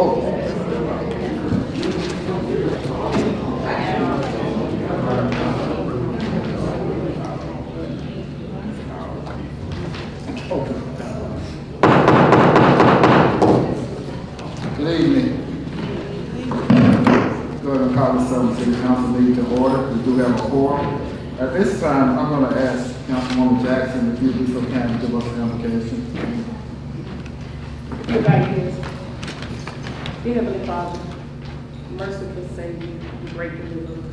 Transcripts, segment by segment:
Good evening. Go ahead and call the Selma City Council meeting to order. We do have a quorum. At this time, I'm going to ask Councilwoman Jackson if you'd be so kind to give us the invocation. Dear Heavenly Father, merciful Savior, great deliverer,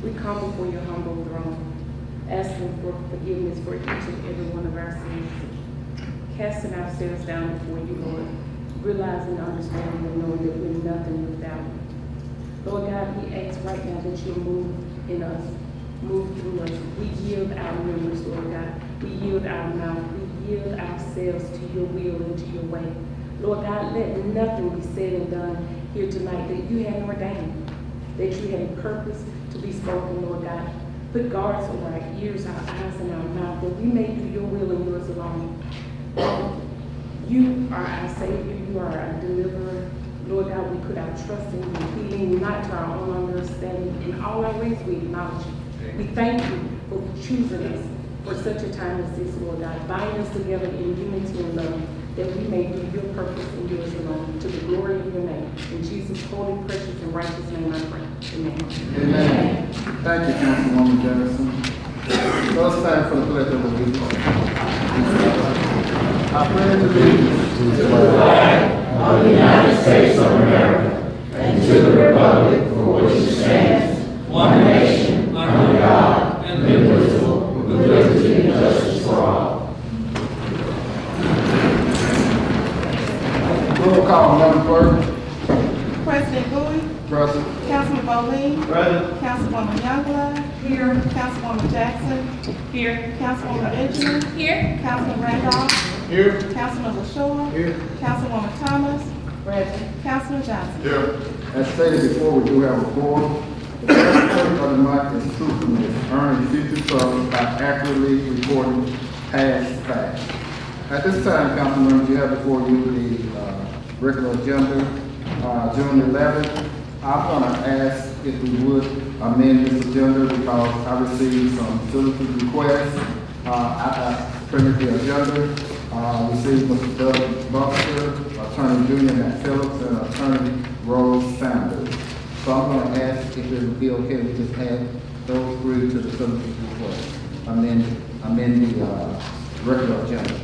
we come before your humble throne, asking for forgiveness for each and every one of our sins, casting ourselves down before you, Lord, realizing and understanding and knowing that we're nothing without you. Lord God, we ask right now that you move in us, move through us. We yield our members, Lord God. We yield our mouth. We yield ourselves to your will and to your way. Lord God, let nothing be said and done here tonight that you had ordained, that you had purpose to be spoken, Lord God. Put guards over our ears, our eyes, and our mouth, that we may do your will and yours alone. You are our Savior. You are our deliverer. Lord God, we put our trust in you, leaning not to our own understanding. In all our ways, we acknowledge you. We thank you for choosing us for such a time as this, Lord God. Bind us together in unity and love, that we may do your purpose and yours alone, to the glory of your name. In Jesus' holy, precious, and righteous name I pray. Amen. Amen. Thank you, Councilwoman Jackson. So it's time for the pledge of allegiance. I pledge allegiance to the flag of the United States of America and to the republic for which it stands, one nation, under God, indivisible, with liberty and justice for all. Roll call, Madam Clerk. President Bowie, Present. Councilman Bowling, Present. Councilwoman Youngblood, here. Councilwoman Jackson, here. Councilwoman Benjamin, Here. Councilman Randolph, Here. Councilman LaShaw, Here. Councilwoman Thomas, Councilman Johnson. Here. As stated before, we do have a quorum. The first point of the month is truthfulness, earning future service by accurately reporting past facts. At this time, council members, you have before you the regular agenda, June 11th. I'm going to ask if we would amend this agenda because I received some citizen requests. I printed the agenda. Received Mr. Doug Buster, Attorney Julian McPhillips, and Attorney Rose Sanders. So I'm going to ask if it would be okay to just add those three to the citizen request. Amend the regular agenda.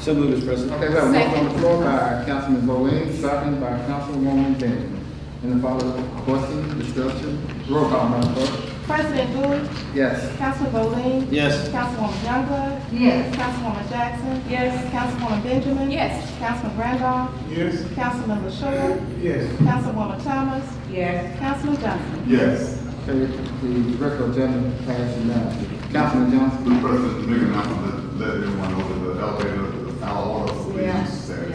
So moved, Mr. President. Okay, we have a motion on the floor by Councilman Bowen, second by Councilwoman Benjamin. Any further question, discussion? Roll call, Madam Clerk. President Bowie, Yes. Councilman Bowling, Yes. Councilwoman Youngblood, Yes. Councilwoman Jackson, Yes. Councilwoman Benjamin, Yes. Councilman Randolph, Yes. Councilman LaShaw, Yes. Councilwoman Thomas, Yes. Councilman Johnson. Yes. Okay, the regular agenda passed unanimously. Councilman Johnson. The president, big announcement, let everyone know that the elevator, the final order, so please set it.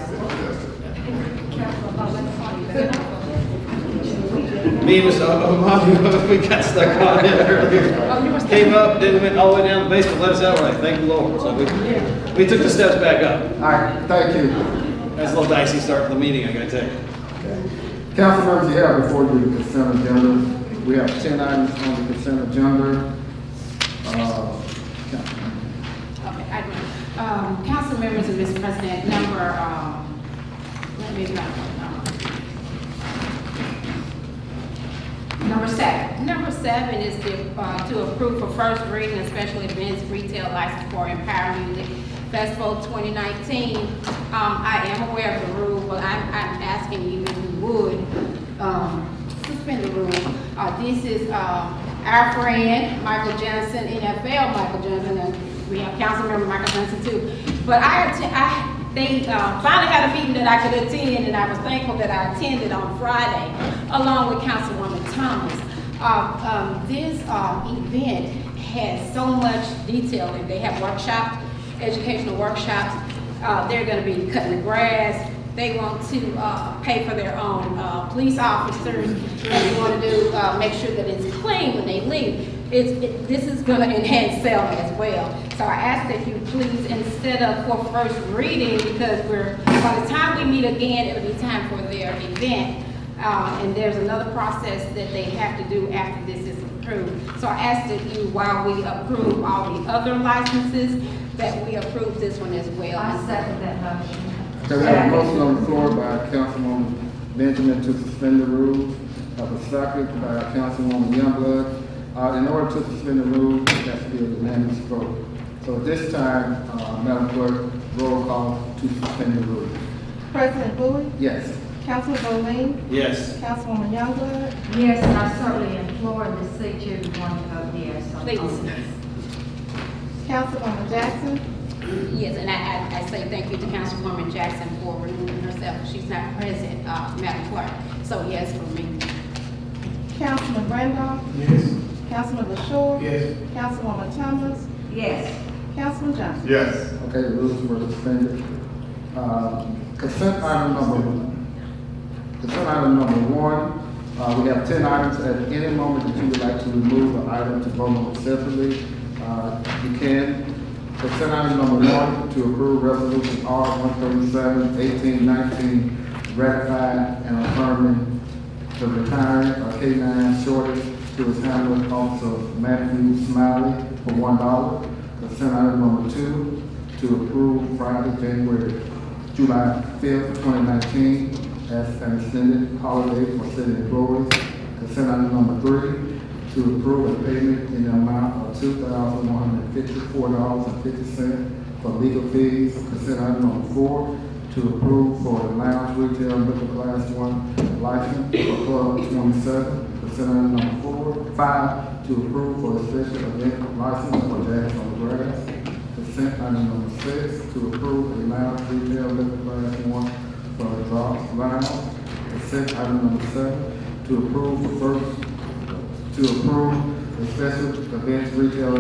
Me and Mr. Omani, we got stuck on it earlier. Came up, then went all the way down the basement, let us out, like, thank the Lord. So we took the steps back up. All right, thank you. That's a little dicey start to the meeting, I gotta tell you. Council members, you have before you the consent agenda. We have 10 items on the consent agenda. Council members and Mr. President, number 7. Number 7 is to approve for first reading a special events retail license for Empower Music Festival 2019. I am aware of the rule, but I'm asking you if you would suspend the rule. This is our friend Michael Johnson, NFL Michael Johnson, and we have Councilmember Michael Johnson too. But they finally had a meeting that I could attend, and I was thankful that I attended on Friday, along with Councilwoman Thomas. This event has so much detail, and they have workshops, educational workshops. They're going to be cutting the grass. They want to pay for their own police officers, and they want to do make sure that it's clean when they leave. this is gonna enhance Selma as well. So I ask that you please, instead of for first reading, because by the time we meet again, it'll be time for their event. And there's another process that they have to do after this is approved. So I ask that you, while we approve all the other licenses, that we approve this one as well. I second that motion. Okay, we have a motion on the floor by Councilwoman Benjamin to suspend the rules. Have a second by Councilwoman Youngblood. In order to suspend the rules, it has to be a unanimous vote. So at this time, Madam Clerk, roll call to suspend the rules. President Bowie, Yes. Councilman Bowling, Yes. Councilwoman Youngblood, Yes, and I certainly implore the city to want to vote yes on Please. all this. Councilwoman Jackson, Yes, and I say thank you to Councilwoman Jackson for removing herself. She's not present, Madam Clerk. So yes for me. Councilman Randolph, Yes. Councilman LaShaw, Yes. Councilwoman Thomas, Yes, Councilman Johnson. Yes. Okay, the rules were suspended. Consent item number one. We have 10 items. At any moment that you would like to remove an item to vote on separately, you can. Consent item number one, to approve resolution R 137/1819, ratifying and affirming the retiring of K-9 shortage to his handler, Officer Matthew Smiley, for $1. Consent item number two, to approve Friday, July 5th, 2019, as an extended holiday for city employees. Consent item number three, to approve a payment in the amount of $2,154.50 for legal fees. Consent item number four, to approve for the lounge retail liquor class 1 license for Club 27. Consent item number five, to approve for a special event license for Jazz on the Grass. Consent item number six, to approve a lounge retail liquor class 1 for the Drops Lounge. Consent item number seven, to approve a special events retail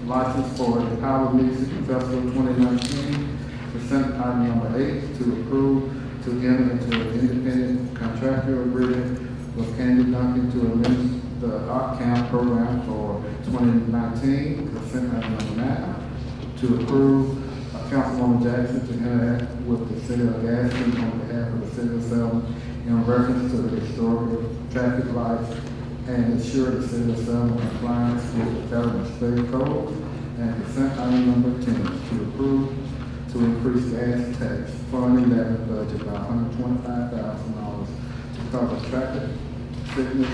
license for the Power Music Festival 2019. Consent item number eight, to approve to enter into an independent contractual agreement with Candy Duncan to administer the Art Camp program for 2019. Consent item number nine, to approve Councilwoman Jackson to interact with the city of Gaston on behalf of the city of Selma in reference to the historical traffic lights and ensure the city of Selma compliance with the federal and state codes. And consent item number 10, to approve to increase gas tax fund 11 budget by $125,000 to cover traffic, sickness,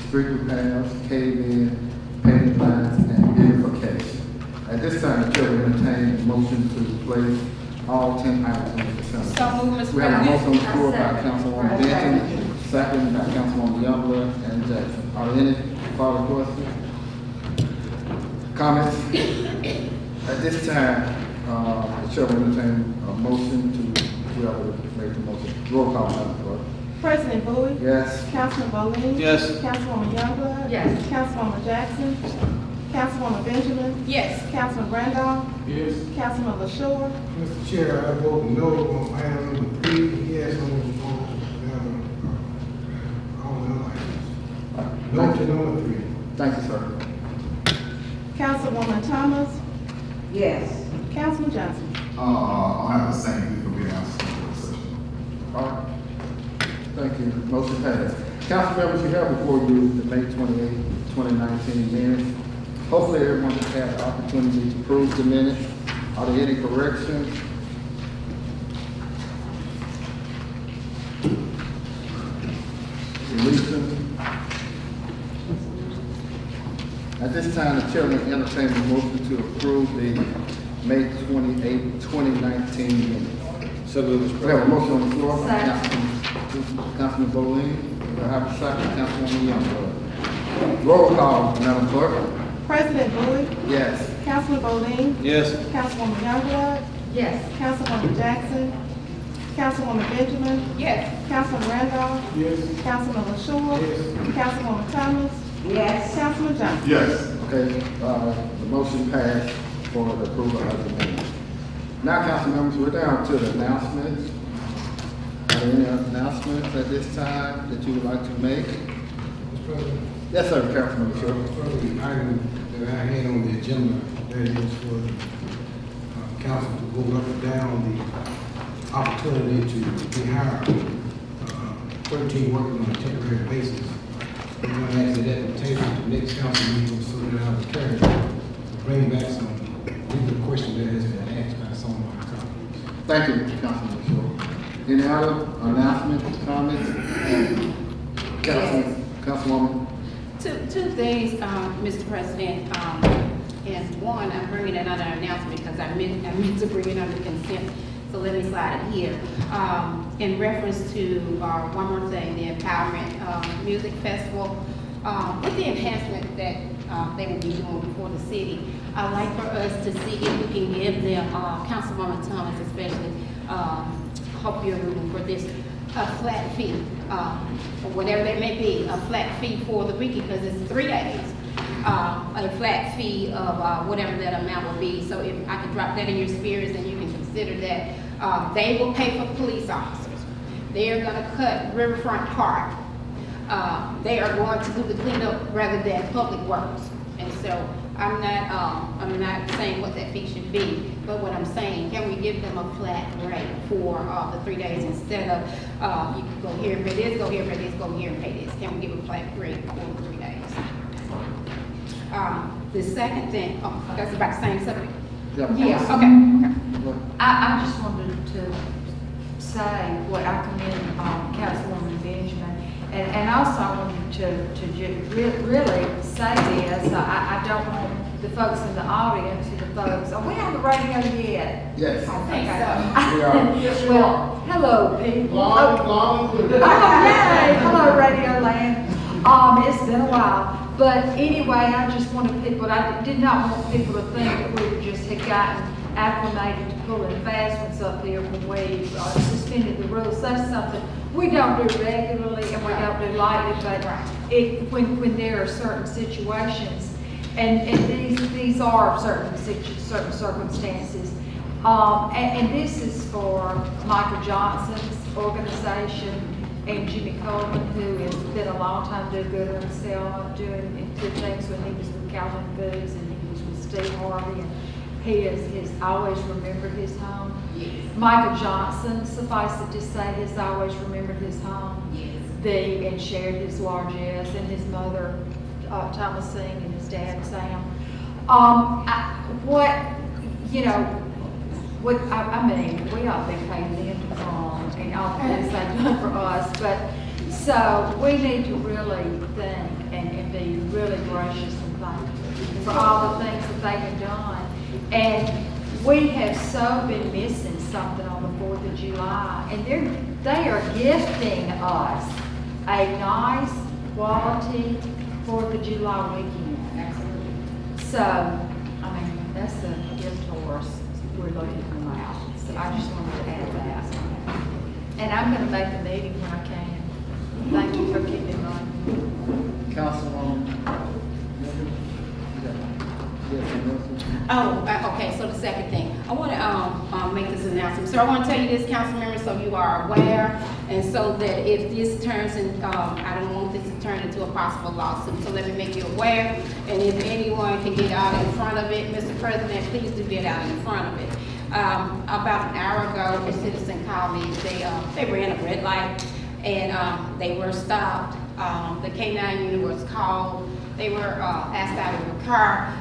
street repairs, cave-in, painting lines, and beautification. At this time, the chair will entertain a motion to place all 10 items on the consent. So move, Mr. We have a motion on the floor by President. Councilwoman Benton, second by Councilwoman Youngblood and Jackson. Are there any further questions? Comments? At this time, the chair will entertain a motion to, whoever make the motion, roll call, Madam Clerk. President Bowie, Yes. Councilman Bowling, Yes. Councilwoman Youngblood, Yes. Councilwoman Jackson, Councilwoman Benjamin, Yes. Councilman Randolph, Yes. Councilman LaShaw, Mr. Chair, I vote no on item number three, yes on all the items. No to number three. Thank you, sir. Councilwoman Thomas, yes. Councilman Johnson. I'll have the same people be announced in the session. All right. Thank you. Motion passed. Council members, you have before you the May 28, 2019 minutes. Hopefully everyone has had the opportunity to approve the minutes. Are there any corrections? Deletions? At this time, the chair will entertain a motion to approve the May 28, 2019 minutes. So moved, Mr. We have a motion on the floor by Second. Councilman Bowling. We have a second, Councilwoman Youngblood. Roll call, Madam Clerk. President Bowie, Yes. Councilman Bowling, Yes. Councilwoman Youngblood, Yes, Councilwoman Jackson, Councilwoman Benjamin, Yes. Councilman Randolph, Yes. Councilman LaShaw, Yes. Councilwoman Thomas, yes. Councilman Johnson. Yes. Okay, the motion passed for the approval of the minutes. Now, council members, we're down to the announcements. Are there any announcements at this time that you would like to make? Mr. President, Yes, sir, Councilman Short. For the item that I had on the agenda, that is for the council to go up and down the opportunity to hire 13 workers on a temporary basis. We're going to ask that at the table at the next council meeting so that I will carry to bring back some legal questions that has been asked by some of my colleagues. Thank you, Councilman Short. Any other announcements, comments? Councilwoman? Two things, Mr. President. And one, I'm bringing another announcement because I meant to bring it under consent, so let me slide it here. In reference to, one more thing, the Empowerment Music Festival, with the enhancement that they will be doing before the city, I'd like for us to see if we can give them, Councilwoman Thomas especially, hope you're rooting for this, a flat fee, or whatever that may be, a flat fee for the weekend, because it's 3 days. A flat fee of whatever that amount will be. So if I could drop that in your spirits, and you can consider that they will pay for police officers. They are going to cut Riverfront Park. They are going to do the cleanup rather than public works. And so I'm not saying what that fee should be, but what I'm saying, can we give them a flat rate for the 3 days instead of you can go here and pay this, go here and pay this, go here and pay this. Can we give a flat rate for the 3 days? The second thing, that's about the same subject. Yeah. Okay. I just wanted to say what I commend Councilwoman Benjamin, and also I wanted to really say this. I don't want the folks in the audience or the folks, are we on the radio yet? Yes. I think so. We are. Well, hello, people. Long, Oh, yay! Hello, Radio Land. It's been a while. But anyway, I just wanted people, I did not want people to think that we just had gotten acclimated to pulling fast ones up here when we suspended the rules. That's something we don't do regularly and we don't do lightly, but when there are certain situations, and these are certain circumstances, and this is for Michael Johnson's organization, and Jimmy Coleman, who has been a long time do-gooder himself, doing good things when he was with Calvin Foods and he was with Steve Harvey, and he has always remembered his home. Yes. Michael Johnson, suffice it to say, has always remembered his home. Yes. And shared his largesse, and his mother, Thomasine, and his dad, Sam. I mean, we ought to be paying them to come and all the things they've done for us, but, so we need to really think and be really gracious and thankful for all the things that they have done. And we have so been missing something on the 4th of July, and they are gifting us a nice, quality 4th of July weekend. Absolutely. So, I mean, that's a gift horse. We're looking them out. So I just wanted to add that. And I'm going to make the meeting when I can. Thank you for keeping on. Councilwoman? Okay, so the second thing, I want to make this announcement. So I want to tell you this, council members, so you are aware, and so that if this turns in, I don't want this to turn into a possible lawsuit, so let me make you aware. And if anyone can get out in front of it, Mr. President, please do get out in front of it. About an hour ago, a citizen called me. They ran a red light, and they were stopped. The K9 unit was called. They were asked out of the car.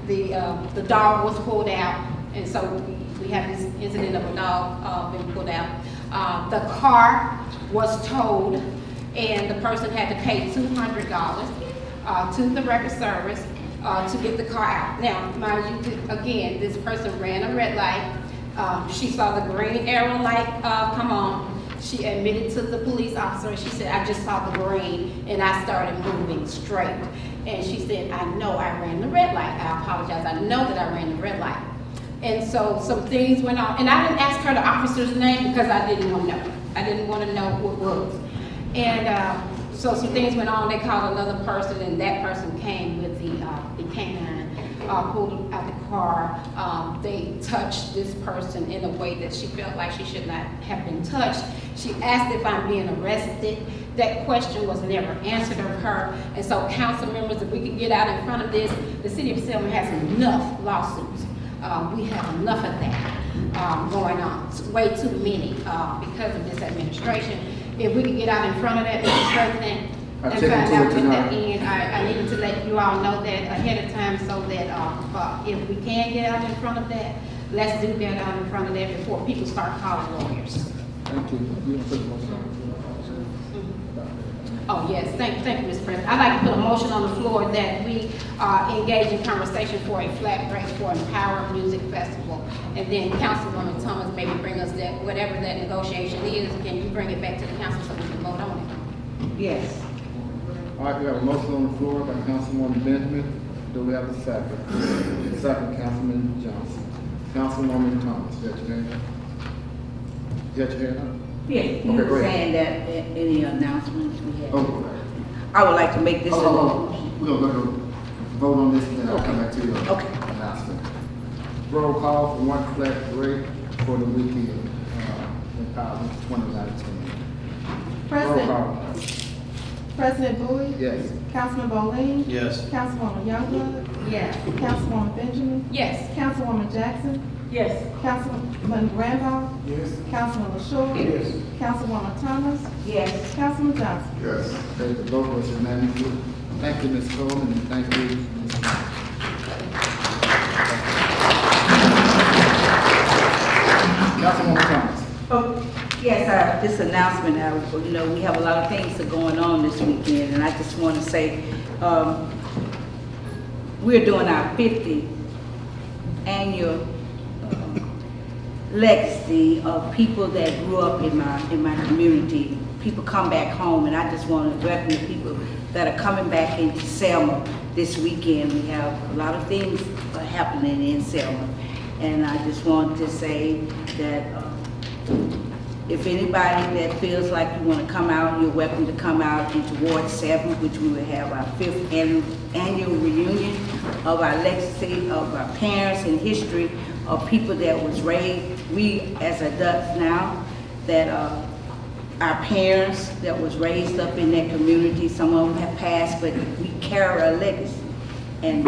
The dog was pulled out, and so we have this incident of a dog being pulled out. The car was towed, and the person had to pay $200 to the record service to get the car out. Now, mind you, again, this person ran a red light. She saw the green arrow light come on. She admitted to the police officer, and she said, I just saw the green, and I started moving straight. And she said, I know I ran the red light. I apologize. I know that I ran the red light. And so some things went on. And I didn't ask her the officer's name because I didn't want to know. I didn't want to know who it was. And so some things went on. They called another person, and that person came with the canine, pulled out the car. They touched this person in a way that she felt like she should not have been touched. She asked if I'm being arrested. That question was never answered of her. And so council members, if we could get out in front of this, the city of Selma has enough lawsuits. We have enough of that going on, it's way too many because of this administration. If we could get out in front of that, Mr. President, and find out what that ends, I needed to let you all know that ahead of time so that if we can get out in front of that, let's do that out in front of that before people start calling lawyers. Thank you. You want to put the motion on the floor? Oh, yes, thank you, Mr. President. I'd like to put a motion on the floor that we engage in conversation for a flat rate for Empower Music Festival. And then Councilwoman Thomas maybe bring us that, whatever that negotiation is, can you bring it back to the council so we can vote on it? Yes. All right, we have a motion on the floor by Councilwoman Benjamin. Do we have a second? Second, Councilman Johnson. Councilwoman Thomas, you got your hand up? You got your hand up? Yes, you Okay, were go ahead. saying that any announcements we have. Oh, I would like to make this. we're gonna go vote on this and then I'll come back to your Okay. announcement. Roll call for one flat rate for the weekend, Empower 2019. Roll call. President Bowie? Yes. Councilman Bowling? Yes. Councilwoman Youngblood? Yes. Councilwoman Benjamin? Yes. Councilwoman Jackson? Yes. Councilman Randolph? Yes. Councilman LaShaw? Yes. Councilwoman Thomas? Yes. Councilman Johnson? Yes. Okay, the vote was unanimous. Thank you, Ms. Coleman, and thank you, Ms. Councilwoman Thomas. Oh, yes, this announcement, we have a lot of things that are going on this weekend, and I just want to say, we're doing our 50th annual legacy of people that grew up in my community. People come back home, and I just want to welcome the people that are coming back into Selma this weekend. We have a lot of things happening in Selma, and I just want to say that if anybody that feels like you want to come out, you're welcome to come out into Ward 7, which we will have our 5th annual reunion of our legacy, of our parents and history of people that was raised, we as adults now, that our parents that was raised up in that community, some of them have passed, but we carry a legacy. And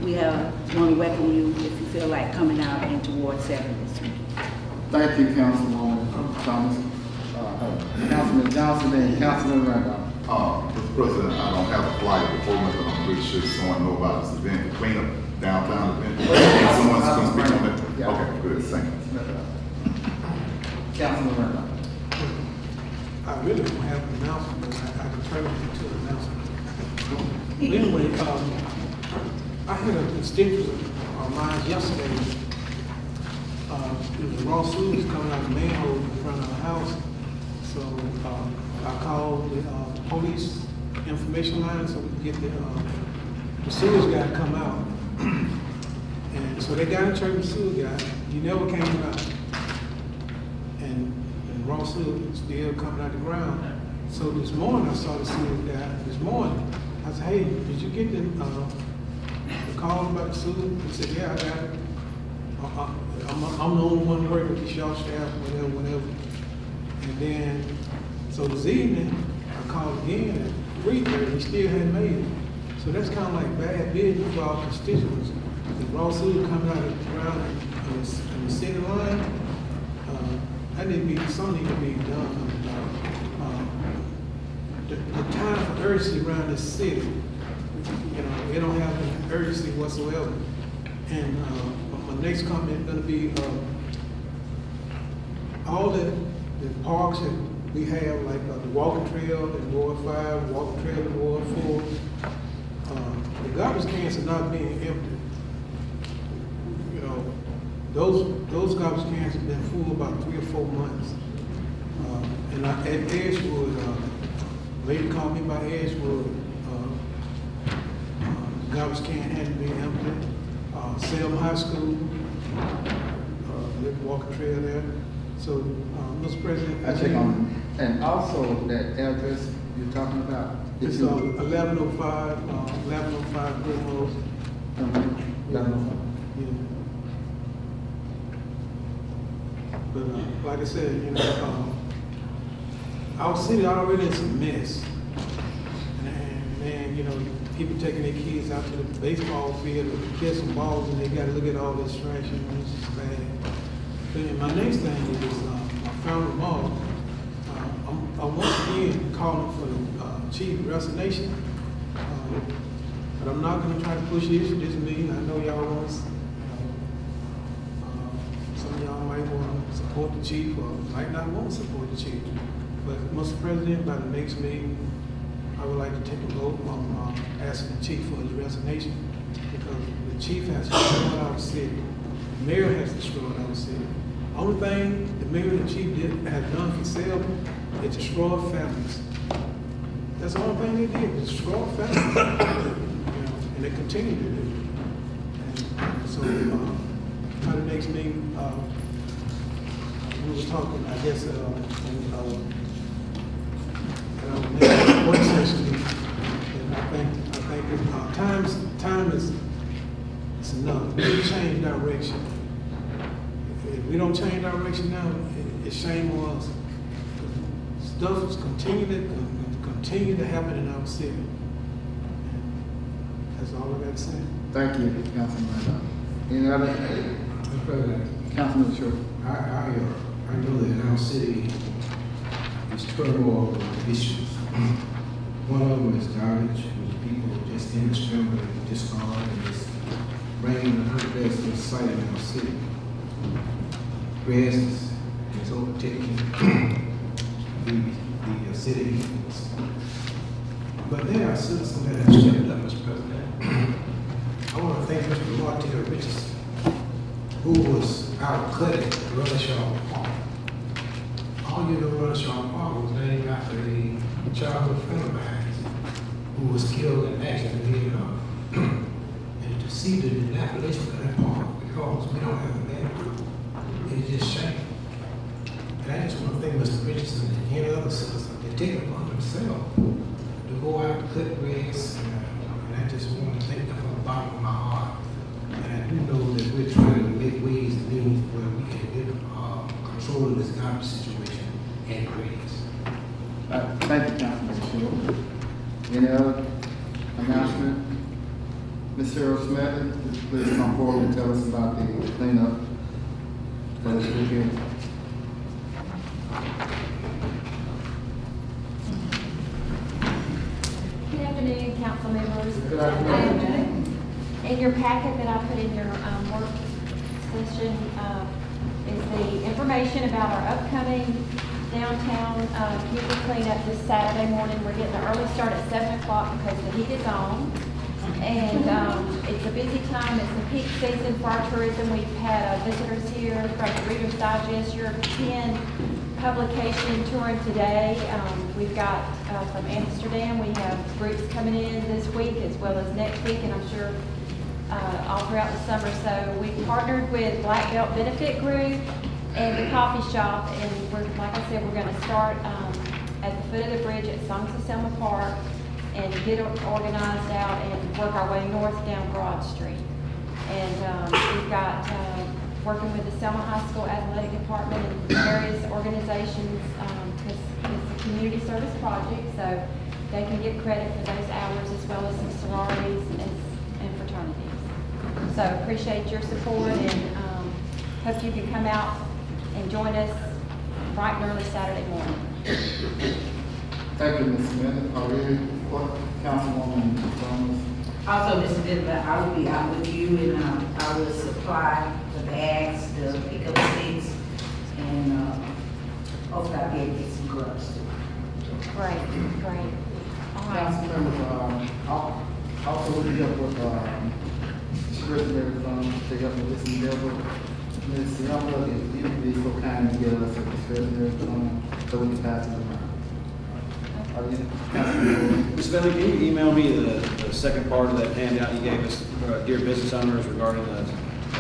we want to welcome you if you feel like coming out into Ward 7 this week. Thank you, Councilwoman Thomas. Councilman Johnson and Councilman Randolph. Mr. President, I don't have a flyer before me, but I'm pretty sure someone know about this event, the cleanup downtown event. Someone's gonna speak on it? Yeah. Okay, good, thank you. Councilman Randolph. I really don't have an announcement, but I can turn it into an announcement. Anyway, I had a constituent of mine yesterday. It was raw sewage coming out the manhole in front of the house. So I called the police information line so we could get the sewage guy to come out. And so they got in charge of the sewage guy. He never came out. And raw sewage still coming out the ground. So this morning I saw the sewage guy. This morning I said, hey, did you get the call about the sewage? He said, yeah, I got it. I'm the only one working with the short staff, whatever. And then, so this evening, I called again at 3:30, he still hadn't made it. So that's kind of like bad business for our constituents. The raw sewage coming out of the ground in the city line, something need to be done. The time for urgency around this city, they don't have any urgency whatsoever. And my next comment is going to be all the parks that we have, like the walking trail in Ward 5, walking trail in Ward 4. The garbage cans are not being emptied. Those garbage cans have been full about 3 or 4 months. And at Edgewood, lady called me by Edgewood. Garbage can hadn't been emptied. Selma High School, walking trail there. So, Mr. President, I check on, and also that address you're talking about. It's 1105 Grimrose. 1105. Yeah. But like I said, you know, our city already is a mess. And man, you know, people taking their kids out to the baseball field to catch some balls, and they got to look at all this trash. You know, it's just bad. But my next thing is I found them all. I'm once again calling for the chief resignation. But I'm not going to try to push the issue this meeting. I know y'all want, some of y'all might want to support the chief or might not want to support the chief. But Mr. President, by the next meeting, I would like to take a vote on asking the chief for his resignation, because the chief has destroyed our city. The mayor has destroyed our city. Only thing the mayor and the chief has done for Selma is destroy families. That's the only thing they did, destroy families. And they continue to do it. And so, by the next meeting, we were talking, I guess, in our next work session, and I think time is enough. We need to change direction. If we don't change direction now, it's shame on us. Stuff is continue to happen in our city. That's all I got to say. Thank you, Councilman. Any other? Mr. President, Councilman Short. I know that in our city is turmoil of issues. One of them is garbage, which people just indiscriminately discard and just bring the unrest to sight in our city. Grass is overtaking the city evils. But there are citizens that have stepped up, Mr. President. I want to thank Mr. Martin Richardson, who was out cutting Runnelshaw Park. All you know, Runnelshaw Park was named after a childhood friend of mine who was killed in action in Vietnam. And to see the dilapidation of that park, because we don't have a man group, it's just shame. And I just want to thank Mr. Richardson and any other citizen that take it upon themselves to go out and cut grass. And I just want to thank them from the bottom of my heart. And I do know that we're trying to make ways and means where we can get control of this garbage situation and grass. Thank you, Councilman Short. Any other announcement? Ms. Cheryl Smith, please come forward and tell us about the cleanup for this weekend. Good afternoon, council members. Good afternoon. In your packet that I put in your work session is the information about our upcoming downtown community cleanup this Saturday morning. We're getting an early start at 7 o'clock because the heat is on. And it's a busy time. It's the peak season for our tourism. We've had visitors here from the Reader's Digest European publication touring today. We've got from Amsterdam, we have groups coming in this week as well as next week, and I'm sure all throughout the summer. So we partnered with Black Belt Benefit Group and the coffee shop, and we're, like I said, we're going to start at the foot of the bridge at City of Selma Park and get organized out and work our way north down Broad Street. And we've got working with the Selma High School Athletic Department and various organizations, because it's a community service project, so they can get credit for those hours as well as some sororities and fraternities. So appreciate your support, and hope you can come out and join us bright and early Saturday morning. Thank you, Ms. Smith. Are there any Councilwoman Thomas? Also, Mr. Denver, I will be out with you, and I will supply the bags, the pickup sticks, and hopefully I'll be able to get some gloves too. Great, great. All right. Council members, also we help with discretionary funds, take up with this endeavor. Ms. Youngberg, if you could be so kind to give us a discretionary fund so we can pass it around. Ms. Bentley, can you email me the second part of that handout you gave us, dear business owners, regarding the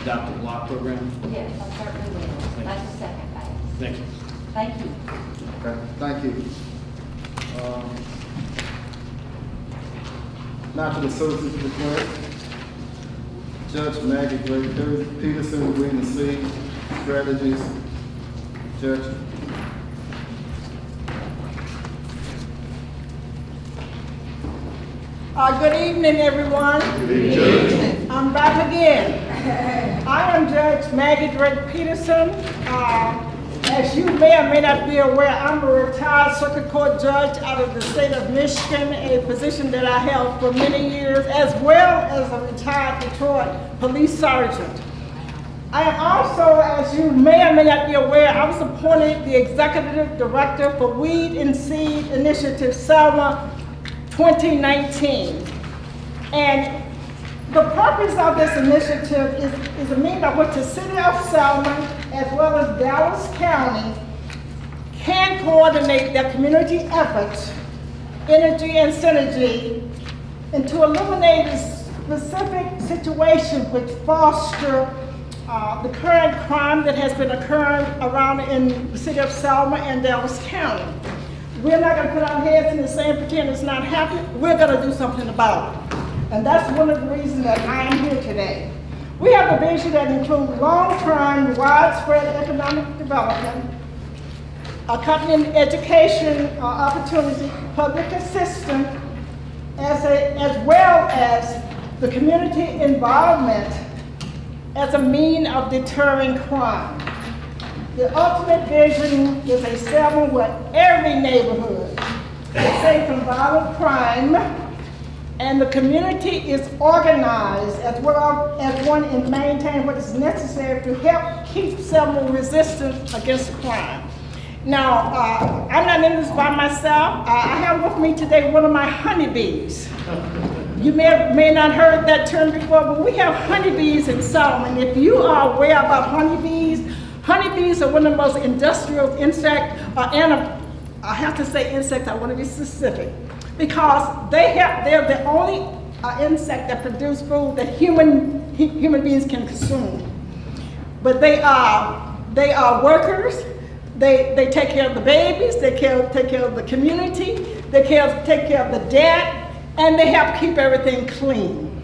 adoptive block program? Yes, I certainly will. That's the second phase. Thank you. Thank you. Okay, thank you. Now to the citizens report. Judge Maggie Gray Peterson, Witness C, Strategies Judge. Good evening, everyone. Good evening. I'm back again. I am Judge Maggie Drake Peterson. As you may or may not be aware, I'm a retired circuit court judge out of the state of Michigan, a position that I held for many years, as well as a retired Detroit police sergeant. I am also, as you may or may not be aware, I was appointed the executive director for Weed and Seed Initiative Selma 2019. And the purpose of this initiative is a means by which the City of Selma, as well as Dallas County, can coordinate their community efforts, energy, and synergy, and to eliminate a specific situation which foster the current crime that has been occurring around in the City of Selma and Dallas County. We're not going to put our heads in the sand and pretend it's not happening. We're going to do something about it. And that's one of the reasons that I am here today. We have a vision that includes long-term, widespread economic development, accompanying education opportunity, public assistance, as well as the community involvement as a means of deterring crime. The ultimate vision is a Selma where every neighborhood is safe from violent crime, and the community is organized as well as one in maintaining what is necessary to help keep Selma resistant against crime. Now, I'm not in this by myself. I have with me today one of my honeybees. You may not heard that term before, but we have honeybees in Selma. And if you are aware about honeybees, honeybees are one of the most industrial insect, I have to say insect, I want to be specific, because they're the only insect that produce food that human beings can consume. But they are workers. They take care of the babies. They take care of the community. They take care of the dead, and they help keep everything clean.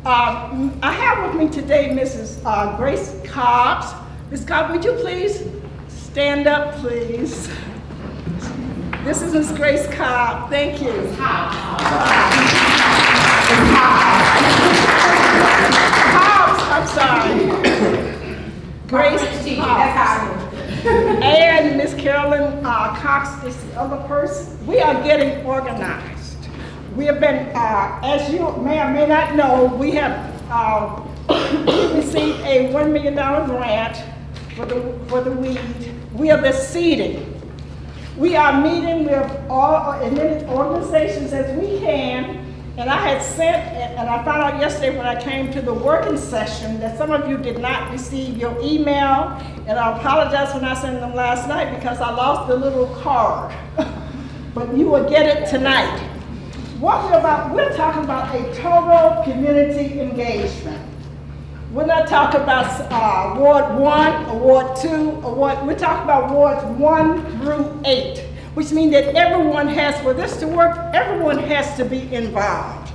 I have with me today Mrs. Grace Cobbs. Ms. Cobbs, would you please stand up, please? This is Ms. Grace Cobb. Thank you. Cobbs, I'm sorry. Grace Cobbs. And Ms. Carolyn Cox is the other person. We are getting organized. We have been, as you may or may not know, we have received a $1 million grant for the weed. We are the seeding. We are meeting with as many organizations as we can, and I had sent, and I found out yesterday when I came to the working session that some of you did not receive your email, and I apologize when I sent them last night because I lost the little card, but you will get it tonight. What we're talking about a total community engagement. We're not talking about Ward 1 or Ward 2 or we're talking about Wards 1 through 8, which means that everyone has, for this to work, everyone has to be involved.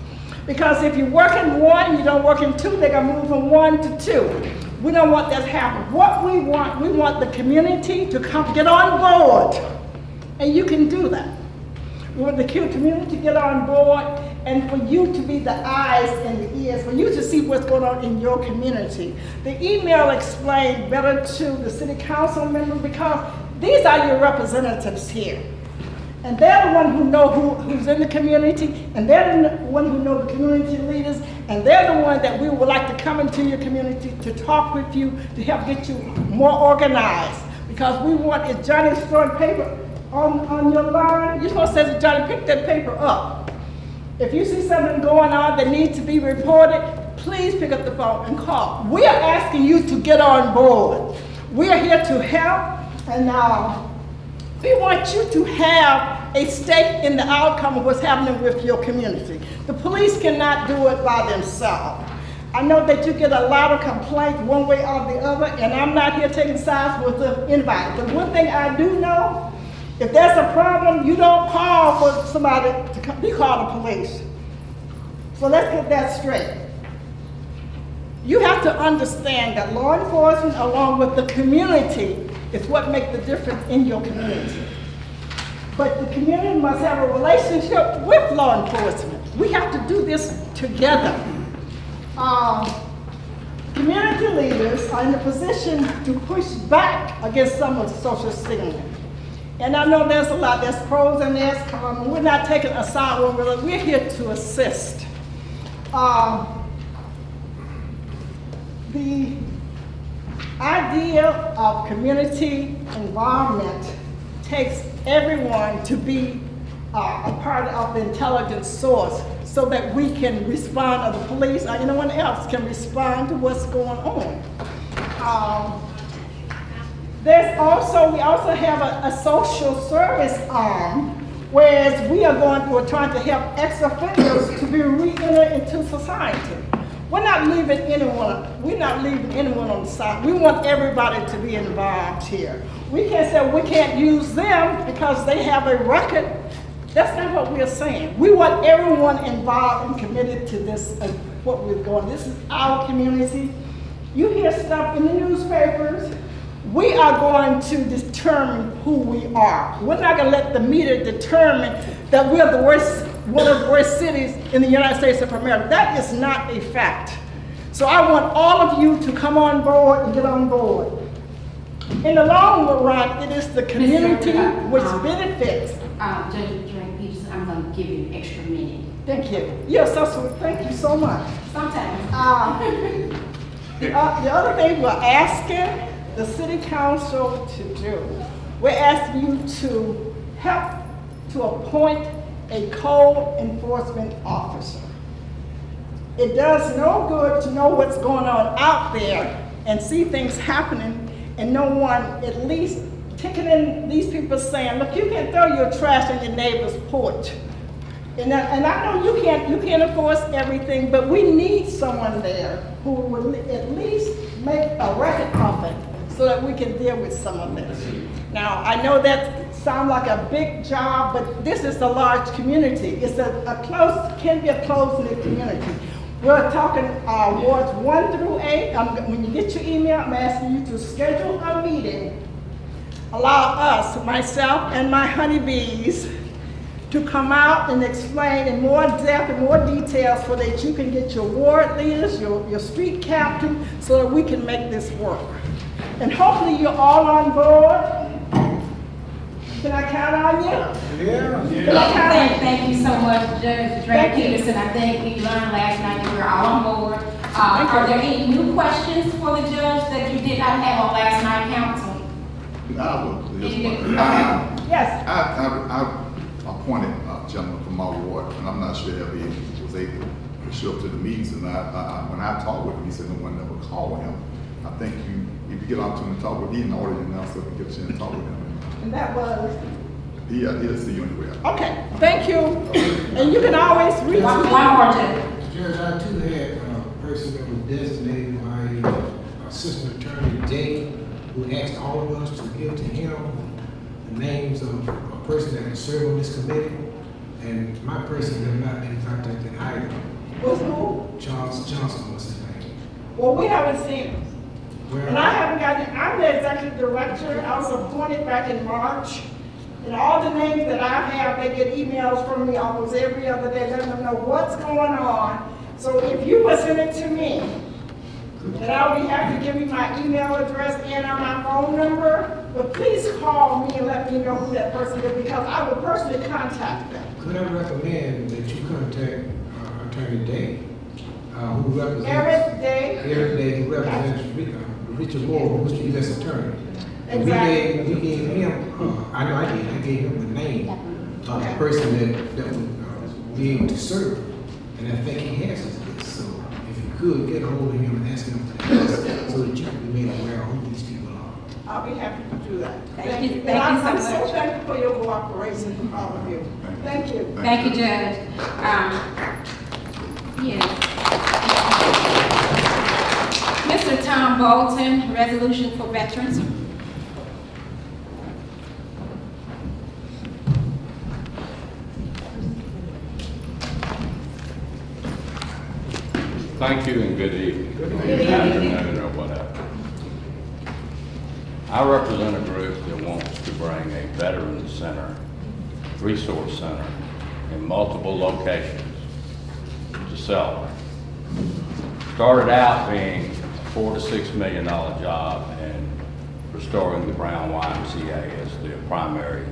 Because if you work in 1, you don't work in 2, they're gonna move from 1 to 2. We don't want that to happen. What we want the community to come get on board, and you can do that. We want the community to get on board, and for you to be the eyes and the ears, for you to see what's going on in your community. The email explained better to the city council members because these are your representatives here. And they're the one who know who's in the community, and they're the one who know the community leaders, and they're the one that we would like to come into your community to talk with you, to help get you more organized. Because we want, if Johnny's throwing paper on your line, you're supposed to say to Johnny, pick that paper up. If you see something going on that needs to be reported, please pick up the phone and call. We are asking you to get on board. We are here to help, and we want you to have a stake in the outcome of what's happening with your community. The police cannot do it by themselves. I know that you get a lot of complaints one way or the other, and I'm not here taking sides with anybody. But one thing I do know, if there's a problem, you don't call for somebody to come, you call the police. So let's get that straight. You have to understand that law enforcement, along with the community, It's what makes the difference in your community. But the community must have a relationship with law enforcement. We have to do this together. Community leaders are in a position to push back against some of the social stigma. And I know there's a lot, there's pros and there's cons. We're not taking a side, we're here to assist. The idea of community involvement takes everyone to be a part of the intelligence source so that we can respond, or the police or anyone else can respond to what's going on. We also have a social service arm, whereas we're trying to help ex-offenders to be re-entered into society. We're not leaving anyone on the side. We want everybody to be involved here. We can't say we can't use them because they have a record. That's not what we're saying. We want everyone involved and committed to this, what we're going. This is our community. You hear stuff in the newspapers. We are going to determine who we are. We're not going to let the media determine that we're one of the worst cities in the United States of America. That is not a fact. So I want all of you to come on board and get on board. In the long run, it is the community which benefits. Judge Peterson, I'm going to give you an extra minute. Thank you. Yes, that's what, thank you so much. Sometimes. The other thing we're asking the city council to do, we're asking you to help to appoint a code enforcement officer. It does no good to know what's going on out there and see things happening and no one at least ticketing these people saying, look, you can throw your trash on your neighbor's porch. And I know you can't enforce everything, but we need someone there who will at least make a record of it so that we can deal with some of this. Now, I know that sounds like a big job, but this is a large community. It's can be a close-knit community. We're talking wards 1 through 8. When you get your email, I'm asking you to schedule a meeting. Allow us, myself and my honeybees, to come out and explain in more depth and more details so that you can get your ward leaders, your street captain, so that we can make this work. And hopefully you're all on board. Can I count on you? Yeah. Can I count on you? Thank you so much, Judge Drake Peterson. I think we learned last night that we're all on board. Are there any new questions for the judge that you did not have on last night, council? Yes. I appointed a gentleman from my ward, and I'm not sure if he was able to show up to the meetings. And when I talked with him, he said no one ever called him. I think if you get an opportunity to talk with him, he's already announced that we get a chance to talk with him. And that was? He'll see you anywhere. Okay, thank you. And you can always reach me. One more, Judge. Judge, I too had a person that was designated by Assistant Attorney Day, who asked all of us to give to him the names of a person that has served on this committee, and my person has not been contacted either. Was who? Charles Johnson was his name. Well, we haven't seen him. Where- And I haven't gotten, I'm the executive director. I was appointed back in March. And all the names that I have, they get emails from me almost every other day, letting them know what's going on. So if you would send it to me, then I'll be happy to give you my email address and my phone number. But please call me and let me know who that person is, because I will personally contact them. Could I recommend that you contact Attorney Day, who represents... Eric Day. Eric Day, who represents Richard Moore, who's the U.S. Attorney. And Exactly. we gave him, I gave him the name of the person that would be able to serve. And I think he has his list. So if you could get a hold of him and ask him for that list so that you can be made aware of who these people are. I'll be happy to do that. Thank you. And Thank you so I'm so much. thankful for your cooperation, all of you. Thank you. Thank you, Judge. Yes. Mr. Tom Bolton, resolution for veterans. Thank you and good evening. Good evening. I don't know what happened. I represent a group that wants to bring a veteran center, resource center, in multiple locations to Selma. Started out being a $4 to $6 million job and restoring the Brown YMCA as the primary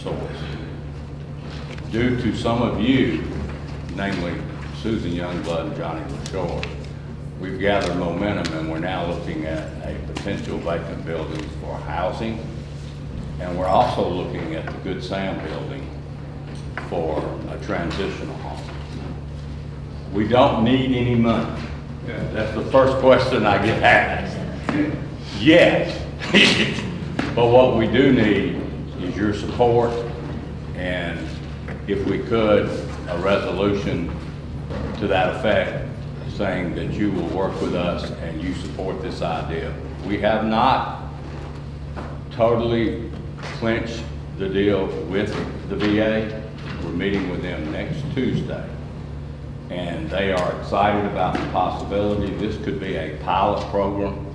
source. Due to some of you, namely Susan Youngblood and Johnny LaShore, we've gathered momentum and we're now looking at a potential vacant building for housing. And we're also looking at the Good Sam building for a transitional home. We don't need any money. That's the first question I get asked. Yes. But what we do need is your support, and if we could, a resolution to that effect, saying that you will work with us and you support this idea. We have not totally clinched the deal with the VA. We're meeting with them next Tuesday, and they are excited about the possibility. This could be a pilot program.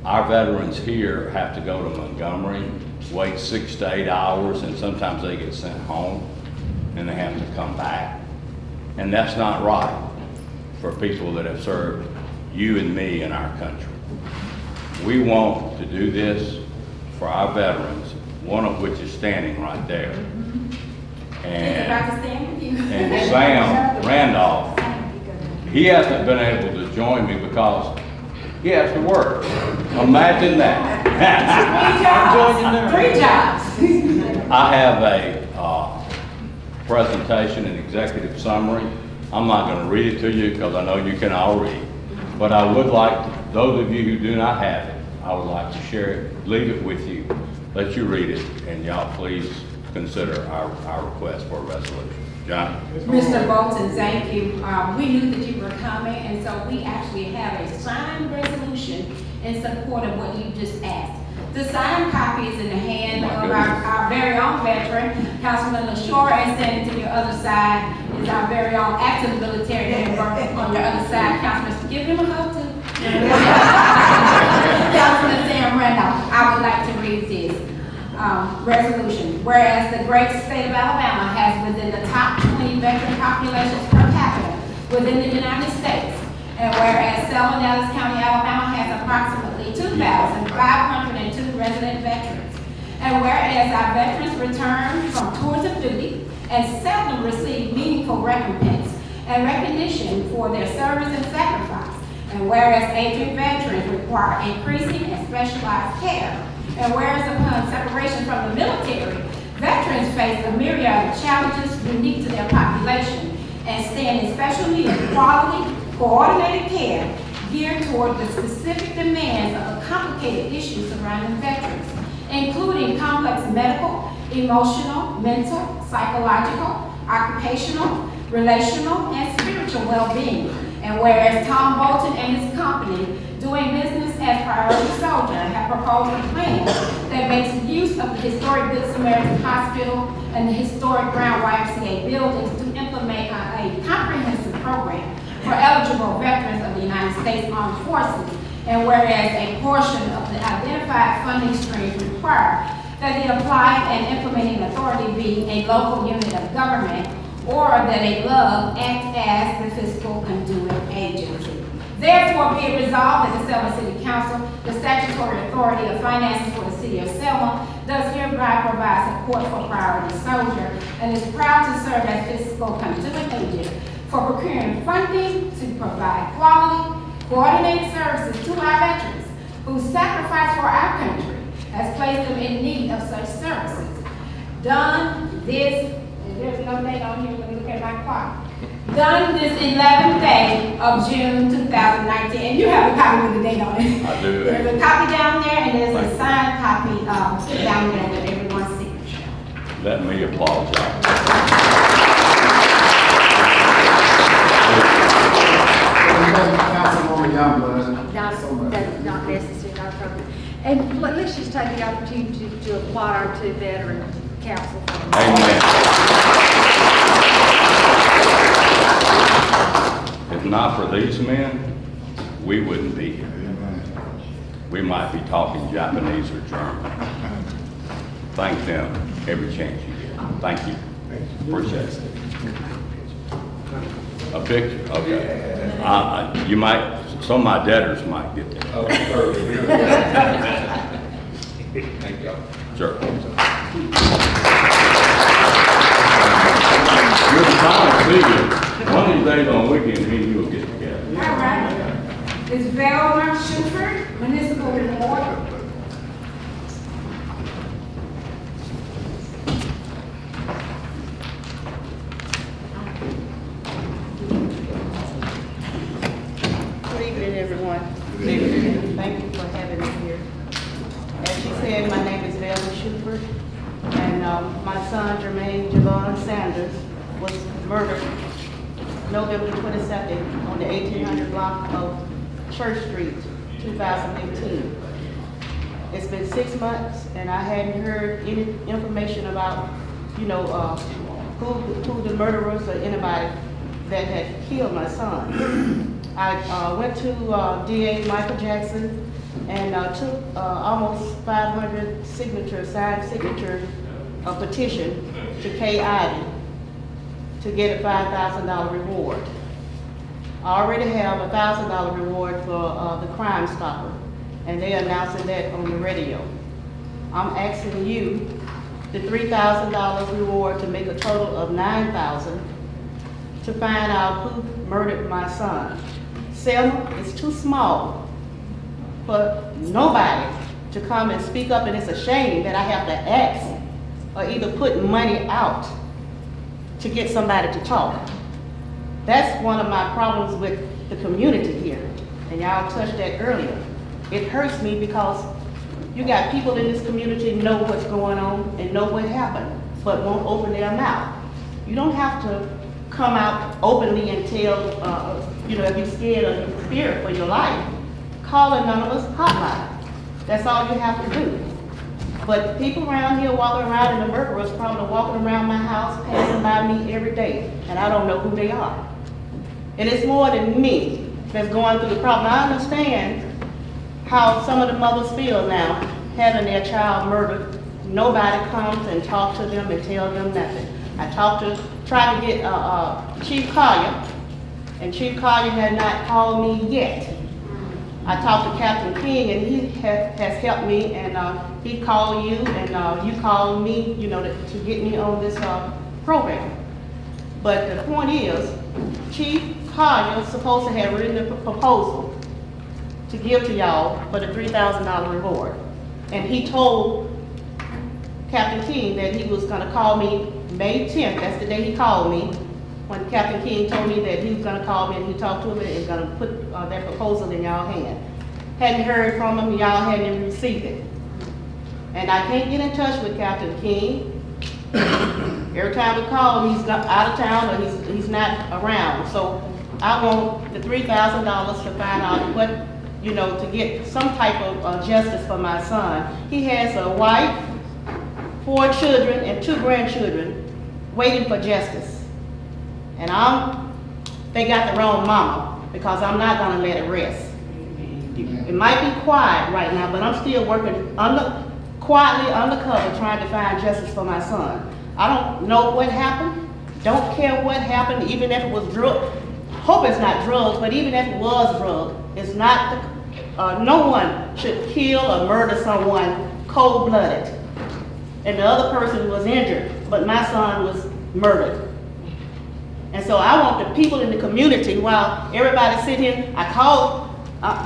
Our veterans here have to go to Montgomery, wait 6 to 8 hours, and sometimes they get sent home, and they have to come back. And that's not right for people that have served you and me in our country. We want to do this for our veterans, one of which is standing right there. And Sam Randolph, he hasn't been able to join me because he has to work. Imagine that. 3 jobs. I have a presentation and executive summary. I'm not going to read it to you because I know you can all read. But I would like, those of you who do not have it, I would like to share it, leave it with you, let you read it, and y'all please consider our request for a resolution. John? Mr. Bolton, thank you. We knew that you were coming, and so we actually have a signed resolution in support of what you just asked. The signed copy is in the hand of our very own veteran, Councilman LaShore, and standing to your other side is our very own active military member on your other side, Councilman. Give him a hug too. Councilman Sam Randolph. I would like to read this resolution. Whereas the great state of Alabama has within the top 20 veteran populations per capita within the United States, and whereas Selma, Dallas County, Alabama has approximately 2,502 resident veterans, and whereas our veterans return from tours of duty and seldom receive meaningful recompense and recognition for their service and sacrifice, and whereas aging veterans require increasing and specialized care, and whereas upon separation from the military, veterans face a myriad of challenges unique to their population and stand in special need of quality, coordinated care geared toward the specific demands of the complicated issues surrounding veterans, including complex medical, emotional, mental, psychological, occupational, relational, and spiritual well-being. And whereas Tom Bolton and his company, doing business as Priority Soldier, have proposed a plan that makes use of the historic Good Samaritan Hospital and the historic Brown YMCA buildings to implement a comprehensive program for eligible veterans of the United States Armed Forces, and whereas a portion of the identified funding streams require that the applied and implementing authority be a local unit of government, or that a LUG act as the fiscal conduit agency. Therefore, be it resolved that the Selma City Council, the statutory authority of finances for the City of Selma, does hereby provide support for Priority Soldier and is proud to serve as fiscal conduit agent for procuring funding to provide quality, coordinated services to our veterans whose sacrifice for our country has placed them in need of such services. Done this, and there's no date on here, let me look at my clock. Done this 11th day of June 2019, and you have a copy with the date on it. I do. There's a copy down there, and there's a signed copy down there with everyone's signature. Let me applaud y'all. Councilwoman Youngblood, so much. That's not necessary, not appropriate. And let's just take the opportunity to applaud our 2 veteran council. Amen. If not for these men, we wouldn't be here. we might be talking Japanese or German. Thank them every chance you get. Thank you. Appreciate it. A picture, okay. You might, some of my debtors might get that. Thank you. Sure. Good time to see you. One of these days on weekend, me and you will get together. All right. Is Velma Schubert, municipal report? Good evening, everyone. Thank you for having me here. As she said, my name is Velma Schubert, and my son Jermaine Javon Sanders was murdered November 22nd on the 1800 block of Church Street, 2018. It's been 6 months, and I hadn't heard any information about, who the murderers or anybody that had killed my son. I went to DA Michael Jackson and took almost 500 signed signature petition to Kay Ivey to get a $5,000 reward. I already have a $1,000 reward for the Crime Stopper, and they're announcing that on the radio. I'm asking you the $3,000 reward to make a total of $9,000 to find out who murdered my son. Selma is too small for nobody to come and speak up, and it's a shame that I have to ask or either put money out to get somebody to talk. That's one of my problems with the community here, and y'all touched that earlier. It hurts me because you got people in this community know what's going on and know what happened, but won't open their mouth. You don't have to come out openly and tell, if you're scared or you're feared for your life, call an anonymous hotline. That's all you have to do. But people around here walking around, and the murderers probably walking around my house, passing by me every day, and I don't know who they are. And it's more than me that's going through the problem. I understand how some of the mothers feel now, having their child murdered. Nobody comes and talks to them and tell them nothing. I tried to get Chief Collier, and Chief Collier had not called me yet. I talked to Captain King, and he has helped me, and he called you, and you called me, to get me on this program. But the point is, Chief Collier is supposed to have written a proposal to give to y'all for the $3,000 reward. And he told Captain King that he was gonna call me May 10th, that's the day he called me, when Captain King told me that he was gonna call me and he talked to him and was gonna put that proposal in y'all hand. Hadn't heard from him, y'all hadn't even received it. And I can't get in touch with Captain King. Every time we call, he's out of town or he's not around. So I want the $3,000 to find out what, to get some type of justice for my son. He has a wife, 4 children, and 2 grandchildren waiting for justice. And they got the wrong mama, because I'm not gonna let it rest. It might be quiet right now, but I'm still working quietly undercover trying to find justice for my son. I don't know what happened, don't care what happened, even if it was drug. Hope it's not drugs, but even if it was drug, it's not, no one should kill or murder someone cold-blooded. And the other person was injured, but my son was murdered. And so I want the people in the community, while everybody sit here, I called,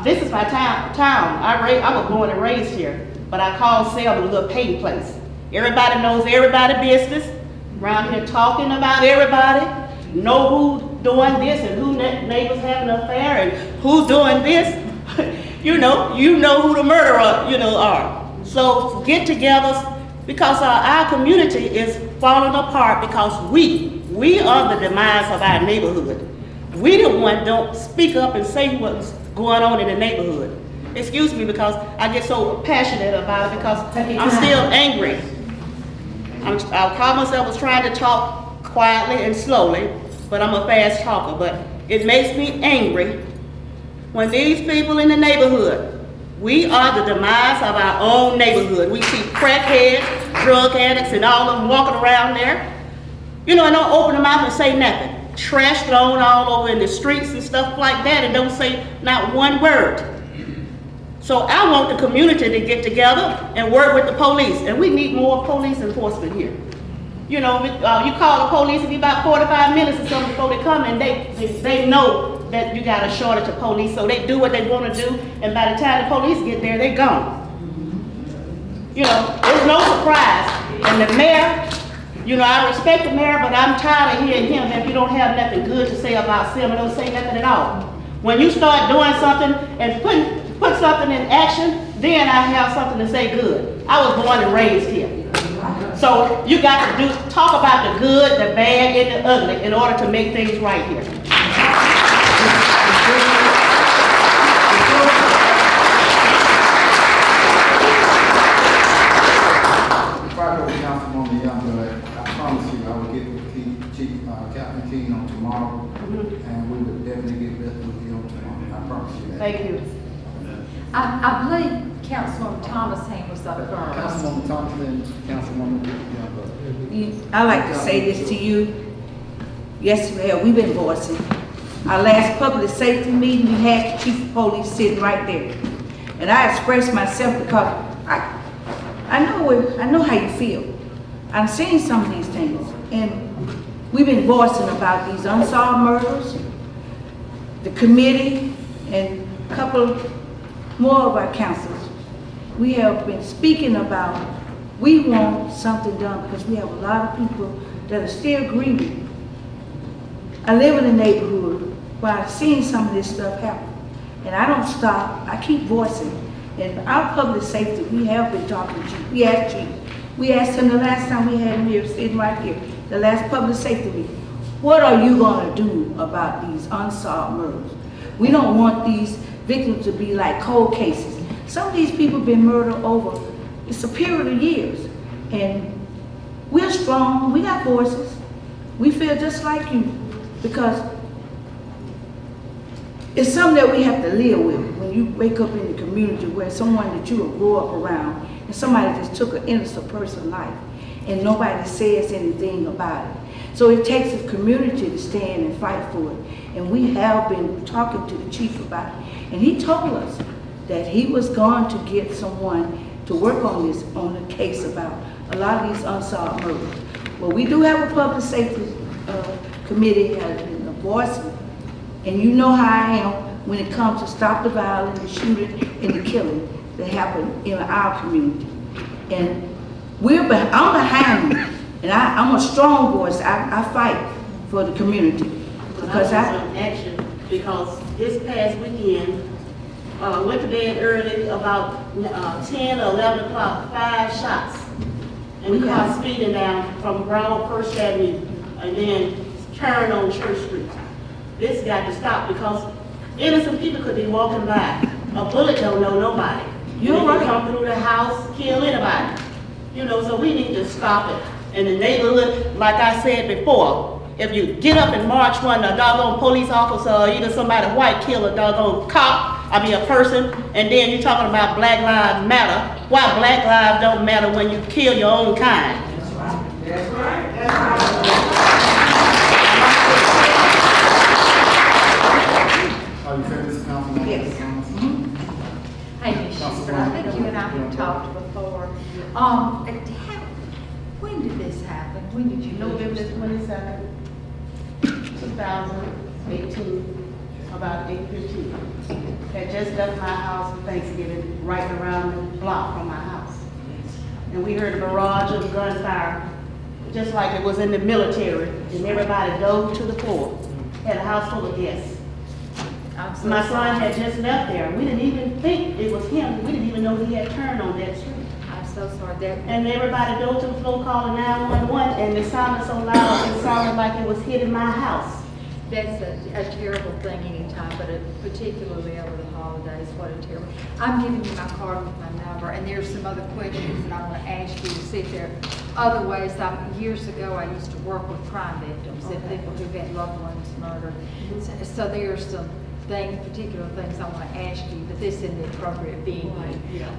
this is my town. I was born and raised here, but I called Selma a little paying place. Everybody knows everybody's business, around here talking about everybody, know who's doing this and who neighbors having an affair and who's doing this. you know who the murderer, are. So get together, because our community is falling apart because we are the demise of our neighborhood. We the one don't speak up and say what's going on in the neighborhood. Excuse me, because I get so passionate about it, because I'm still angry. I'll call myself was trying to talk quietly and slowly, but I'm a fast talker. But it makes me angry when these people in the neighborhood We are the demise of our own neighborhood. We see crackheads, drug addicts, and all of them walking around there. You know, and don't open them out and say nothing. Trash thrown all over in the streets and stuff like that, and don't say not one word. So I want the community to get together and work with the police, and we need more police enforcement here. You know, you call the police, it'll be about 45 minutes or something before they come, and they know that you got a shortage of police, so they do what they want to do, and by the time the police get there, they're gone. You know, there's no surprise. And the mayor, you know, I respect the mayor, but I'm tired of hearing him if you don't have nothing good to say about Selma, don't say nothing at all. When you start doing something and put something in action, then I have something to say good. I was born and raised here. So you got to talk about the good, the bad, and the ugly in order to make things right here. Before I go to Councilwoman Young, I promise you I will get with Captain King on tomorrow, and we will definitely get with you on tomorrow. I promise you that. Thank you. I believe Councilwoman Thomas' hand was up first. Councilwoman Thompson and Councilwoman Young. I like to say this to you. Yes, well, we've been voicing. Our last public safety meeting, we had the chief of police sitting right there. And I expressed myself because I know how you feel. I've seen some of these things. And we've been voicing about these unsolved murders, the committee, and a couple more of our councils. We have been speaking about, we want something done because we have a lot of people that are still grieving. I live in a neighborhood where I've seen some of this stuff happen. And I don't stop, I keep voicing. And our public safety, we have been talking to Chief. We asked him the last time we had him here, sitting right here, the last public safety meeting. What are you gonna do about these unsolved murders? We don't want these victims to be like cold cases. Some of these people have been murdered over, it's a period of years. And we're strong, we got voices. We feel just like you because it's something that we have to live with when you wake up in the community where someone that you grew up around and somebody just took an innocent person's life and nobody says anything about it. So it takes a community to stand and fight for it. And we have been talking to the chief about it. And he told us that he was going to get someone to work on this, on a case about a lot of these unsolved murders. Well, we do have a public safety committee and a voice, and you know how I am when it comes to stop the violence, the shooting, and the killing that happen in our community. And I'm behind you, and I'm a strong voice. I fight for the community. Because because this past weekend, went to bed early, about 10 or 11 o'clock, 5 shots. And the car speeding down from Brown First Avenue and then turn on Church Street. This got to stop because innocent people could be walking by. A bullet don't know nobody. You can come through the house, kill anybody. You know, so we need to stop it. In the neighborhood, like I said before, if you get up and march when a doggone police officer or either somebody white kill a doggone a person, and then you're talking about Black Lives Matter, why Black lives don't matter when you kill your own kind? That's right. That's right. That's right. Are you finished, Councilwoman? Yes. Hey, Ms. Schubert, I think you and I have talked before. When did this happen? When did you know? November 27th, 2018, about 8:15. Had just left my house for Thanksgiving, right around the block from my house. And we heard a barrage of gunfire, just like it was in the military, and everybody dove to the floor. Had a house full of guests. My son had just left there. We didn't even think it was him. We didn't even know he had turned on that street. I'm so sorry. And everybody dove to the floor calling 911, and it sounded so loud, it sounded like it was hitting my house. That's a terrible thing anytime, but particularly over the holidays, what a terrible. I'm giving you my card with my number, and there's some other questions that I want to ask you to see if there are other ways. Years ago, I used to work with crime victims and people who've had loved ones murdered. So there's some particular things I want to ask you, but this isn't the appropriate venue.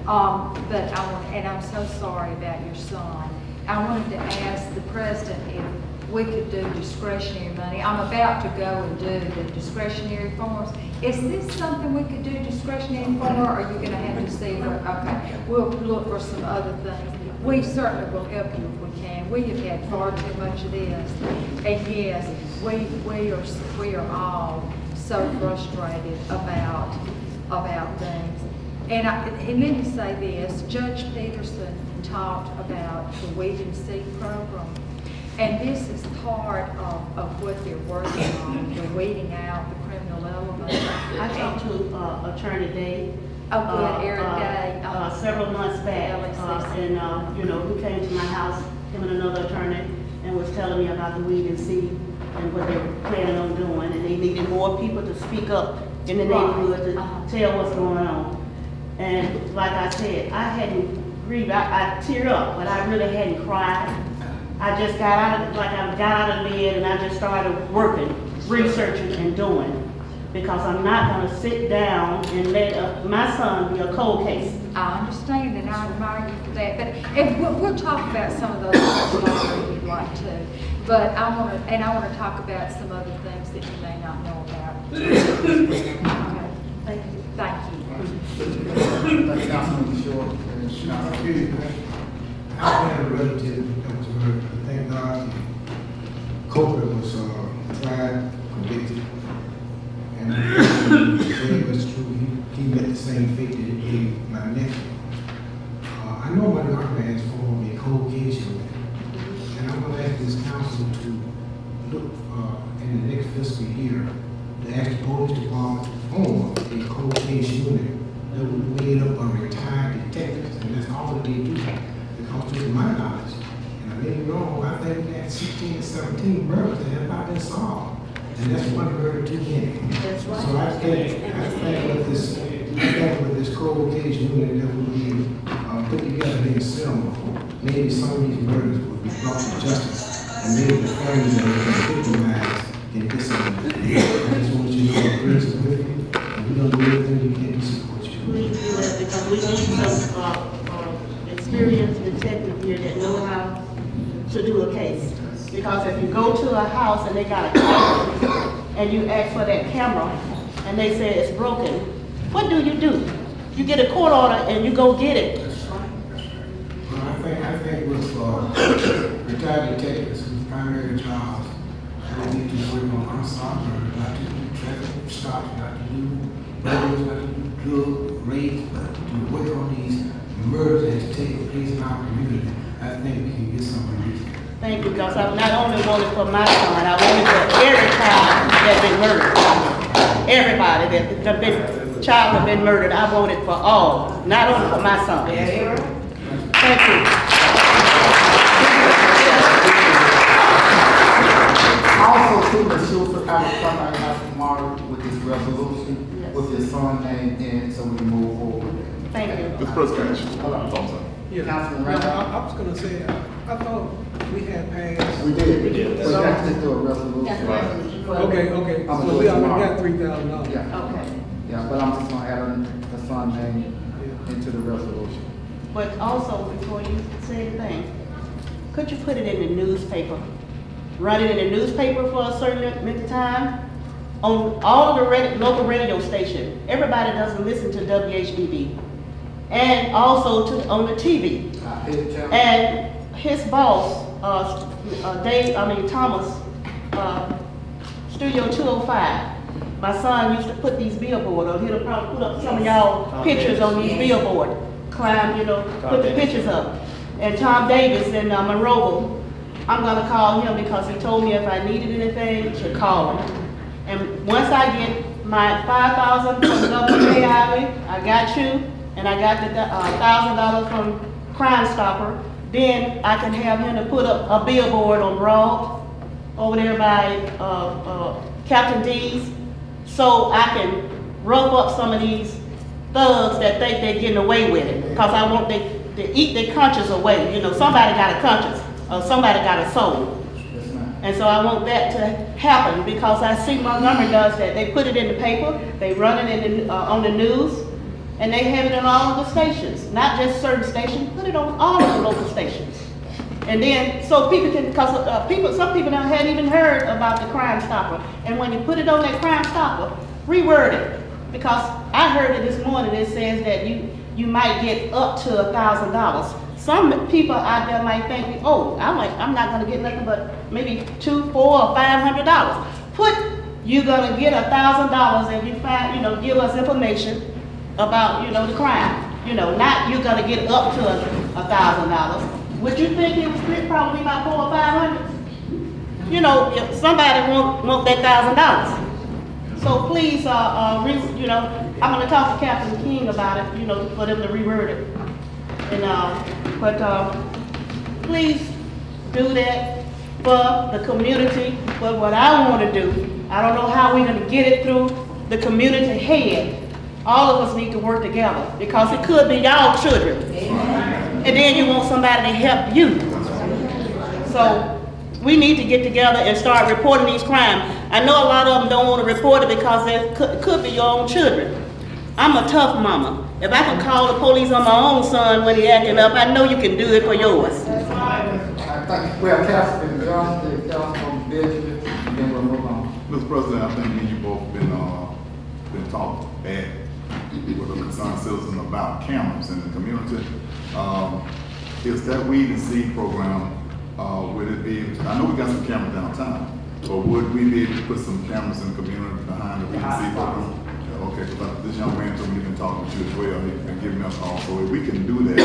But and I'm so sorry about your son. I wanted to ask the president if we could do discretionary money. I'm about to go and do the discretionary forms. Is this something we could do discretionary for, or are you gonna have to see what, okay, we'll look for some other things. We certainly will help you if we can. We have had far too much of this. And yes, we are all so frustrated about things. And let me say this, Judge Peterson talked about the Weed and Seed program. And this is part of what they're working on, the weeding out the criminal element. I talked to Attorney Day. Aaron Day. Several months back, and, who came to my house, him and another attorney, and was telling me about the weed and seed and what they were planning on doing, and they needed more people to speak up in the neighborhood to tell what's going on. And like I said, I hadn't grieved, I teared up, but I really hadn't cried. I just got out of bed and I just started working, researching and doing. Because I'm not gonna sit down and let my son be a cold case. I understand and I admire you for that, but we'll talk about some of those things later if you'd like to. But I wanna talk about some other things that you may not know about. Okay. Thank you. Thank you. Councilman Short. I had a relative that was murdered. Thank God the culprit was tried, convicted. And he said it was true. He met the same fate that he gave my nephew. I know my doctor has formed a cold case unit, and I'm going to ask this council to look in the next fiscal year to ask the police department to form a cold case unit that would be made up of retired detectives, and that's all that they do. Because to my knowledge, and I may be wrong, I think we had 16 or 17 murders that have not been solved. And that's one murder too many. That's right. So I think with this cold case unit that will be put together in Selma, maybe some of these murders will be brought to justice, and maybe the families that have been victimized can get some. I just want you to know that grace is with you, and we're gonna do everything we can to support you. Please do that, because we need some experienced detective here that know how to do a case. Because if you go to a house and they got a camera, and you ask for that camera, and they say it's broken, what do? You get a court order and you go get it. Well, I think with retired detectives whose primary jobs, they need to work on unsolved murder, not to do traffic stops, not to do murders, not to do drug raids, but to work on these murders that take place in our community. I think we can get something different. Thank you, because I not only want it for my son, I want it for every child that's been murdered. Everybody that child has been murdered, I want it for all, not only for my son. Thank you. Also, too, Ms. Schuster, I will come out house tomorrow with this resolution, with your son's name in, so we can move forward. Thank you. Mr. President, Hold on. Yeah, Councilman well, Randolph. I was gonna say, I thought we had passed. We did. That's We all. got to do a resolution. Okay, I'm so we already tomorrow. got $3,000. Yeah. Okay. Yeah, but I'm just gonna add the son's name into the resolution. But also, before you say anything, could you put it in the newspaper? Run it in the newspaper for a certain length of time? On all of the local radio station. Everybody doesn't listen to WHBB. And also on the TV. And his boss, Thomas, Studio 205. My son used to put these billboards, or he'll probably put up some of y'all pictures on these billboards. Put the pictures up. And Tom Davis in Monroeville, I'm gonna call him because he told me if I needed anything, to call him. And once I get my $5,000 from Governor Jay Ivey, I got you, and I got the $1,000 from Crime Stopper, then I can have him to put up a billboard on Broad, over there by Captain D's, so I can rough up some of these thugs that think they're getting away with it, because I want they eat their conscience away. You know, somebody got a conscience, or somebody got a soul. Yes, ma'am. And so I want that to happen, because I see Montgomery does that. They put it in the paper, they run it in the, on the news, and they have it in all of the stations, not just certain stations, put it on all of the local stations. And then, so people can, because some people hadn't even heard about the Crime Stopper. And when you put it on that Crime Stopper, reword it. Because I heard it this morning, it says that you might get up to $1,000. Some people out there might think, oh, I'm not gonna get nothing but maybe $200, $400, or $500. Put, you're gonna get $1,000 and you find, give us information about, the crime. Not you're gonna get up to $1,000. Would you think it was probably about $400 or $500? If somebody want that $1,000. So please, I'm gonna talk to Captain King about it, for them to reword it. And, please do that for the community. But what I wanna do, I don't know how we're gonna get it through the community head. All of us need to work together, because it could be y'all children. And then you want somebody to help you. So we need to get together and start reporting these crimes. I know a lot of them don't want to report it because it could be your own children. I'm a tough mama. If I can call the police on my own son when he acting up, I know you can do it for yours. I think, well, Councilman Johnson, Councilman Benjamin, and then we'll move on. Mr. President, I think me and you both been talking with a concerned citizen about cameras in the community. Is that weed and seed program, would it be, I know we got some cameras downtown, but would we be able to put some cameras in the community behind the weed and seed program? Yeah, okay, because this young man told me he's been talking to you as well, he's been giving us all, so if we can do that,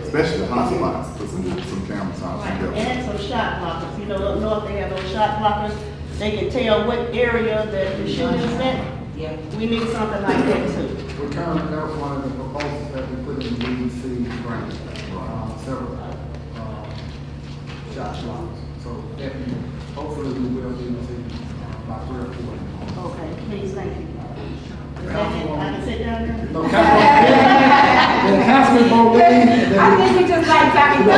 especially the hot spots, put some cameras out. And some shot blockers, up north they have those shot blockers, they can tell what area that the shooting is at. Yeah. We need something like that too. We're currently, that was one of the proposals that we put in the BBC grant, several shot blocks. So definitely, hopefully we will be able to by 3 or 4. Okay, please, thank you. I can sit down there? No, Councilman Bowling. I think we just like talking to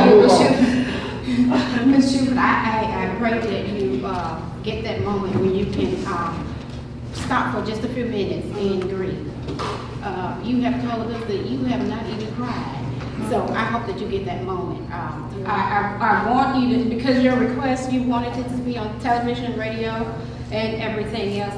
you, Ms. Schubert. I pray that you get that moment when you can stop for just a few minutes and grieve. You have told us that you have not even cried. So I hope that you get that moment. I want you to, because your request, you wanted it to be on television, radio, and everything else.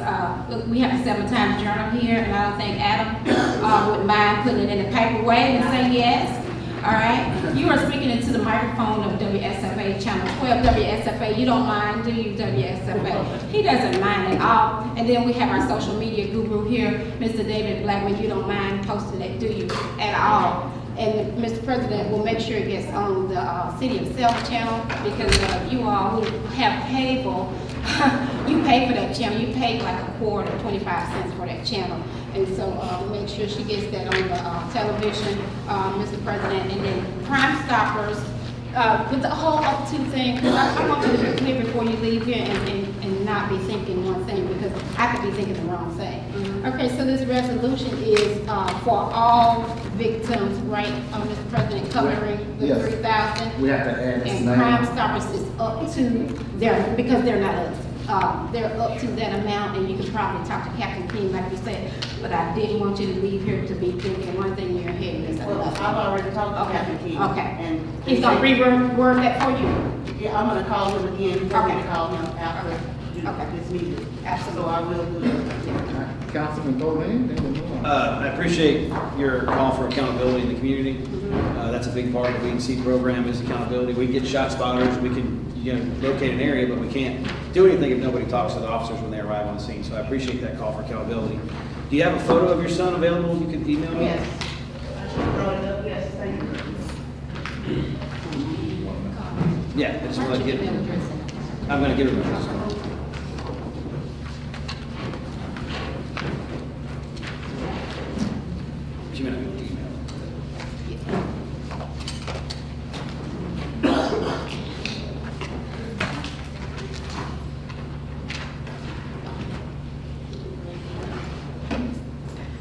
Look, we have a 7-time journal here, and I don't think Adam would mind putting it in a paper way and say yes. All right? You are speaking into the microphone of WSFA, Channel 12, WSFA. You don't mind, do you, WSFA? He doesn't mind at all. And then we have our social media guru here, Mr. David Blackman. You don't mind posting it, do you, at all? And Mr. President will make sure it gets on the City of Selma channel, because you all who have cable, you pay for that channel. You pay like a quarter, 25 cents for that channel. And so make sure she gets that on the television, Mr. President. And then Crime Stoppers, with the whole up to thing, because I want you to be clear before you leave here and not be thinking one thing, because I could be thinking the wrong thing. Okay, so this resolution is for all victims, right, Mr. President, covering the Yes. 3,000? We have to add his And name. Crime Stoppers is up to their, because they're not us. They're up to that amount, and you could probably talk to Captain King, like you said, but I didn't want you to leave here to be thinking one thing in your head and this Well, other. I've already talked to Okay. Captain King. Okay. And He's gonna reword that for you? Yeah, I'm gonna call him again. I'm Okay. gonna call him after Okay. this meeting. Absolutely. So I will do that. Councilman Bowling, then we'll move on. I appreciate your call for accountability in the community. That's a big part of the weed and seed program is accountability. We get shot spotters, we can, locate an area, but we can't do anything if nobody talks to the officers when they arrive on the scene. So I appreciate that call for accountability. Do you have a photo of your son available? You can email me? Yes. I should throw it up, yes, thank you. Yeah, I just want to get, Email address. I'm gonna give him a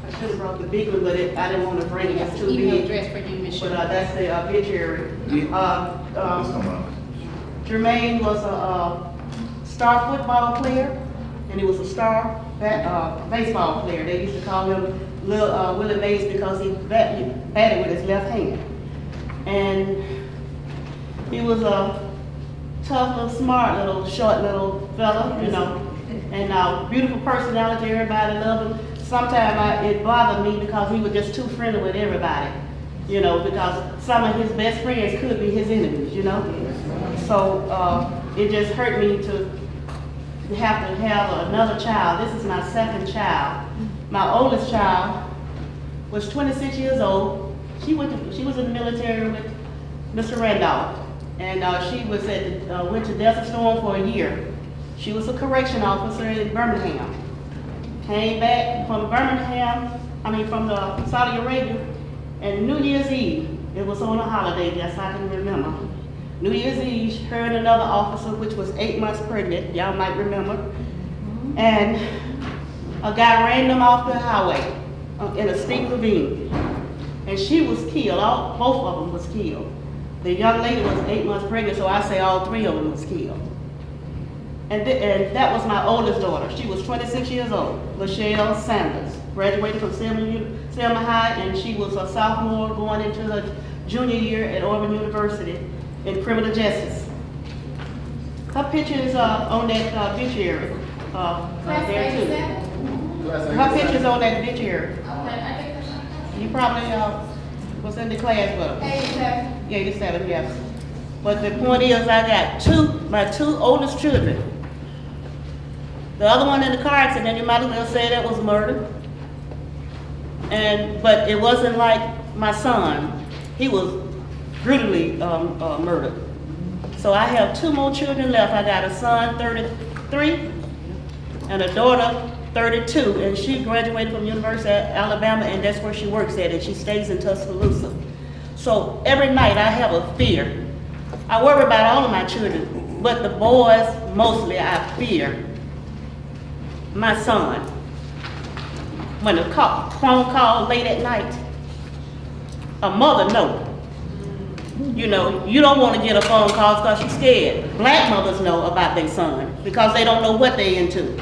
I should have brought the big one, but I didn't want to bring it, it's too Email big. address for you, Ms. But Schubert. that's the obituary. This come up. Jermaine was star football player, and he was a star baseball player. They used to call him Little Willie Mays because he batted with his left hand. And he was a tough little, smart little, short little fella, you know, and beautiful personality. Everybody loved him. Sometimes it bothered me because he was just too friendly with everybody, you know, because some of his best friends could be his enemies, you know. So it just hurt me to have to have another child. This is my second child. My oldest child was 26 years old. She was in the military with Mr. Randolph, and she was went to Desert Storm for a year. She was a correction officer in Birmingham. Came back from from Saudi Arabia, and New Year's Eve, it was on a holiday, yes, I can remember. New Year's Eve, her and another officer, which was 8 months pregnant, y'all might remember, and a guy ran them off the highway in a steep ravine, and she was killed. Both of them was killed. The young lady was 8 months pregnant, so I say all 3 of them was killed. And that was my oldest daughter. She was 26 years old, Lachelle Sanders. Graduated from Selma High, and she was a sophomore going into her junior year at Auburn University in criminal justice. Her picture is on that obituary there too. Her picture's on that obituary. You probably was in the class with her. 87, yes. But the point is, I got my two oldest children. The other one in the car accident, you might as well say that was murder. But it wasn't like my son. He was brutally murdered. So I have 2 more children left. I got a son, 33, and a daughter, 32, and she graduated from University of Alabama, and that's where she works at, and she stays in Tuscaloosa. So every night I have a fear. I worry about all of my children, but the boys, mostly I fear my son. When a phone call late at night, a mother knows. You know, you don't want to get a phone call because you're scared. Black mothers know about their son because they don't know what they're into.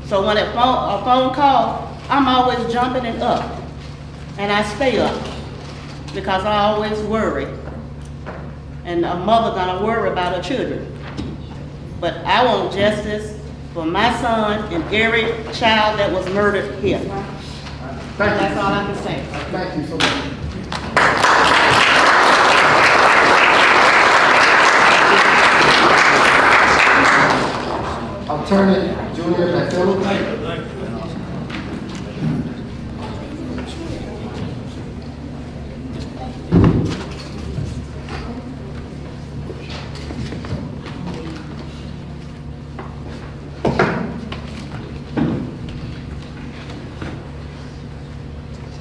So when a phone call, I'm always jumping and up. And I stay up because I always worry. And a mother gonna worry about her children. But I want justice for my son and every child that was murdered here. That's all I can say. Thank you so much. Attorney Julian McPhillips.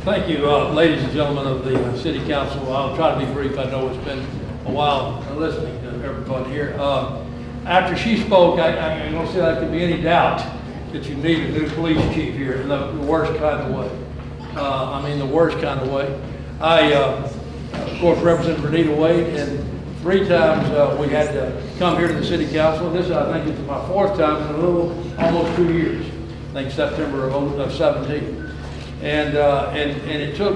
Thank you, ladies and gentlemen of the City Council. I'll try to be brief. I know it's been a while listening to everybody here. After she spoke, I don't see there could be any doubt that you need a new police chief here in the worst kind of way. I mean, the worst kind of way. I, of course, represent Bernita Wade, and 3 times we had to come here to the City Council. This, I think, is my 4th time in almost 2 years. I think September of 17. And it took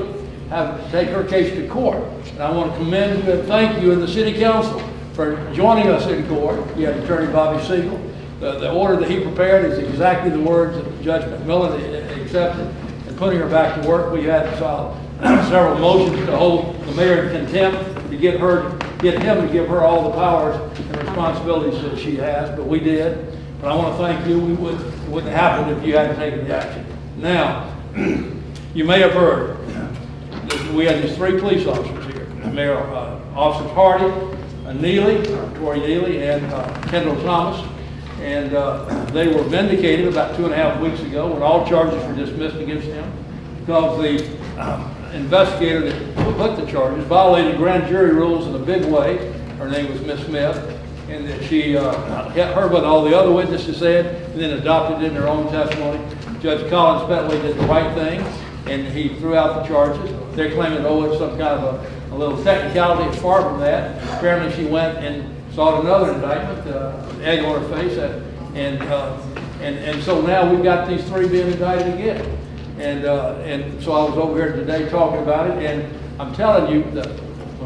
to take her case to court. And I want to commend you and thank you and the City Council for joining us in court. You had Attorney Bobby Siegel. The order that he prepared is exactly the words that Judge McMillan accepted. And putting her back to work, we had several motions to hold the mayor in contempt to get him to give her all the powers and responsibilities that she has. But we did. But I want to thank you. It wouldn't have happened if you hadn't taken the action. Now, you may have heard that we had these 3 police officers here. Mayor Officers Hardy, Tori Neely, and Kendall Thomas. And they were vindicated about 2.5 weeks ago when all charges were dismissed against them because the investigator that put the charges violated grand jury rules in a big way. Her name was Miss Smith, and that she heard what all the other witnesses said and then adopted it in her own testimony. Judge Collins Bentley did the right thing, and he threw out the charges. They're claiming, it's some kind of a little technicality. As far from that, apparently she went and sought another indictment, egg on her face, and so now we've got these three being indicted again. And so I was over here today talking about it, and I'm telling you, the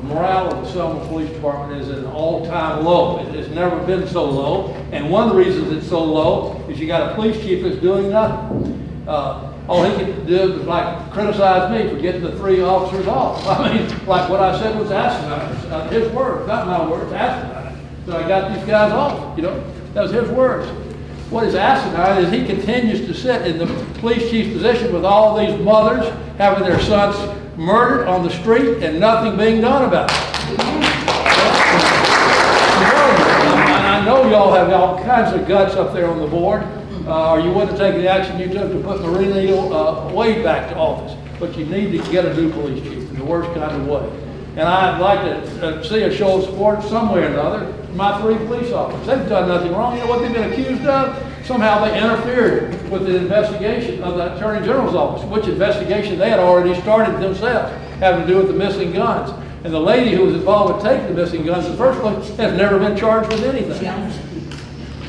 morale of the Selma Police Department is at an all-time low. It has never been so low, and one of the reasons it's so low is you got a police chief that's doing nothing. All he can do is like criticize me for getting the three officers off. I mean, like what I said was asinine. His words, not my words, asinine. So I got these guys off, you know, that was his words. What is asinine is he continues to sit in the police chief's position with all these mothers having their sons murdered on the street and nothing being done about it. I know y'all have all kinds of guts up there on the board, or you wouldn't have taken the action you took to put Marina Wade back to office. But you need to get a new police chief in the worst kind of way. And I'd like to see a show of support some way or another. My three police officers, they've done nothing wrong. You know what they've been accused of? Somehow they interfered with the investigation of the Attorney General's office, which investigation they had already started themselves, having to do with the missing guns. And the lady who was involved with taking the missing guns in the first place has never been charged with anything.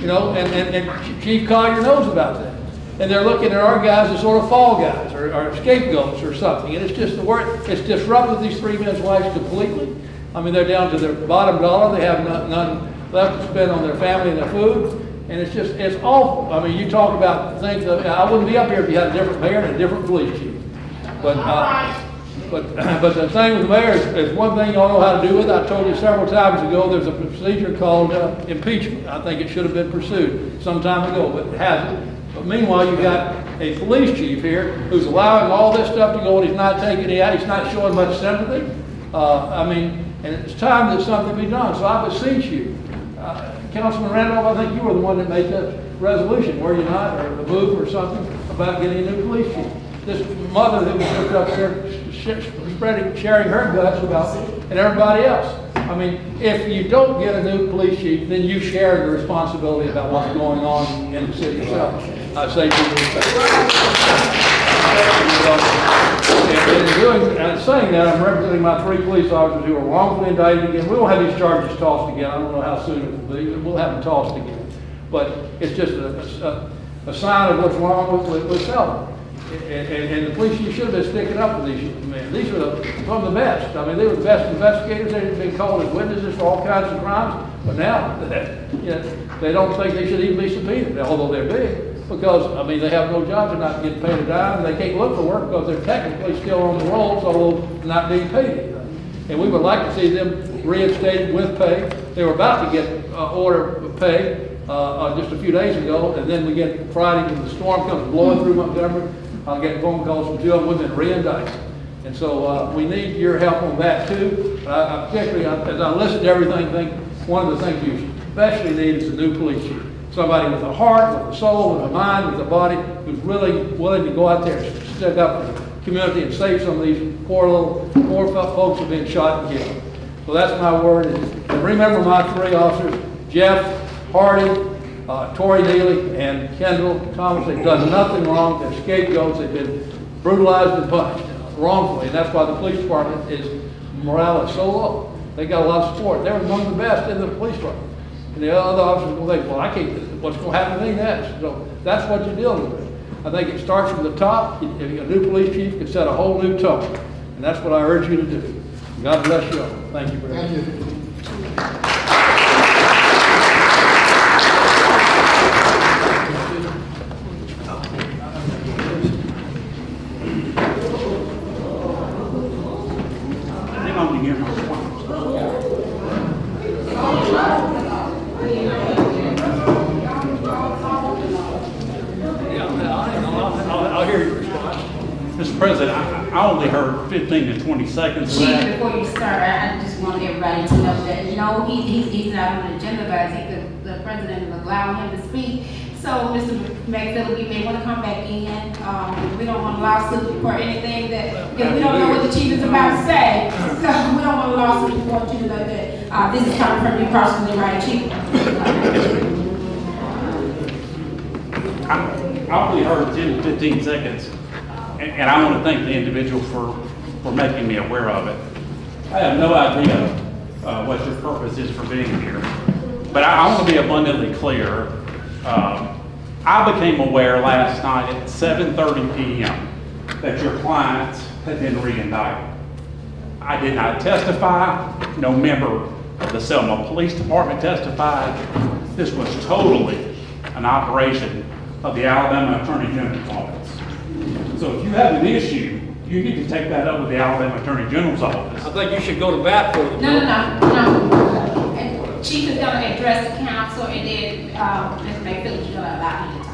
You know, and Chief Collier knows about that. And they're looking at our guys as sort of fall guys or scapegoats or something. And it's just the word, it's disrupted these three men's lives completely. I mean, they're down to their bottom dollar. They have none left to spend on their family and their food. And it's just, it's awful. I mean, you talk about things, I wouldn't be up here if you had a different mayor and a different police chief. But the thing with the mayor is one thing y'all know how to do with. I told you several times ago, there's a procedure called impeachment. I think it should have been pursued some time ago, but it hasn't. But meanwhile, you've got a police chief here who's allowing all this stuff to go and he's not taking it out. He's not showing much sympathy. I mean, and it's time that something be done. So I beseech you, Councilman Randolph, I think you were the one that made the resolution, were you not, or the move or something about getting a new police chief. This mother that was just up there sharing her guts about, and everybody else. I mean, if you don't get a new police chief, then you share the responsibility about what's going on in the city of Selma. I say to you, and saying that, I'm representing my three police officers who are wrongfully indicted again. We won't have these charges tossed again. I don't know how soon it will be, but we'll have them tossed again. But it's just a sign of what's wrong with Selma. And the police chief should have been sticking up for these men. These are some of the best. I mean, they were the best investigators. They've been called as witnesses for all kinds of crimes. But now, you know, they don't think they should even be subpoenaed, although they're big. Because, I mean, they have no jobs. They're not getting paid a dime. They can't look for work because they're technically still on the rolls, although not being paid anything. And we would like to see them reinstated with pay. They were about to get order of pay just a few days ago. And then we get Friday when the storm comes blowing through Montgomery. I'll get phone calls from two of them who've been re-indicted. And so we need your help on that too. I particularly, as I listen to everything, think one of the things you especially need is a new police chief. Somebody with a heart, with a soul, with a mind, with a body, who's really willing to go out there and stick up for the community and save some of these poor folks who've been shot and killed. So that's my word. And remember my three officers, Jeff, Hardy, Tory Neely, and Kendall Thomas. They've done nothing wrong. They're scapegoats. They've been brutalized and punished wrongfully. And that's why the police department morale is so low. They got a lot of support. They're among the best in the police department. And the other officers will think, well, I can't, what's going to happen to me next? So that's what you're dealing with. I think it starts from the top. A new police chief can set a whole new tone. And that's what I urge you to do. God bless you all. Thank you very much. Thank you. Mr. President, I only heard 15 to 20 seconds of that. Chief, before you start, I just want everybody to know that, you know, he's not on the agenda, but I think the president is allowing him to speak. So, Mr. McPhillips, you may want to come back in. We don't want a lawsuit for anything that, because we don't know what the chief is about to say. So, we don't want a lawsuit for you to know that this is coming from you personally, right, Chief? I only heard 10 to 15 seconds. And I want to thank the individual for making me aware of it. I have no idea what your purpose is for being here. But I want to be abundantly clear. I became aware last night at 7:30 p.m. that your clients had been re-indicted. I did not testify. No member of the Selma Police Department testified. This was totally an operation of the Alabama Attorney General's office. So if you have an issue, you need to take that up with the Alabama Attorney General's office. I think you should go to bat for it. No. And Chief is gonna address the council, and then, Ms. McPhillips is gonna allow you to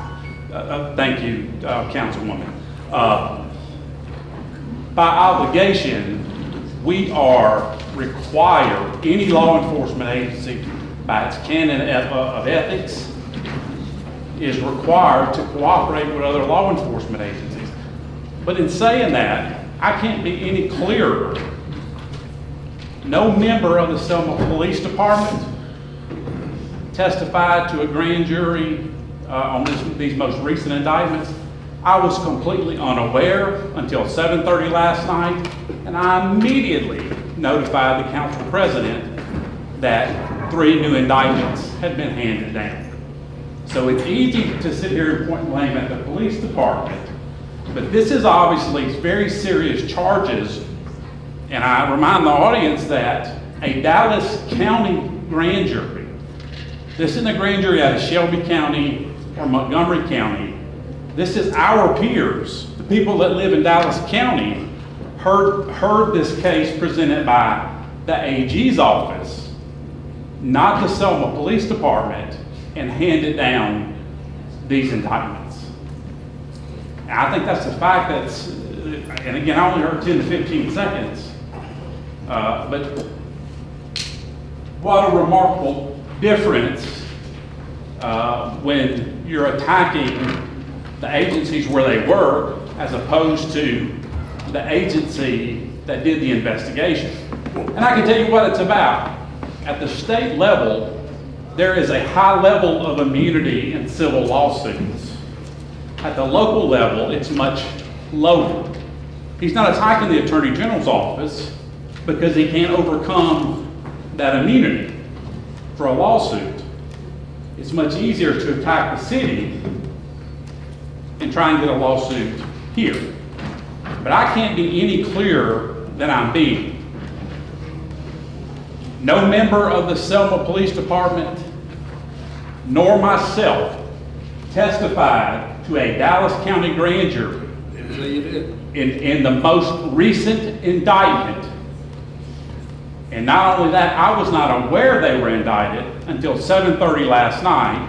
talk. Thank you, Councilwoman. By obligation, we are required, any law enforcement agency, by its canon of ethics, is required to cooperate with other law enforcement agencies. But in saying that, I can't be any clearer. No member of the Selma Police Department testified to a grand jury on these most recent indictments. I was completely unaware until 7:30 last night, and I immediately notified the council president that 3 new indictments had been handed down. So it's easy to sit here and point blame at the police department, but this is obviously very serious charges, and I remind the audience that a Dallas County grand jury, this isn't a grand jury out of Shelby County or Montgomery County. This is our peers, the people that live in Dallas County, heard this case presented by the AG's office, not the Selma Police Department, and handed down these indictments. And I think that's the fact that's, and again, I only heard 10 to 15 seconds, but what a remarkable difference when you're attacking the agencies where they work as opposed to the agency that did the investigation. And I can tell you what it's about. At the state level, there is a high level of immunity in civil lawsuits. At the local level, it's much lower. He's not attacking the Attorney General's office because he can't overcome that immunity for a lawsuit. It's much easier to attack the city and try and get a lawsuit here. But I can't be any clearer than I'm being. No member of the Selma Police Department, nor myself, testified to a Dallas County grand jury So you did. in the most recent indictment. And not only that, I was not aware they were indicted until 7:30 last night.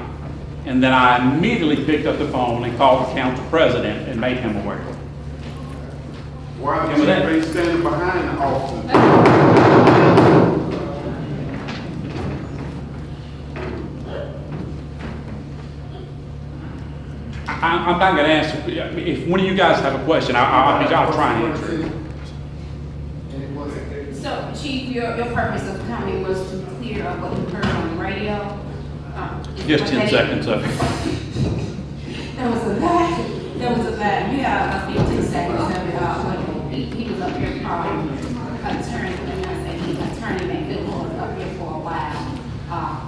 And then I immediately picked up the phone and called the council president and made him aware. Why And with that- the chief ain't standing behind the officer? I'm not going to answer. If one of you guys have a question, I'll try and answer it. So, Chief, your purpose of coming was to clear up what you heard on the radio? Just 10 seconds of it. There was a lag. You have 15 seconds of it, when he was up here calling attorney, and I said, Attorney McPhillips was up here for a while.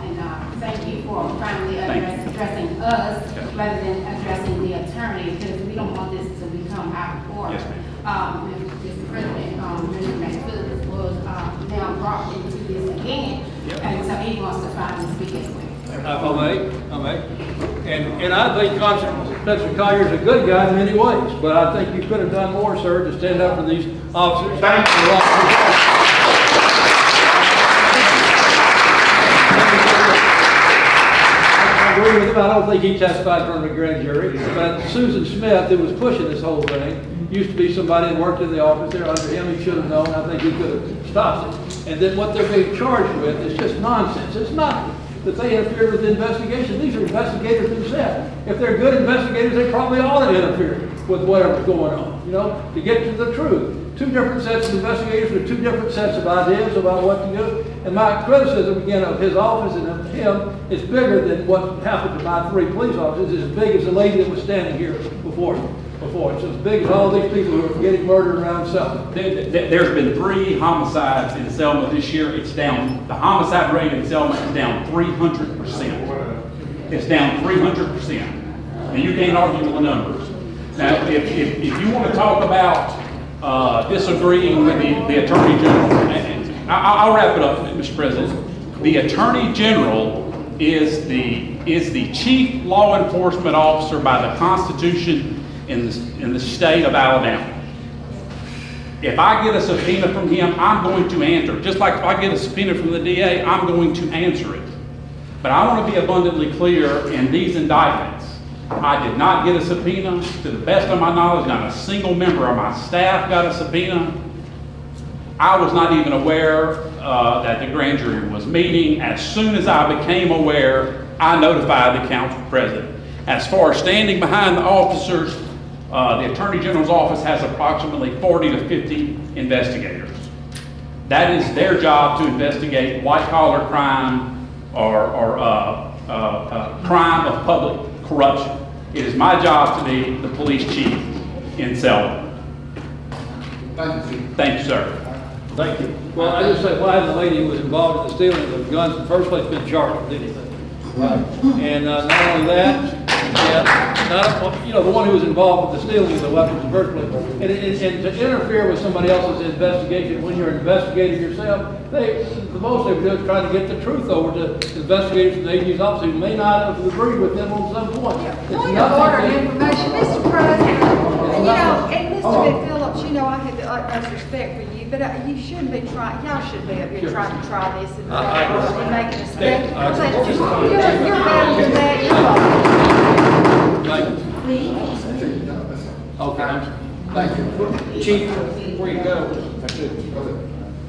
And thank you for finally addressing us rather than addressing the attorney, because we don't want this to become out of order. Yes, ma'am. Mr. President, Mr. McPhillips was now brought into this again, and so he wants to finally speak as well. I may. And I think Spencer Collier is a good guy in many ways, but I think you could have done more, sir, to stand up for these officers. Thank you. I agree with him. I don't think he testified in front of a grand jury, but Susan Smith, who was pushing this whole thing, used to be somebody that worked in the office there under him. He should have known. I think he could have stopped it. And then what they're being charged with is just nonsense. It's nothing that they interfered with the investigation. These are investigators themselves. If they're good investigators, they probably ought to interfere with whatever's going on, to get to the truth. 2 different sets of investigators with 2 different sets of ideas about what to do. And my criticism, again, of his office and of him is bigger than what happened to my 3 police officers. It's as big as the lady that was standing here before me. before. It's as big as all these people who are getting murdered around Selma. There's been 3 homicides in Selma this year. It's down, the homicide rate in Selma is down 300%. It's down 300%. And you can't argue with the numbers. Now, if you want to talk about disagreeing with the Attorney General, and I'll wrap it up, Mr. President. The Attorney General is the chief law enforcement officer by the Constitution in the state of Alabama. If I get a subpoena from him, I'm going to answer. Just like if I get a subpoena from the DA, I'm going to answer it. But I want to be abundantly clear in these indictments. I did not get a subpoena. To the best of my knowledge, not a single member of my staff got a subpoena. I was not even aware that the grand jury was meeting. As soon as I became aware, I notified the council president. As far as standing behind the officers, the Attorney General's office has approximately 40 to 50 investigators. That is their job to investigate white-collar crime or crime of public corruption. It is my job to be the police chief in Selma. Thank you, Chief. Thank you, sir. Thank you. Well, I just say, why hasn't the lady who was involved in the stealing of the guns in the first place been charged with anything? Right. And not only that, the one who was involved with the stealing of the weapons in the first place. And to interfere with somebody else's investigation when you're an investigator yourself, the most they would do is try to get the truth over to investigators and agencies officers who may not have agreed with them on some point. Point of order and information, Mr. President, and Mr. McPhillips, I have the utmost respect for you, but you shouldn't be trying, y'all shouldn't be up here trying to try this and making a spectacle. You're better than that, you're welcome. Okay. Thank you. Chief, before you go, if I could,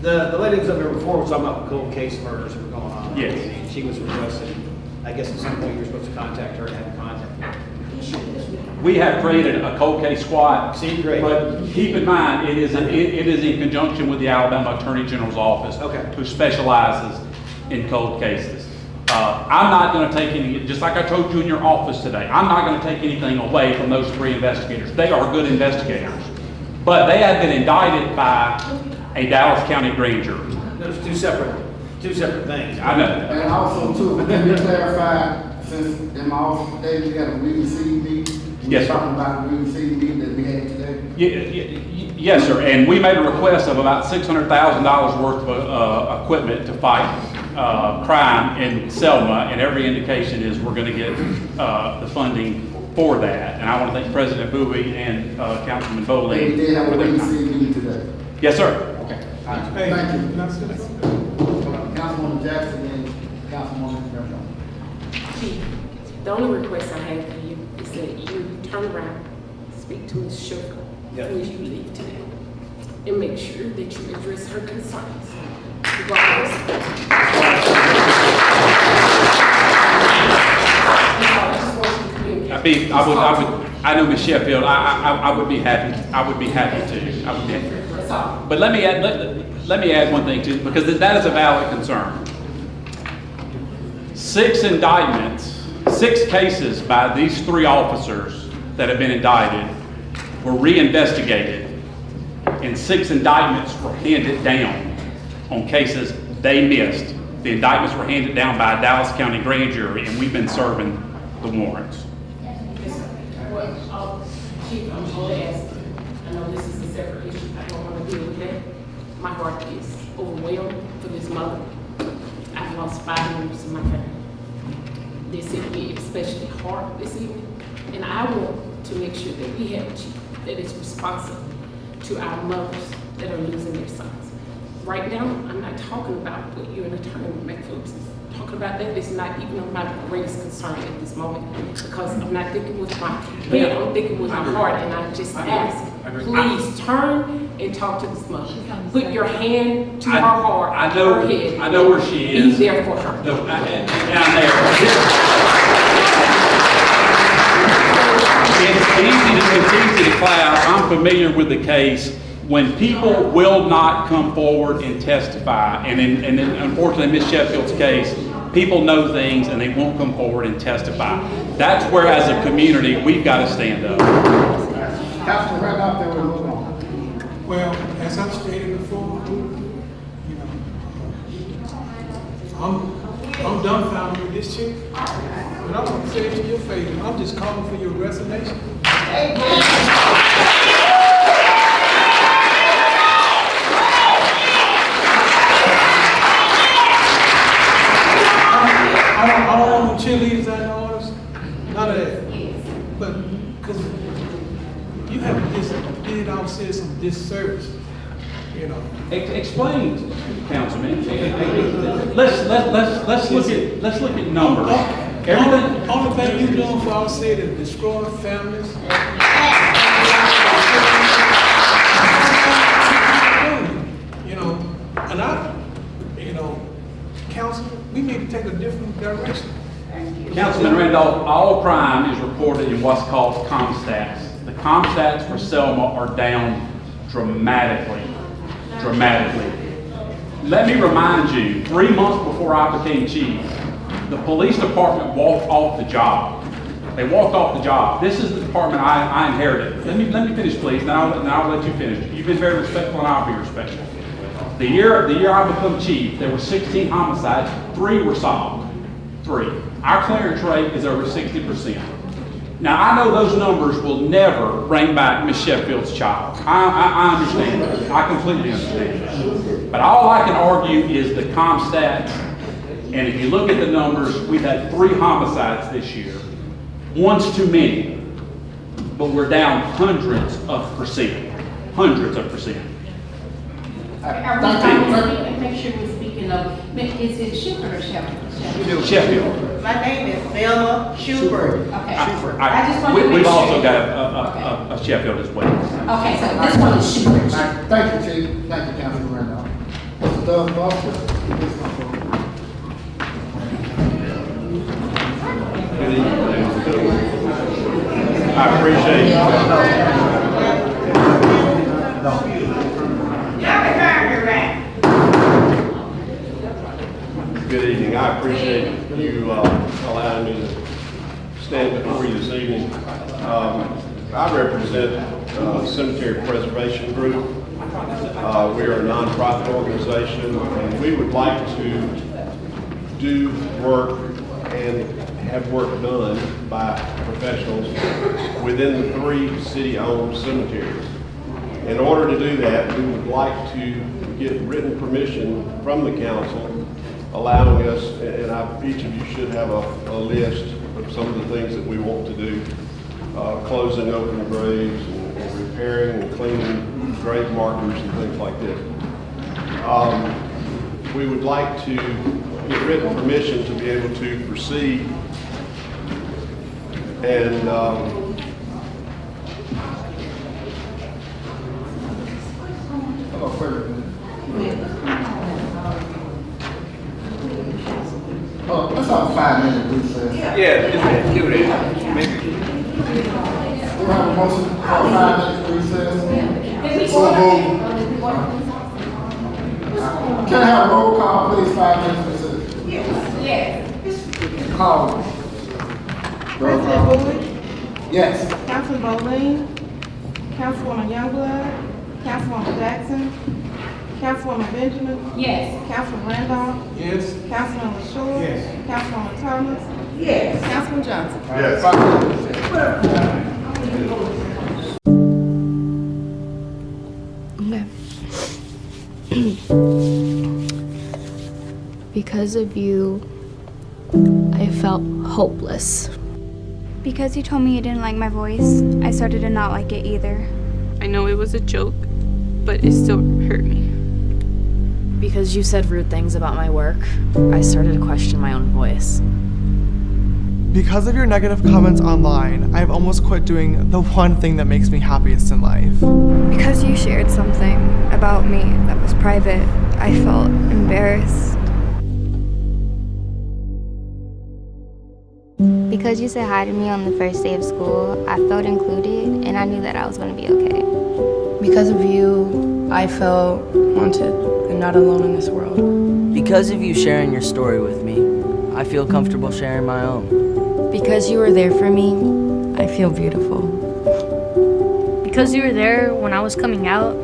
the lady was up here before, was talking about the cold case murders that were going on. Yes. And she was requesting, I guess at some point you were supposed to contact her and have contact. We have created a cold case squad. See, great. But keep in mind, it is in conjunction with the Alabama Attorney General's office. Okay. Who specializes in cold cases. I'm not going to take any, just like I told you in your office today, I'm not going to take anything away from those 3 investigators. They are good investigators. But they have been indicted by a Dallas County grand jury. There's two separate things. I know. And also too, can you clarify, since in my office today, we had a WC meeting? Yes, sir. Talking about the WC meeting that we had today? Yes, sir. And we made a request of about $600,000 worth of equipment to fight crime in Selma, and every indication is we're going to get the funding for that. And I want to thank President Bowie and Councilman Bowling. They did have a for their WC time. meeting today. Yes, sir. Okay. Thank you. Councilwoman Jackson and Councilwoman Murphy. Chief, the only request I have for you is that you turn around, speak to Ms. Sugar when you leave today, and make sure that you address her concerns. I know Ms. Sheffield, I would be happy to. But let me add one thing too, because that is a valid concern. 6 indictments, 6 cases by these 3 officers that have been indicted were reinvestigated, and 6 indictments were handed down on cases they missed. The indictments were handed down by a Dallas County grand jury, and we've been serving the warrants. Well, Chief, I'm going to ask you, I know this is a separate issue, I don't want to deal with that. My heart is overwhelmed for this mother. I've lost 5 members of my family. This hit me especially hard this evening, and I want to make sure that we have a chief that is responsive to our mothers that are losing their sons. Right now, I'm not talking about what you and Attorney McPhillips is talking about. That is not even of my greatest concern at this moment, because I'm not thinking with my head, I'm thinking with my heart, and I just ask, please turn and talk to this mother. Put your hand to her heart, her head. I know where she is. Be there for her. No, down there. It's easy to cloud. I'm familiar with the case. When people will not come forward and testify, and unfortunately in Ms. Sheffield's case, people know things and they won't come forward and testify. That's where, as a community, we've got to stand up. Councilman Randolph, then we'll move on. Well, as I've stated before, I'm dumbfounded with this chick. But I'm gonna say it to your face, I'm just calling for your resignation. I don't want no cheerleaders out in the orders, none of that. But, because you have just did our citizens disservice, Explain, Councilman. Let's look at numbers. Everything. Only thing you doing for our city is destroying families. Council, we need to take a different direction. Councilman Randolph, all crime is reported in what's called ComStats. The ComStats for Selma are down dramatically. Let me remind you, 3 months before I became chief, the police department walked off the job. They walked off the job. This is the department I inherited. Let me finish, please, and I'll let you finish. You've been very respectful, and I'll be respectful. The year I became chief, there were 16 homicides, 3 were solved. 3. Our clearance rate is over 60%. Now, I know those numbers will never bring back Miss Sheffield's child. I understand that. I completely understand that. But all I can argue is the ComStats, and if you look at the numbers, we've had 3 homicides this year. One's too many, but we're down hundreds of percent. Make sure we're speaking of, is it Shepard or Shepard? Sheffield. My name is Velma Schubert. Okay. I just wanted to make We've sure. also got a Sheffield as well. Okay, so this one is Shepard. Thank you, Chief. Thank you, Councilman Randolph. Mr. Doug Foster, please come forward. I appreciate Good evening. I appreciate you allowing me to stand before you this evening. I represent Cemetery Preservation Group. We are a nonprofit organization, and we would like to do work and have work done by professionals within the 3 city-owned cemeteries. In order to do that, we would like to get written permission from the council allowing us, and each of you should have a list of some of the things that we want to do, closing open graves and repairing and cleaning grave markers and things like this. We would like to get written permission to be able to proceed and let's have a 5-minute recess. Yeah, just do it. Maybe. We have a motion for a 5-minute recess. So moved. Can I have a roll call, please, 5 minutes recess? Yes. Call. Roll President call. Bowie, Yes. Councilman Bowling, Councilwoman Youngblood, Councilwoman Jackson, Councilwoman Benjamin, Yes. Councilman Randolph, Yes. Councilman LaShaw, Yes. Councilwoman Thomas, Yes. Councilman Johnson. Yes. 5 minutes recess. Because of you, I felt hopeless. Because you told me you didn't like my voice, I started to not like it either. I know it was a joke, but it still hurt me. Because you said rude things about my work, I started to question my own voice. Because of your negative comments online, I've almost quit doing the one thing that makes me happiest in life. Because you shared something about me that was private, I felt embarrassed. Because you said hi to me on the first day of school, I felt included and I knew that I was going to be okay. Because of you, I felt wanted and not alone in this world. Because of you sharing your story with me, I feel comfortable sharing my own. Because you were there for me, I feel beautiful. Because you were there when I was coming out,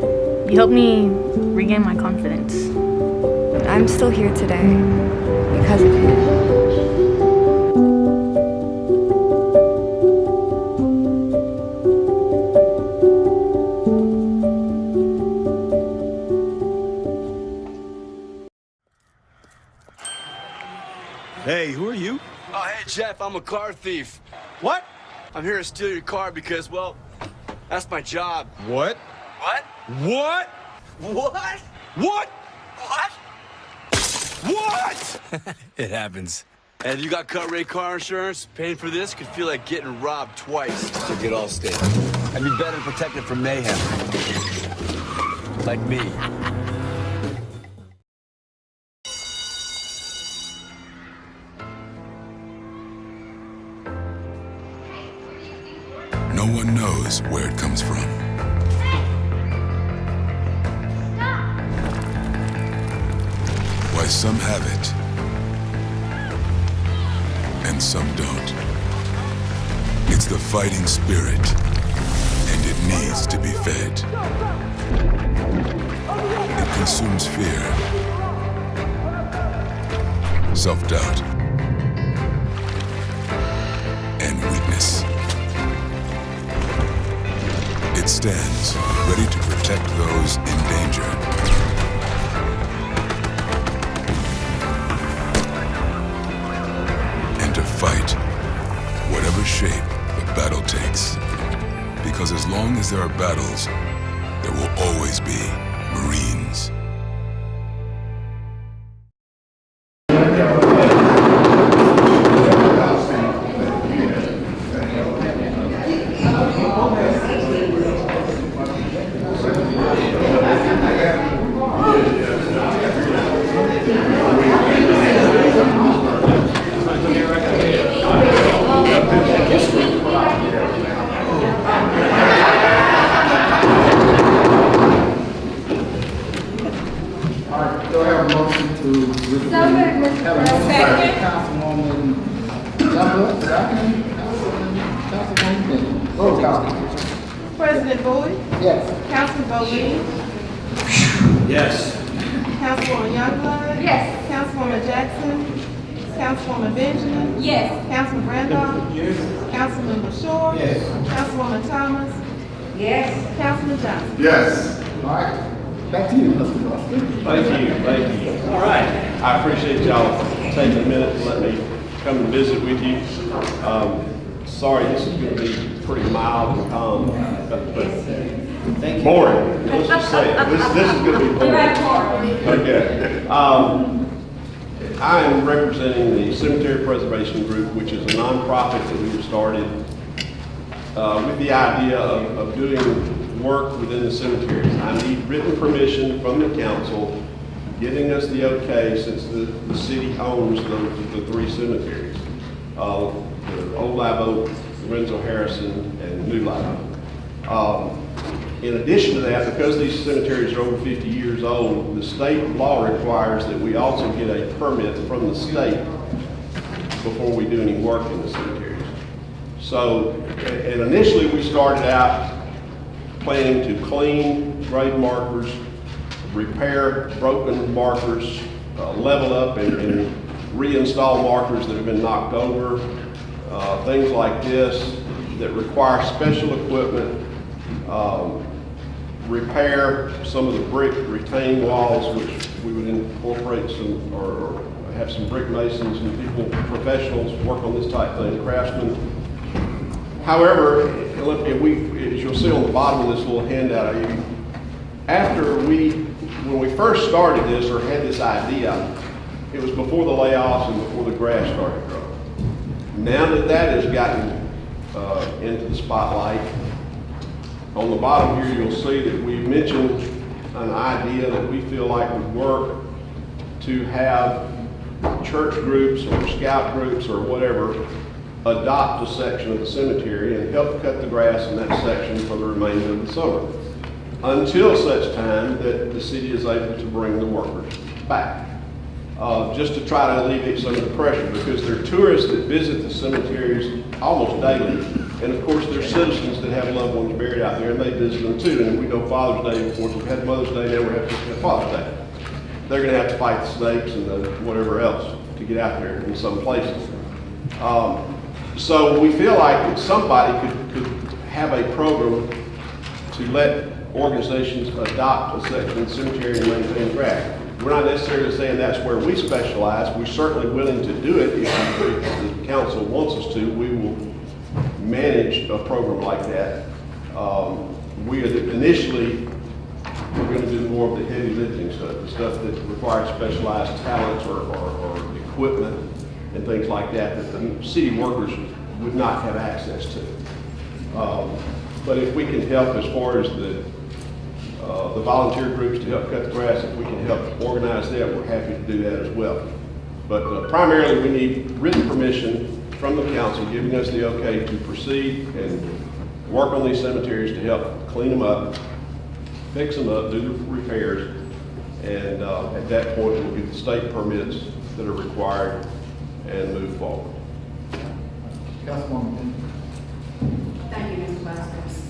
you helped me regain my confidence. I'm still here today because of you. Hey, who are you? Oh, hey, Jeff, I'm a car thief. What? I'm here to steal your car because, well, that's my job. What? What? What? What? What? What? What? It happens. And you got cut rate car insurance? Paying for this could feel like getting robbed twice. So get all state. I'd be better protected from mayhem. Like me. No one knows where it comes from. Why some have it, and some don't. It's the fighting spirit, and it needs to be fed. It consumes fear, self-doubt, and weakness. It stands ready to protect those in danger. And to fight whatever shape the battle takes. Because as long as there are battles, there will always be Marines. President Bowie? Yes. Councilman Bowleen? Yes. Councilwoman Youngblood? Yes. Councilwoman Jackson? Councilwoman Benjamin? Yes. Councilman Randolph? Yes. Councilman LaShaw? Yes. Councilwoman Thomas? Yes. Councilman Johnson? Yes. All right, back to you, Mr. Buster. Thank you. All right. I appreciate y'all taking a minute to let me come and visit with you. Sorry, this is going to be pretty mild and calm, but boring. Let's just say it. This is going to be boring. Okay. I am representing the Cemetery Preservation Group, which is a nonprofit that we have started with the idea of doing work within the cemeteries. I need written permission from the council giving us the okay, since the city owns the three cemeteries. The Old Live Oak, Lorenzo Harrison, and New Live Oak. In addition to that, because these cemeteries are over 50 years old, the state law requires that we also get a permit from the state before we do any work in the cemeteries. So, and initially we started out planning to clean grave markers, repair broken markers, level up and reinstall markers that have been knocked over, things like this that require special equipment, repair some of the brick retaining walls, which we would incorporate some, or have some brick masons and people, professionals work on this type of thing, craftsmen. However, as you'll see on the bottom of this little handout, when we first started this or had this idea, it was before the layoffs and before the grass started growing. Now that has gotten into the spotlight, on the bottom here you'll see that we mentioned an idea that we feel like would work to have church groups or scout groups or whatever adopt a section of the cemetery and help cut the grass in that section for the remainder of the summer, until such time that the city is able to bring the workers back. Just to try to alleviate some of the pressure, because there are tourists that visit the cemeteries almost daily And of course, there's citizens that have loved ones buried out there, and they visit them too. And we know Father's Day, of course, we've had Mother's Day, now we're having Father's Day. They're gonna have to fight the snakes and the whatever else to get out there in some places. So we feel like somebody could have a program to let organizations adopt a section of the cemetery and maintain grass. We're not necessarily saying that's where we specialize. We're certainly willing to do it if the council wants us to. We will manage a program like that. Initially, we're going to do more of the heavy lifting stuff, the stuff that requires specialized talents or equipment and things like that the city workers would not have access to. But if we can help as far as the volunteer groups to help cut the grass, if we can help organize that, we're happy to do that as well. But primarily, we need written permission from the council giving us the okay to proceed and work on these cemeteries to help clean them up, fix them up, do the repairs, and at that point, we'll get the state permits that are required and move forward. Councilwoman. Thank you, Mr. Vice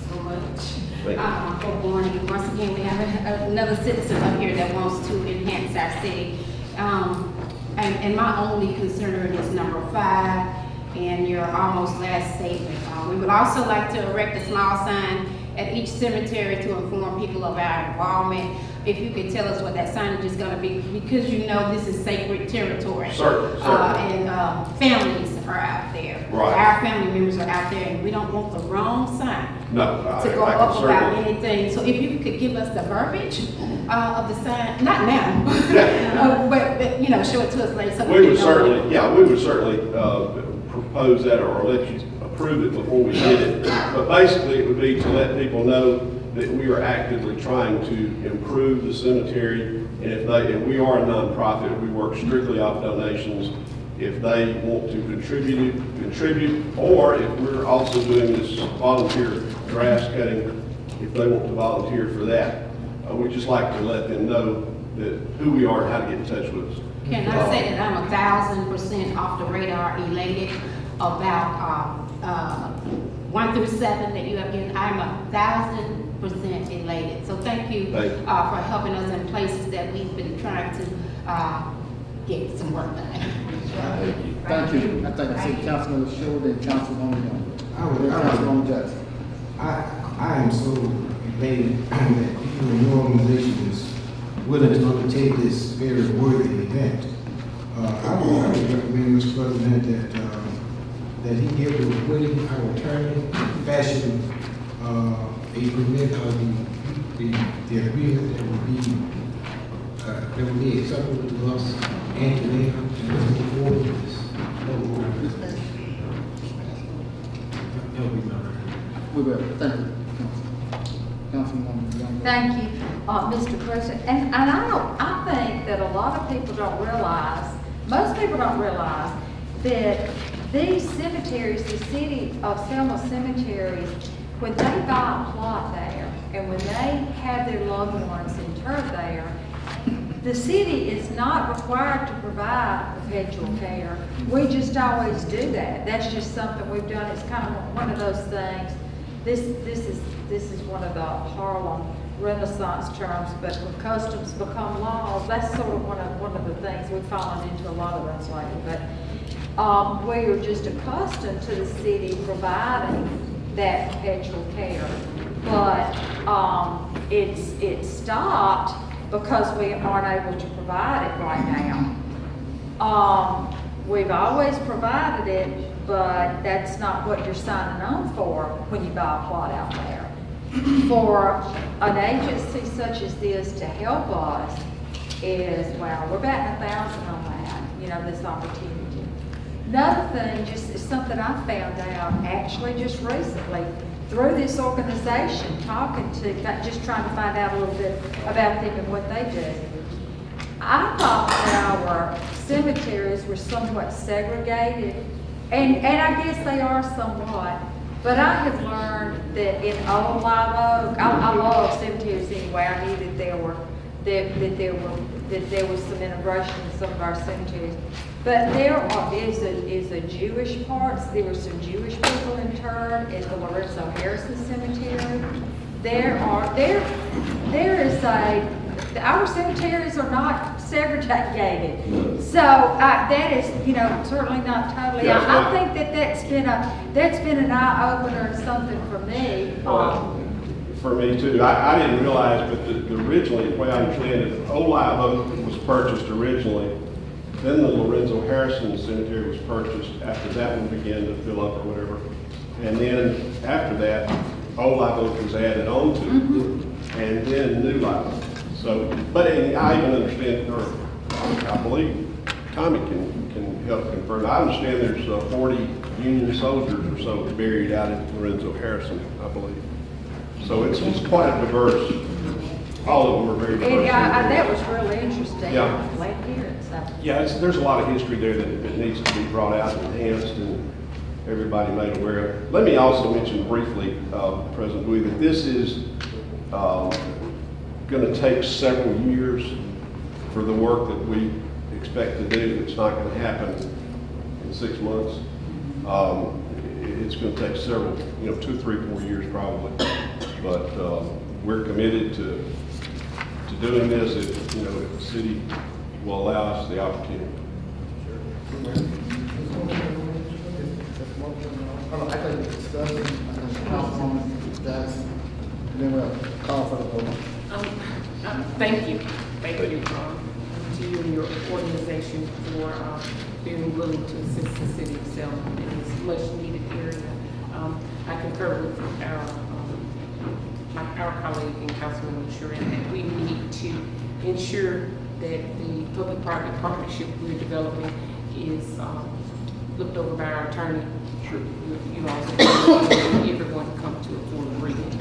so much. Thank you. For warning, once again, we have another citizen up here that wants to enhance our city. And my only concern is number 5 and your almost last statement. We would also like to erect a small sign at each cemetery to inform people of our involvement. If you could tell us what that signage is gonna be, because you know this is sacred territory. Certainly. And families are out there. Right. Our family members are out there, and we don't want the wrong sign No, to go I up can about certainly. anything. So if you could give us the verbiage of the sign, not now, but you know, show it to us later. So We would can know. certainly, yeah, we would certainly propose that or let you approve it before we did it. But basically, it would be to let people know that we are actively trying to improve the cemetery. And we are a nonprofit, we work strictly off donations. If they want to contribute, or if we're also doing this volunteer grass cutting, if they want to volunteer for that, we'd just like to let them know that who we are and how to get in touch with us. Can I say that I'm 1,000% off the radar elated about 1 through 7 that you have given? I'm 1,000% elated. So thank you, for helping us in places that we've been trying to get some work done. Thank you. I think I see Councilman Short and Councilwoman Young. Councilwoman Jackson. I am so elated that people in your organization is willing to undertake this very worthy event. I would recommend, Mr. President, that he give the wedding our attorney fashion a permit of the agreement that would be acceptable to us and to them, and let's move forward with this. That'll be my recommendation. We will. Thank you. Councilwoman Young. Thank you, Mr. President. And I think that a lot of people don't realize, most people don't realize that these cemeteries, the City of Selma cemeteries, when they buy a plot there and when they have their loved ones interred there, the city is not required to provide perpetual care. We just always do that. That's just something we've done. It's kind of one of those things. This is one of the Harlem Renaissance terms, but when customs become laws, that's sort of one of the things we've fallen into a lot of those lately. But we are just accustomed to the city providing that perpetual care, but it's stopped because we aren't able to provide it right now. We've always provided it, but that's not what you're signing on for when you buy a plot out there. For an agency such as this to help us is, well, we're batting 1,000 on that, you know, this opportunity. Another thing, just is something I found out actually just recently through this organization, just trying to find out a little bit about them and what they do. I thought that our cemeteries were somewhat segregated, and I guess they are somewhat, but I have learned that in Old Live Oak, I love cemeteries anyway. I knew that there were that there was some integration in some of our cemeteries. But is a Jewish parts. There were some Jewish people interred at the Lorenzo Harrison Cemetery. Our cemeteries are not segregated. So that is, certainly not totally. Yes, I think that's been an eye opener and something for me. For me too. I didn't realize, but originally, the way I understand it, Old Live Oak was purchased originally. Then the Lorenzo Harrison Cemetery was purchased after that one began to fill up or whatever. And then after that, Old Live Oak was added on to, and then New Live Oak. So, but I even understand, or I believe Tommy can help confirm. I understand there's 40 Union soldiers or so buried out at Lorenzo Harrison, I believe. So it's quite a diverse. All of them are very diverse. That was really interesting. Yeah. Late here, so. Yeah, there's a lot of history there that needs to be brought out and enhanced and everybody made aware of. Let me also mention briefly, President Bowie, that this is going to take several years for the work that we expect to do. It's not going to happen in 6 months. It's going to take several, 2, 3, 4 years probably. But we're committed to doing this if the city will allow us the opportunity. I think the discussion, Councilwoman Jackson, and then we'll call for the vote. Thank you to you and your organization for being willing to assist the city of Selma in this much needed area. I concur with our colleague and Councilman Shuren that we need to ensure that the public-private partnership we're developing is looked over by our attorney. Sure. You also everyone come to a full agreement.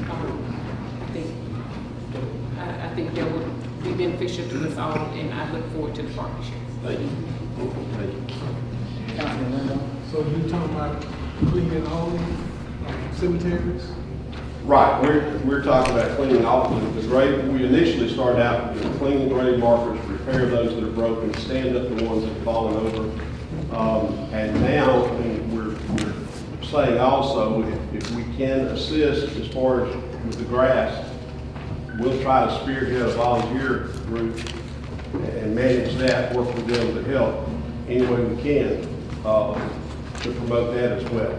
I think that would be beneficial to us all, and I look forward to the partnership. Thank you. Thank you. Councilman Randolph. So you talking about cleaning all these cemeteries? Right, we're talking about cleaning all of the grave. We initially started out with cleaning grave markers, repair those that are broken, stand up the ones that have fallen over. And now, we're saying also, if we can assist as far as with the grass, we'll try to spearhead a volunteer group and manage that, work with them to help any way we can to promote that as well.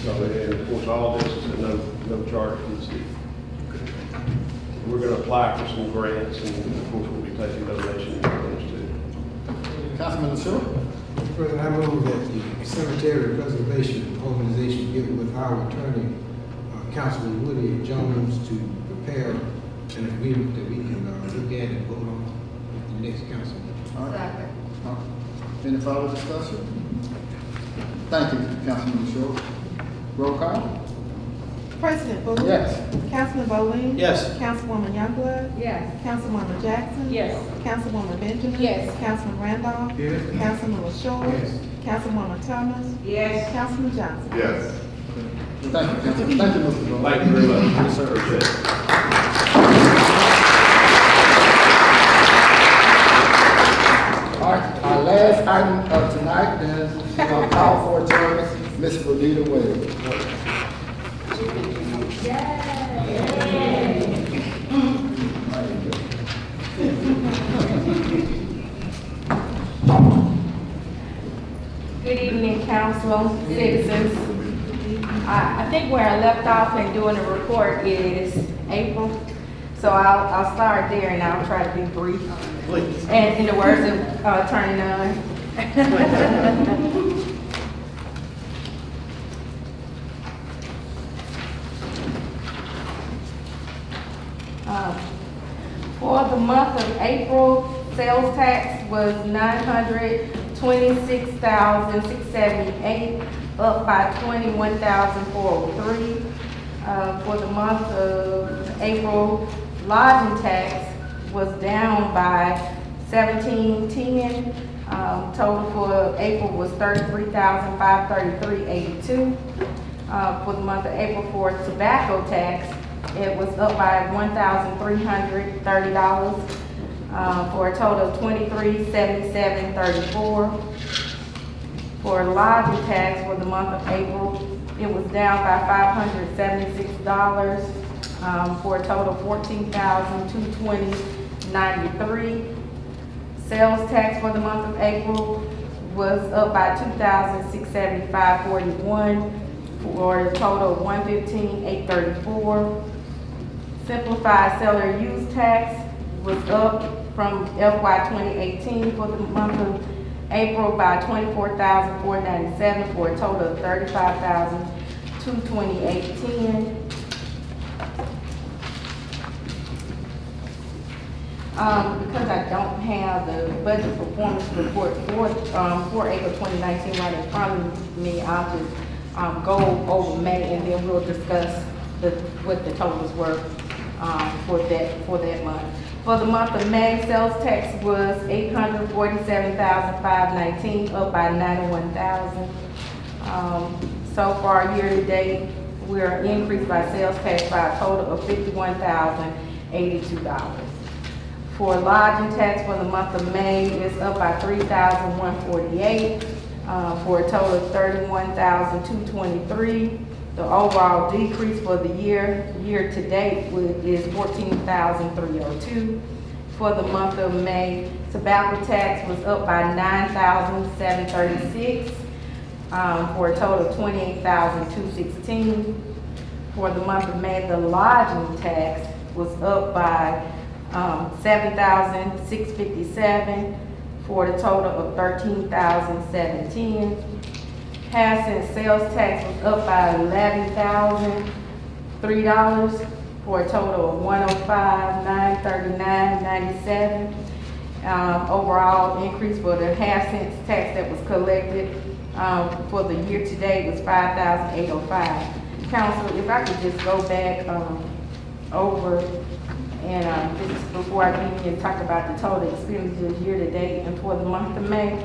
So, and of course, all of this is at no charge to the city. We're going to apply for some grants, and of course, we'll be taking donations from those too. Councilman LaShaw. Mr. President, I move that the Cemetery Preservation Organization get with our attorney, Councilman Woody Jones, to prepare an agreement that we can look at and vote on at the next council. All right. Any further discussion? Thank you, Councilman LaShaw. Roll call. President Bowie? Yes. Councilman Bowling? Yes. Councilwoman Youngblood? Yes. Councilwoman Jackson? Yes. Councilwoman Benjamin? Yes. Councilman Randolph? Yes. Councilman LaShaw? Yes. Councilwoman Thomas? Yes. Councilman Johnson? Yes. Thank you, Councilman. Thank you, Mr. Bowles. Thank you very much. Yes, sir. Appreciate it. All right, our last item of tonight, then, I'll call for adjournment, Ms. Bonita Wade. Good evening, council, citizens. I think where I left off in doing the report is April. So I'll start there and I'll try to be brief. Please. And in the words of Attorney Nunn. For the month of April, sales tax was $926,678, up by $21,403. For the month of April, lodging tax was down by $1,710. Total for April was $33,533.82. For the month of April, for tobacco tax, it was up by $1,330. for a total of $2377.34. For lodging tax for the month of April, it was down by $576, for a total of $14,220.93. Sales tax for the month of April was up by $2,675.41, for a total of $115,834. Simplified seller use tax was up from FY 2018 for the month of April by $24,497, for a total of $35,228.10. Because I don't have the budget performance report for April 2019 right in front of me, I'll just go over May, and then we'll discuss what the totals were for that month. For the month of May, sales tax was $847,519, up by $91,000. So far, year to date, we're increased by sales tax by a total of $51,082. For lodging tax for the month of May, it's up by $3,148, for a total of $31,223. The overall decrease for the year to date is $14,302. For the month of May, tobacco tax was up by $9,736, for a total of $28,216. For the month of May, the lodging tax was up by $7,657, for a total of $13,710. Half-cent sales tax was up by $11,003, for a total of $105,939.97. Overall increase for the half-cent tax that was collected for the year to date was $5,805. Council, if I could just go back over and just before I get in and talk about the total expenditures year to date and for the month of May.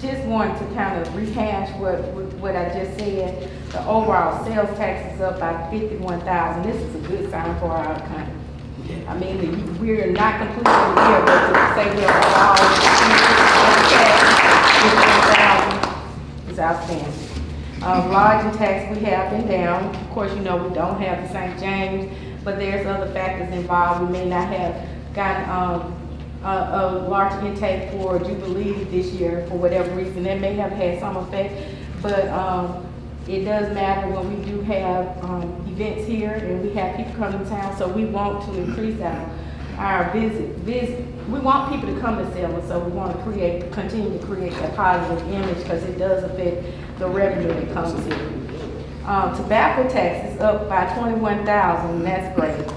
Just wanted to kind of rehash what I just said. The overall sales tax is up by $51,000. This is a good sign for our economy. I mean, we're not completing the year, but to say we're all $51,000 is outstanding. Lodging tax, we have been down. Of course, you know, we don't have the St. James, but there's other factors involved. We may not have gotten a large intake for Jubilee this year for whatever reason. That may have had some effect, but it does matter when we do have events here and we have people come to town, so we want to increase our visit. We want people to come to Selma, so we want to continue to create that positive image because it does affect the revenue that comes here. Tobacco tax is up by $21,000, and that's great,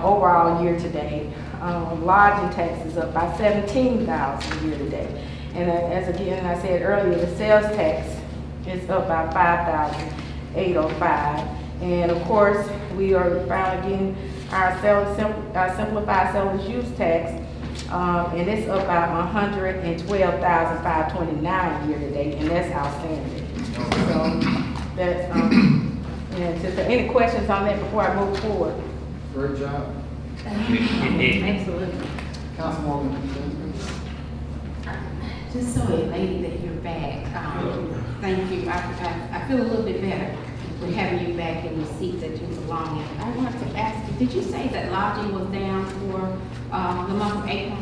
overall year to date. Lodging tax is up by $17,000 year to date. And as again I said earlier, the sales tax is up by $5,805. And of course, we are finally getting our simplified seller's use tax, and it's up by $112,529 year to date, and that's outstanding. So that's and if there are any questions on that before I move forward. Great job. Absolutely. Councilwoman. Just so elated that you're back. Thank you. I feel a little bit better with having you back in the seat that you belong in. I wanted to ask you, did you say that lodging was down for the month of April?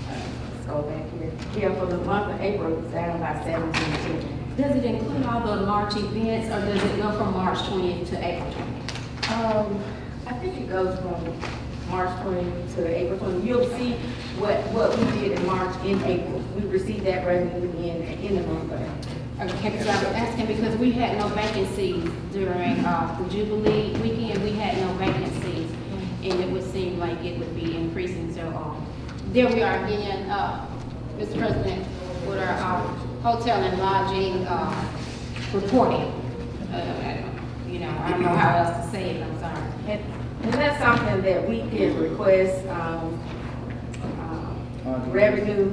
Let's go back here. Yeah, for the month of April, it's down by 17%. Does it include all the March events, or does it go from March 20th to April 20th? I think it goes from March 20th to April 20th. You'll see what we did in March, in April. We received that revenue in the month of April. Okay, because I was asking because we had no vacancies during the Jubilee weekend. We had no vacancies, and it would seem like it would be increasing. So there we are again, Mr. President, with our hotel and lodging reporting. I don't know how else to say it. I'm sorry. And that's something that we could request revenue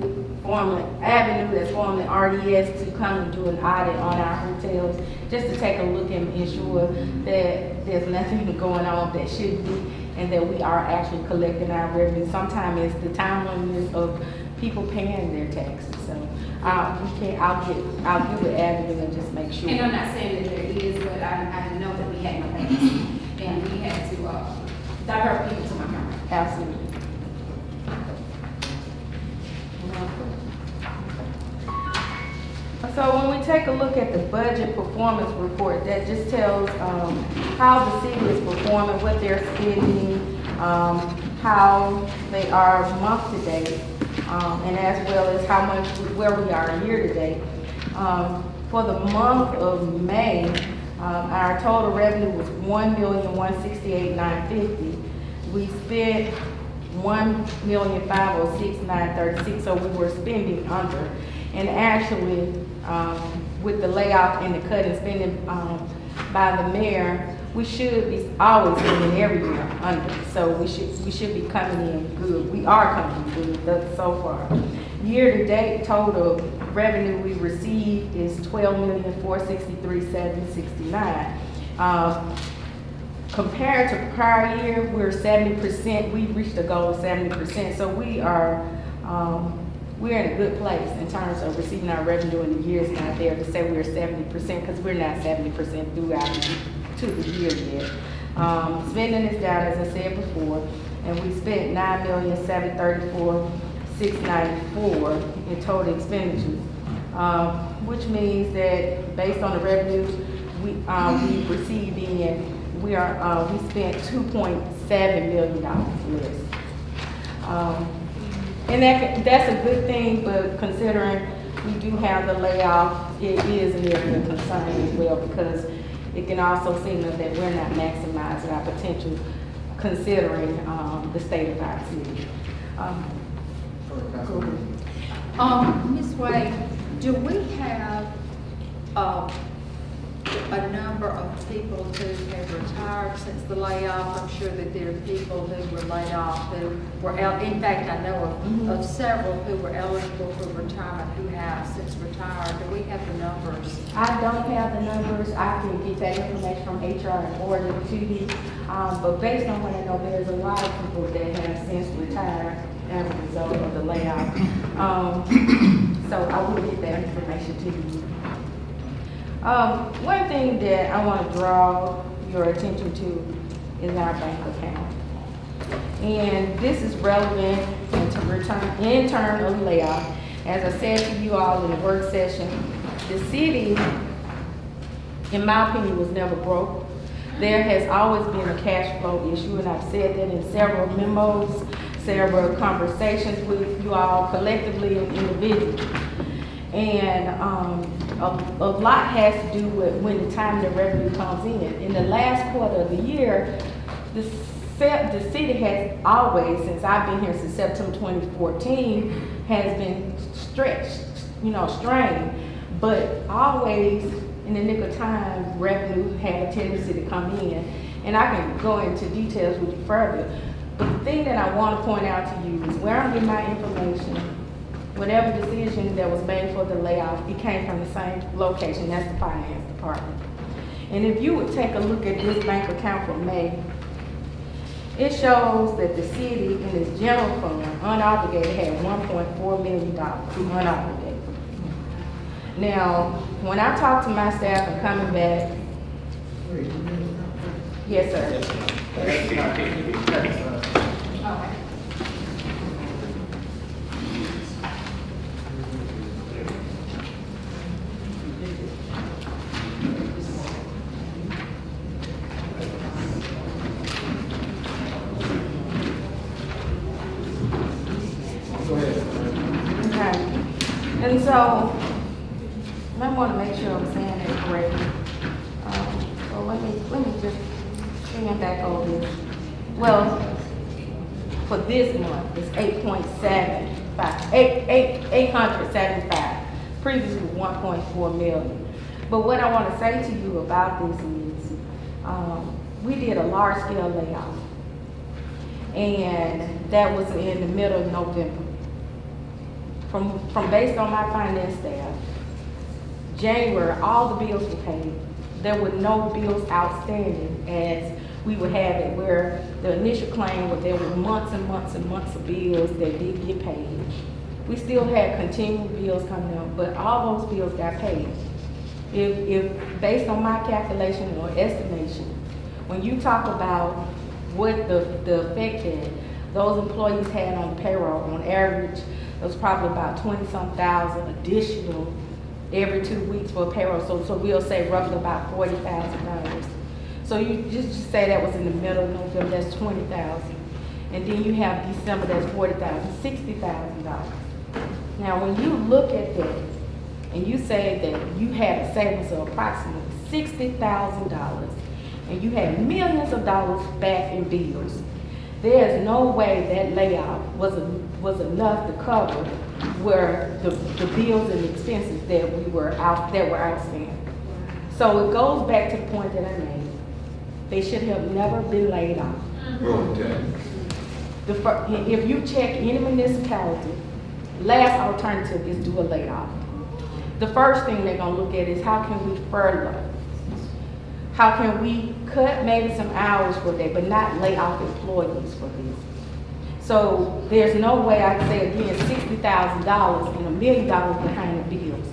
avenue that's formally RDS to come and do an audit on our hotels, just to take a look and ensure that there's nothing going on that shouldn't be. and that we are actually collecting our revenue. Sometimes it's the timeliness of people paying their taxes, so I'll get with Avenue and just make sure. And I'm not saying that there is, but I know that we had no payments, and we had to divert people to Montgomery. Absolutely. So when we take a look at the budget performance report, that just tells how the city is performing, what they're spending, how they are month to date, and as well as how much, where we are year to date. For the month of May, our total revenue was $1,168,950. We spent $1,506,936, so we were spending under. And actually, with the layoff and the cut in spending by the mayor, we should be always spending every year under. So we should be coming in good. We are coming in good so far. Year to date, total revenue we received is $12,463,769. Compared to prior year, we're 70%. We reached a goal of 70%. So we're in a good place in terms of receiving our revenue, and the year's not there to say we're 70% because we're not 70% throughout to the year yet. Spending is down, as I said before, and we spent $9,734,694 in total expenditures, which means that based on the revenues we received in, we spent $2.7 million less. And that's a good thing, but considering we do have the layoff, it is an area of concern as well, because it can also seem that we're not maximizing our potential considering the state of our city. Ms. Wade, do we have a number of people who have retired since the layoff? I'm sure that there are people who were laid off who were in fact, I know of several who were eligible for retirement who have since retired. Do we have the numbers? I don't have the numbers. I can get that information from HR and forward it to you. But based on what I know, there's a lot of people that have since retired as a result of the layoff. So I will get that information to you. One thing that I want to draw your attention to is our bank account. And this is relevant in terms of layoff. As I said to you all in the work session, the city, in my opinion, was never broke. There has always been a cash flow issue, and I've said that in several memos, several conversations with you all collectively and individually. And a lot has to do with when the time the revenue comes in. In the last quarter of the year, the city has always, since I've been here since September 2014, has been stretched, strained. But always in the nick of time, revenue had a tendency to come in. And I can go into details with you further. But the thing that I want to point out to you is where I'm getting my information. Whatever decision that was made for the layoff, it came from the same location, that's the finance department. And if you would take a look at this bank account for May, it shows that the city in its general fund, unobligated, had $1.4 million unobligated. Now, when I talk to my staff and coming back, yes, sir. Okay. And so, I want to make sure I'm saying that correctly. So let me just bring it back over this. Well, for this month, it's 875. Previously 1.4 million. But what I want to say to you about this is, we did a large scale layoff. And that was in the middle of November. From based on my finance staff, January, all the bills were paid. There were no bills outstanding as we would have it where the initial claim was there were months and months and months of bills that didn't get paid. We still had continual bills coming up, but all those bills got paid. If based on my calculation or estimation, when you talk about what the effect that those employees had on payroll, on average, it was probably about 20-some thousand additional every 2 weeks for payroll. So we'll say roughly about $40,000. So you just say that was in the middle of November, that's 20,000. And then you have December, that's 40,000, $60,000. Now, when you look at that and you say that you had a savings of approximately $60,000 and you had millions of dollars back in bills, there is no way that layoff was enough to cover where the bills and expenses that were outstanding. So it goes back to the point that I made. They should have never been laid off. If you check any municipality, last alternative is do a layoff. The first thing they're gonna look at is how can we furlough? How can we cut maybe some hours for that, but not lay off employees for this? So there's no way I can say again $60,000 and $1 million behind the bills.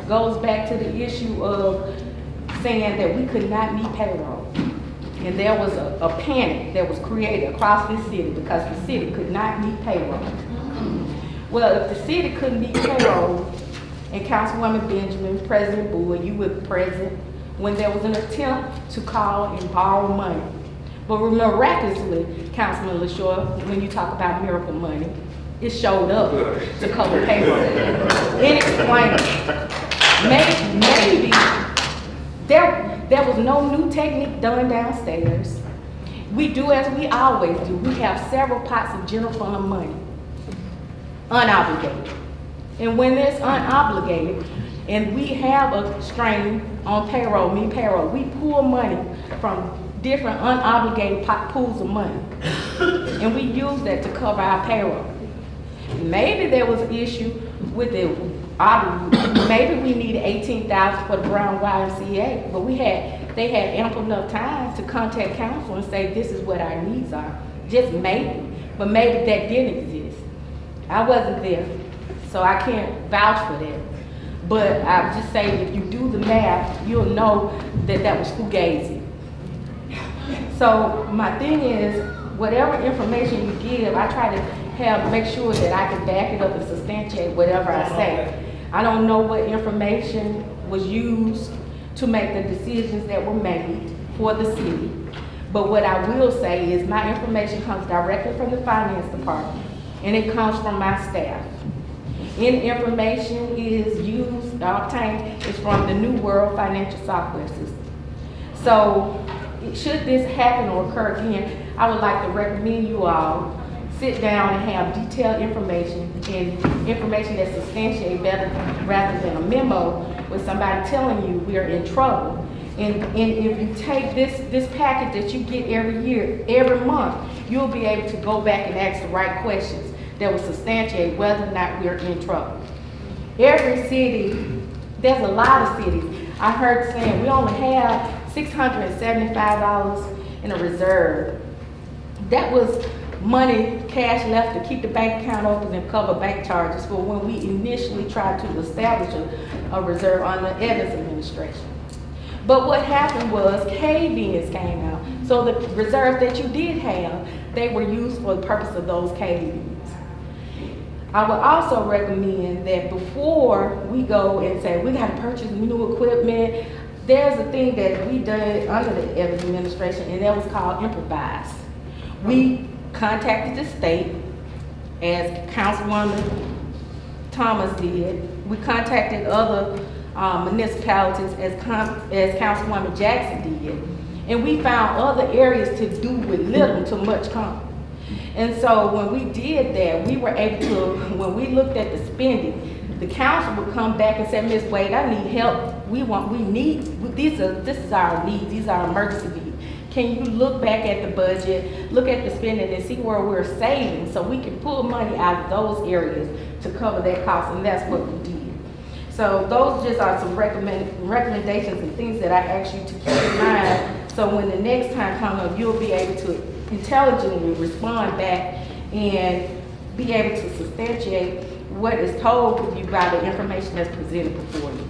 Goes back to the issue of saying that we could not meet payroll. And there was a panic that was created across this city because the city could not meet payroll. Well, if the city couldn't meet payroll, and Councilwoman Benjamin, President Bowie, you were present when there was an attempt to call and borrow money. But miraculously, Councilman LaShaw, when you talk about miracle money, it showed up to cover payroll. Inexplainable. Maybe there was no new technique done downstairs. We do as we always do. We have several pots of general fund money, unobligated. And when it's unobligated, and we have a strain on payroll, we pull money from different unobligated pools of money. And we use that to cover our payroll. Maybe there was an issue with it. Maybe we needed $18,000 for the Brown YMCA, but they had ample enough time to contact council and say this is what our needs are. Just maybe, but maybe that didn't exist. I wasn't there, so I can't vouch for that. But I just say if you do the math, you'll know that that was fugazi. So my thing is, whatever information you give, I try to make sure that I can back it up and substantiate whatever I say. I don't know what information was used to make the decisions that were made for the city. But what I will say is my information comes directly from the finance department, and it comes from my staff. Any information is used, obtained, is from the New World Financial Software System. So should this happen or occur again, I would like to recommend you all sit down and have detailed information and information that's substantiated rather than a memo with somebody telling you we are in trouble. And if you take this package that you get every year, every month, you'll be able to go back and ask the right questions that will substantiate whether or not we're in trouble. Every city, there's a lot of cities. I heard saying we only have $675 in a reserve. That was money, cash left to keep the bank account open and cover bank charges for when we initially tried to establish a reserve under Evans administration. But what happened was K-bins came out. So the reserves that you did have, they were used for the purpose of those K-bins. I would also recommend that before we go and say we got to purchase new equipment, there's a thing that we did under the Evans administration, and that was called improvise. We contacted the state, as Councilwoman Thomas did. We contacted other municipalities, as Councilwoman Jackson did. And we found other areas to do with little to much come. And so when we did that, we were able to, when we looked at the spending, the council would come back and say, Ms. Wade, I need help. This is our needs, these are our emergency needs. Can you look back at the budget, look at the spending and see where we're saving so we can pull money out of those areas to cover that cost, and that's what we did. So those just are some recommendations and things that I ask you to keep in mind So when the next time comes up, you'll be able to intelligently respond back and be able to substantiate what is told you by the information that's presented before you.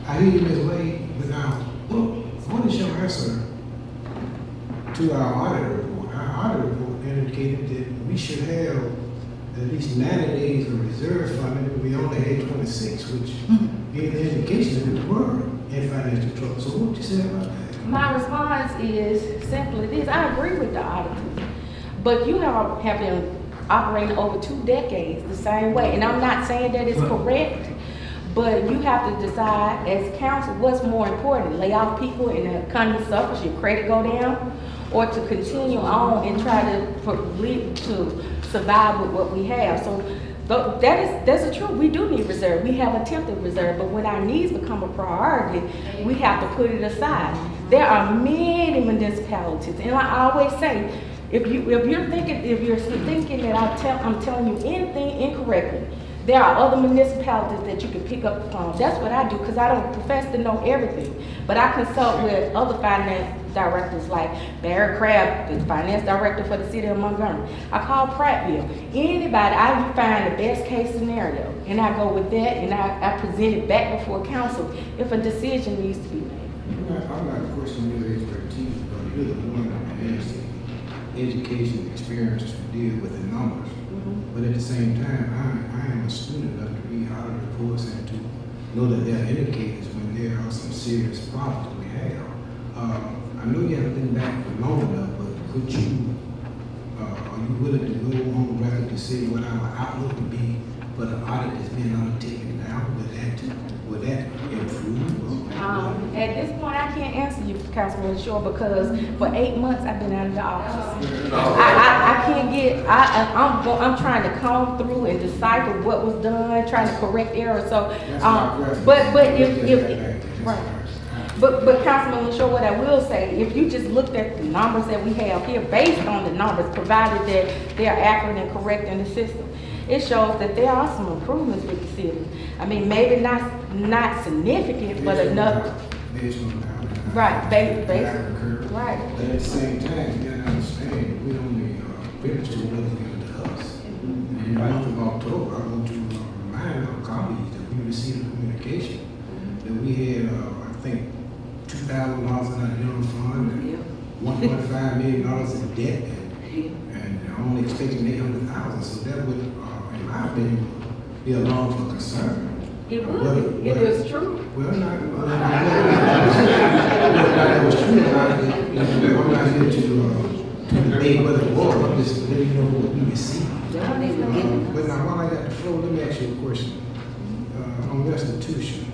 I hear you, Ms. Wade, but now, what is your answer to our audit report? Our audit report indicated that we should have at least 90 days of reserve funding, and we only had 26, which gave the indication that we were in financial trouble. So what you say about that? My response is simply this: I agree with the auditor, but you have been operating over 2 decades the same way, and I'm not saying that it's correct, but you have to decide as council what's more important: lay off people and the economy suffers, your credit go down, or to continue on and try to survive with what we have. So that's the truth. We do need reserve. We have attempted reserve, but when our needs become a priority, we have to put it aside. There are many municipalities, and I always say, if you're thinking that I'm telling you anything incorrectly, there are other municipalities that you can pick up the phone. That's what I do, because I don't profess to know everything. But I consult with other finance directors like Barry Crabb, the finance director for the city of Montgomery. I call Prattville. Anybody, I find the best case scenario, and I go with that, and I present it back before council if a decision needs to be made. I'm not questioning your expertise, but you're the one that has the education experience to deal with the numbers. But at the same time, I am a student enough to read audit reports and to know that there are indicators when there are some serious problems that we have. I know you haven't been back for long enough, but could you, are you willing to go on record to say what our outlook would be for the audit that's being undertaken now? Would that improve? At this point, I can't answer you, Councilman Shore, because for 8 months I've been out of the office. I can't get. I'm trying to comb through and decipher what was done, trying to correct errors. So, but Councilman Shore, what I will say, if you just looked at the numbers that we have here, based on the numbers, provided that they are accurate and correct in the system, it shows that there are some improvements with the city. I mean, maybe not significant, but enough. Right, based. Right. But at the same time, you gotta understand, we only register what is given to us. And in the month of October, I want to remind our colleagues that we received a communication that we had, I think, $2,000 in our general fund and $1.5 million in debt, and only expecting $800,000. So that would, in my opinion, be a long for concern. It would, it is true. Well, that was true. I'm not here to debate whether it was. I'm just letting you know what we received. But now, while I got the floor, let me ask you a question. On restitution,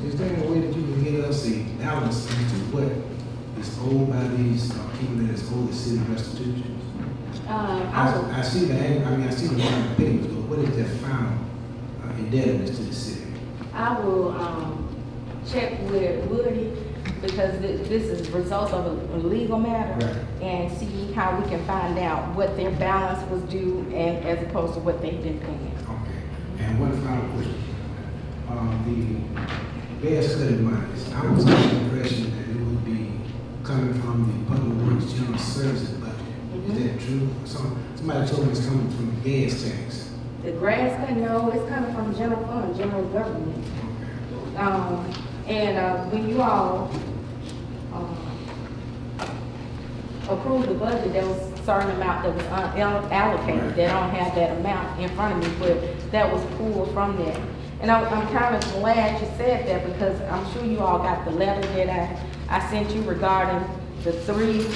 is there any way that you can get us a balance into what is owed by these people that is owed the city restitution? I see the line of payments, but what is their final indebtedness to the city? I will check with Woody, because this is results of a legal matter, right, and see how we can find out what their balance was due, and as opposed to what they've been paying. Okay. And one final question. The gas cutting monies, I was under the impression that it would be coming from the Public Works General Services budget. Is that true? Somebody told me it's coming from the gas tax. The grass cutting, no, it's coming from general fund, general government. When you all approved the budget, there was a certain amount that was allocated. They don't have that amount in front of me, but that was pulled from there. And I'm kind of glad you said that, because I'm sure you all got the letter that I sent you regarding the 3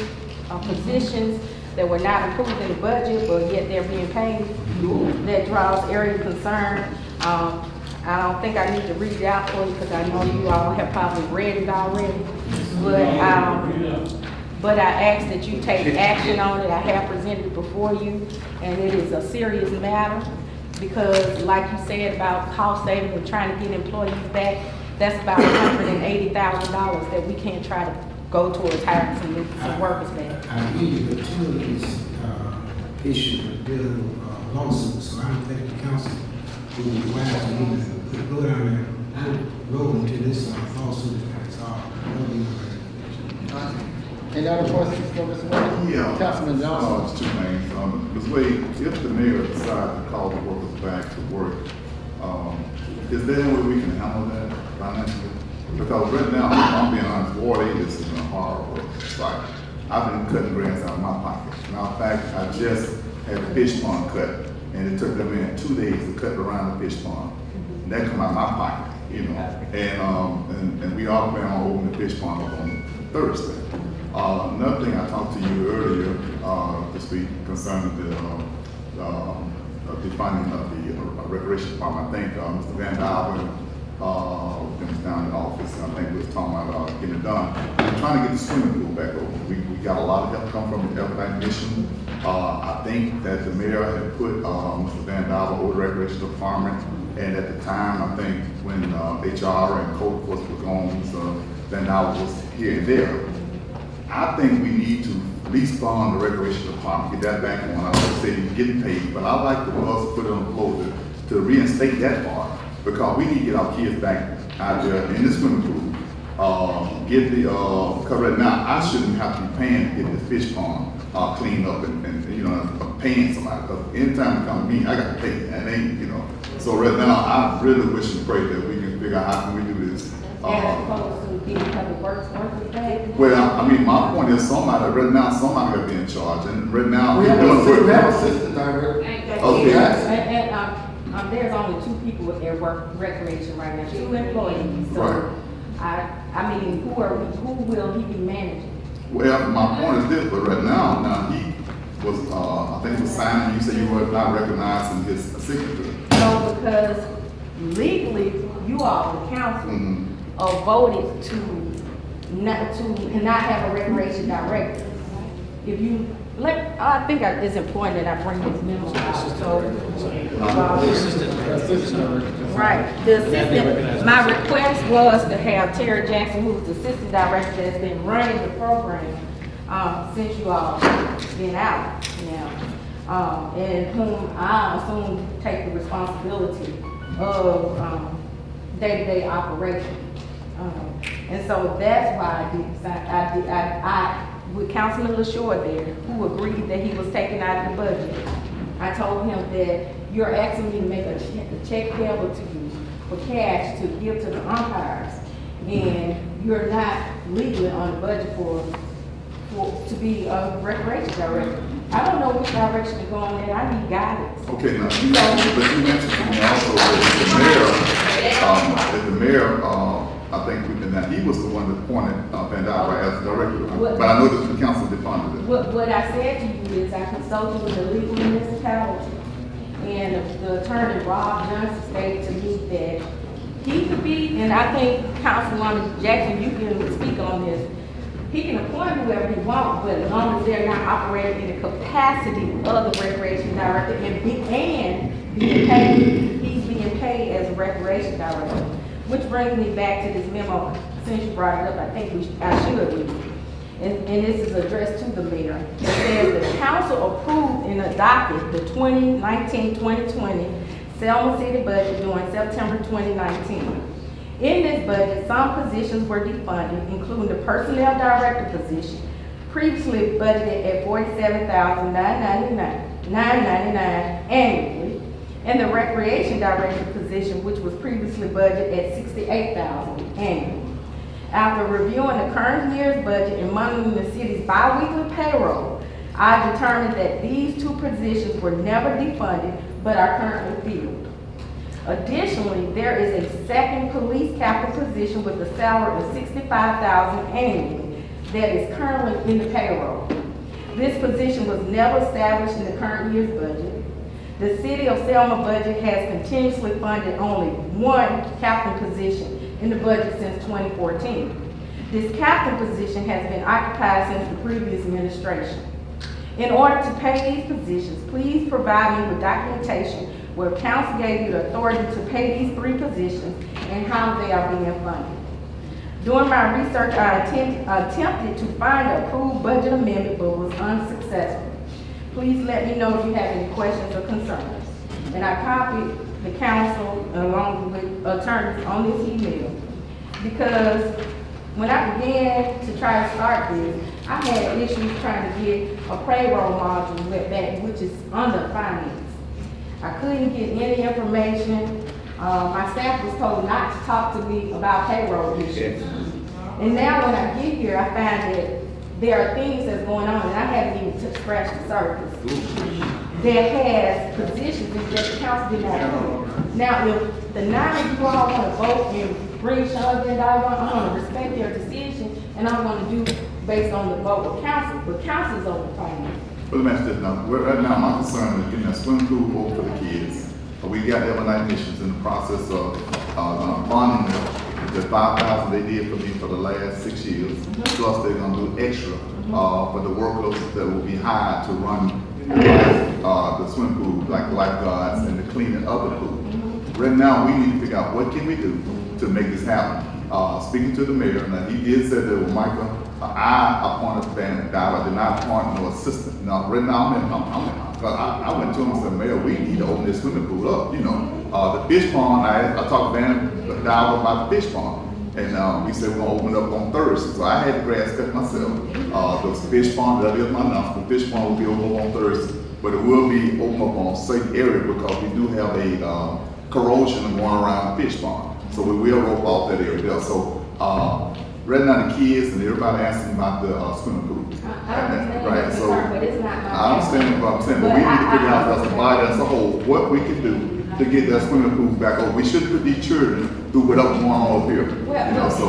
positions that were not approved in the budget, but yet they're being paid. That draws area concern. I don't think I need to read it out for you, because I know you all have probably read it already. But I ask that you take action on it. I have presented it before you, and it is a serious matter, because like you said about cost saving and trying to get employees back, that's about $180,000 that we can't try to go towards hiring some workers back. I believe the 2 of these issues are bill lawsuits, so I don't think the council would be wise to even go down there and this lawsuit is going to solve. That'll be my recommendation. Any other questions for Ms. Wade? Yeah. Councilman Johnson? It's two things. Ms. Wade, if the mayor decides to call the workers back to work, is there any way we can handle that financially? Because right now, I'm being honest, Ward 8 is in a horrible site. I've been cutting grass out of my pocket. Matter of fact, I just had a fish pond cut, and it took them 2 days to cut around the fish pond. And that come out of my pocket, you know. And we are planning on opening the fish pond up on Thursday. Another thing I talked to you earlier, to speak concerning the funding of the recreation department. I think Mr. Van Dywen was down in the office, and I think we was talking about getting it done. We're trying to get the swimming pool back open. We got a lot of help come from the Evernight Mission. I think that the mayor had put Mr. Van Dywen over the recreation department, and at the time, I think when HR and code enforcement were gone, so Van Dywen was here and there. I think we need to at least fund the recreation department, get that back on. I would say getting paid, but I'd like for us to put it on the floor to reinstate that part, because we need to get our kids back out there in the swimming pool. Get the, because right now, I shouldn't have to be paying to get the fish pond cleaned up and you know, paying somebody. Because anytime it comes to me, I got to pay, and ain't, you know. So right now, I really wish and pray that we can figure out how can we do this. As opposed to getting public works workers back? Well, I mean, my point is right now, somebody got to be in charge, and right now, We we're have doing the we work. have assistant director. Okay. And there's only 2 people with their work recreation right now, 2 employees. So Right. I mean, who will he be managing? Well, my point is this, but right now he was, I think he was signing, you said you were not recognizing his signature. No, because legally, you all, the council, voted to not have a recreation director. If you, I think it's important that I bring this memo out, so. Right, the assistant, my request was to have Terry Jackson, who's the assistant director that's been running the program, since you all been out now, and whom I assume take the responsibility of, day-to-day operation. And so that's why I with Councilman LaShore there, who agreed that he was taken out of the budget, I told him that you're asking me to make a check payable to you for cash to give to the umpires, and you're not legally on the budget to be a recreation director. I don't know which direction to go on that. I need guidance. Okay, now, but you mentioned to me also that the mayor, I think he was the one that appointed Van Dyke as the director. But I know that the council defunded it. What I said to you is I consulted with the legal municipality, and the attorney, Rob Johnson, stated to me that he could be, and I think Councilwoman Jackson, you can speak on this, he can appoint whoever he wants, but as long as they're not operating in the capacity of the recreation director and being paid, he's being paid as a recreation director. Which brings me back to this memo, since you brought it up, I think I should read it. And this is addressed to the mayor. It says the council approved and adopted the 2019-2020 Selma City budget during September 2019. In this budget, some positions were defunded, including the personnel director position, previously budgeted at $47,999 annually, and the recreation director position, which was previously budgeted at $68,000 annually. After reviewing the current year's budget and monitoring the city's bi-weekly payroll, I determined that these 2 positions were never defunded, but are currently filled. Additionally, there is a second police captain position with a salary of $65,000 annually that is currently in the payroll. This position was never established in the current year's budget. The City of Selma budget has continuously funded only 1 captain position in the budget since 2014. This captain position has been occupied since the previous administration. In order to pay these positions, please provide me with documentation where council gave you the authority to pay these 3 positions and how they are being funded. During my research, I attempted to find an approved budget amendment, but was unsuccessful. Please let me know if you have any questions or concerns. And I copied the council along with attorneys on this email. because when I began to try to start this, I had issues trying to get a payroll module went back, which is under finance. I couldn't get any information. My staff was told not to talk to me about payroll issues. And now when I get here, I find that there are things that's going on, and I haven't even scratched the surface. That has positions that the council did not have. Now, if the 9 of you all want to vote and bring Sean Van Dyke on, I'm going to respect their decision, and I'm going to do based on the vote of council, but council's over finance. Well, let me ask this now. Right now, my concern is getting a swim pool for the kids. We got overnight missions in the process of funding the $5,000 they did for me for the last 6 years. Plus, they're going to do extra for the workers that will be hired to run the swim pool, like lifeguards and the cleaning of the pool. Right now, we need to figure out what can we do to make this happen. Speaking to the mayor, now he did say that, well, Michael, I appointed Van Dyke, I did not appoint no assistant. Now, right now, I went to him and said, Mayor, we need to open this swimming pool up. You know, the fish pond, I talked to Van Dyke about the fish pond. And we said we're gonna open it up on Thursday. So I had grass cut myself. Those fish pond, that is my announcement. The fish pond will be open up on Thursday, but it will be open up on a certain area because we do have a corrosion going around the fish pond. So we will rope off that area there. So right now the kids and everybody asking about the swimming pool. Right, so I understand what I'm saying, but we need to figure out as a body, as a whole, what we can do to get that swimming pool back over. We shouldn't put these children through whatever's going on up here. Well, You know, so,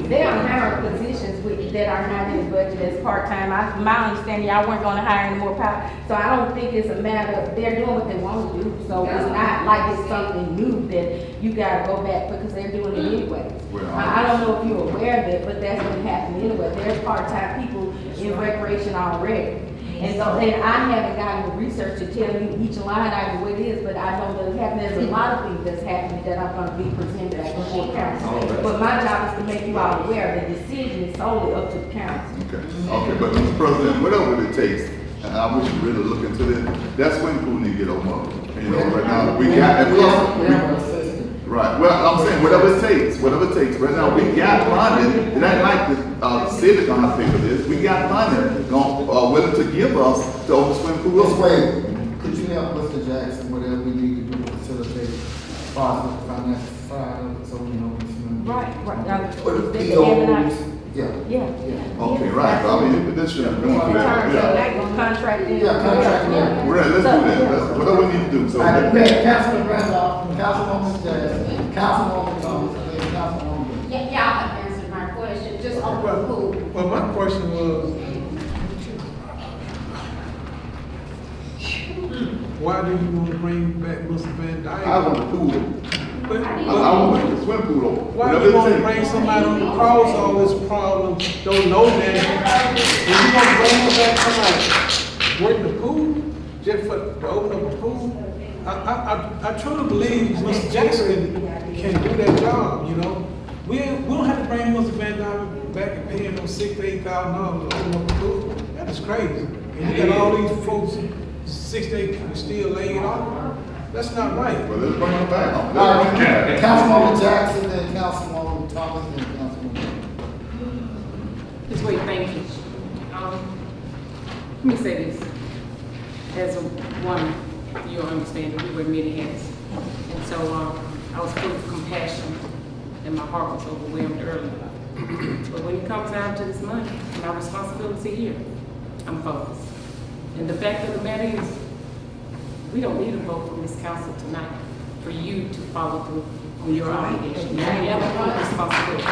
they are hiring positions that are not in the budget as part-time. My understanding, y'all weren't gonna hire any more power. So I don't think it's a matter of, they're doing what they want to do. So it's not like it's something new that you gotta go back because they're doing it anyway. I don't know if you're aware of it, but that's what happened anyway. There's part-time people in recreation already. And I haven't gotten the research to tell you each line item what it is, but I know that it's happening. There's a lot of things that's happening that I'm gonna be presented at before council. But my job is to make you all aware the decision is solely up to the council. Okay, but Mr. President, whatever it takes, and I wish you really look into this, that swimming pool need to get open up. You know, right now, we got, right, well, I'm saying, whatever it takes. Right now, we got money, it ain't like the city gonna have to pay for this, we got money, willing to give us to open swimming pool. This way, could you help Mr. Jackson, whatever we need to do to facilitate positive financial side of it, so we know what's going on? Right. Yeah. Okay, right, so I mean, this should be going through that. Contract. Right, let's do that, that's whatever we need to do, so. Councilman Randolph, Councilwoman Jackson, Councilwoman Thomas, and then Councilwoman. Y'all have answered my question, just on the pool. Well, my question was, why do you want to bring back Mr. Van Dyke? I want the pool. I want the swim pool open. Why do you want to bring somebody on to cause all this problem, don't know that? And you want to bring him back somebody work the pool, just to open up a pool? I truly believe Mr. Jackson can do that job, you know? We don't have to bring Mr. Van Dyke back and pay him $6,000 to $8,000 to open up a pool. That is crazy. And you got all these folks, 6 days, still laying off. That's not right. Well, let's bring him back. Councilwoman Jackson, then Councilwoman Thomas, then Councilwoman. This way, thank you. Let me say this. As a woman, you understand that we wear many hats. And so I was full of compassion and my heart was overwhelmed earlier. But when it comes down to this money, my responsibility here, I'm focused. And the fact of the matter is, we don't need a vote from this council tonight for you to follow through on your obligation. You have a full responsibility.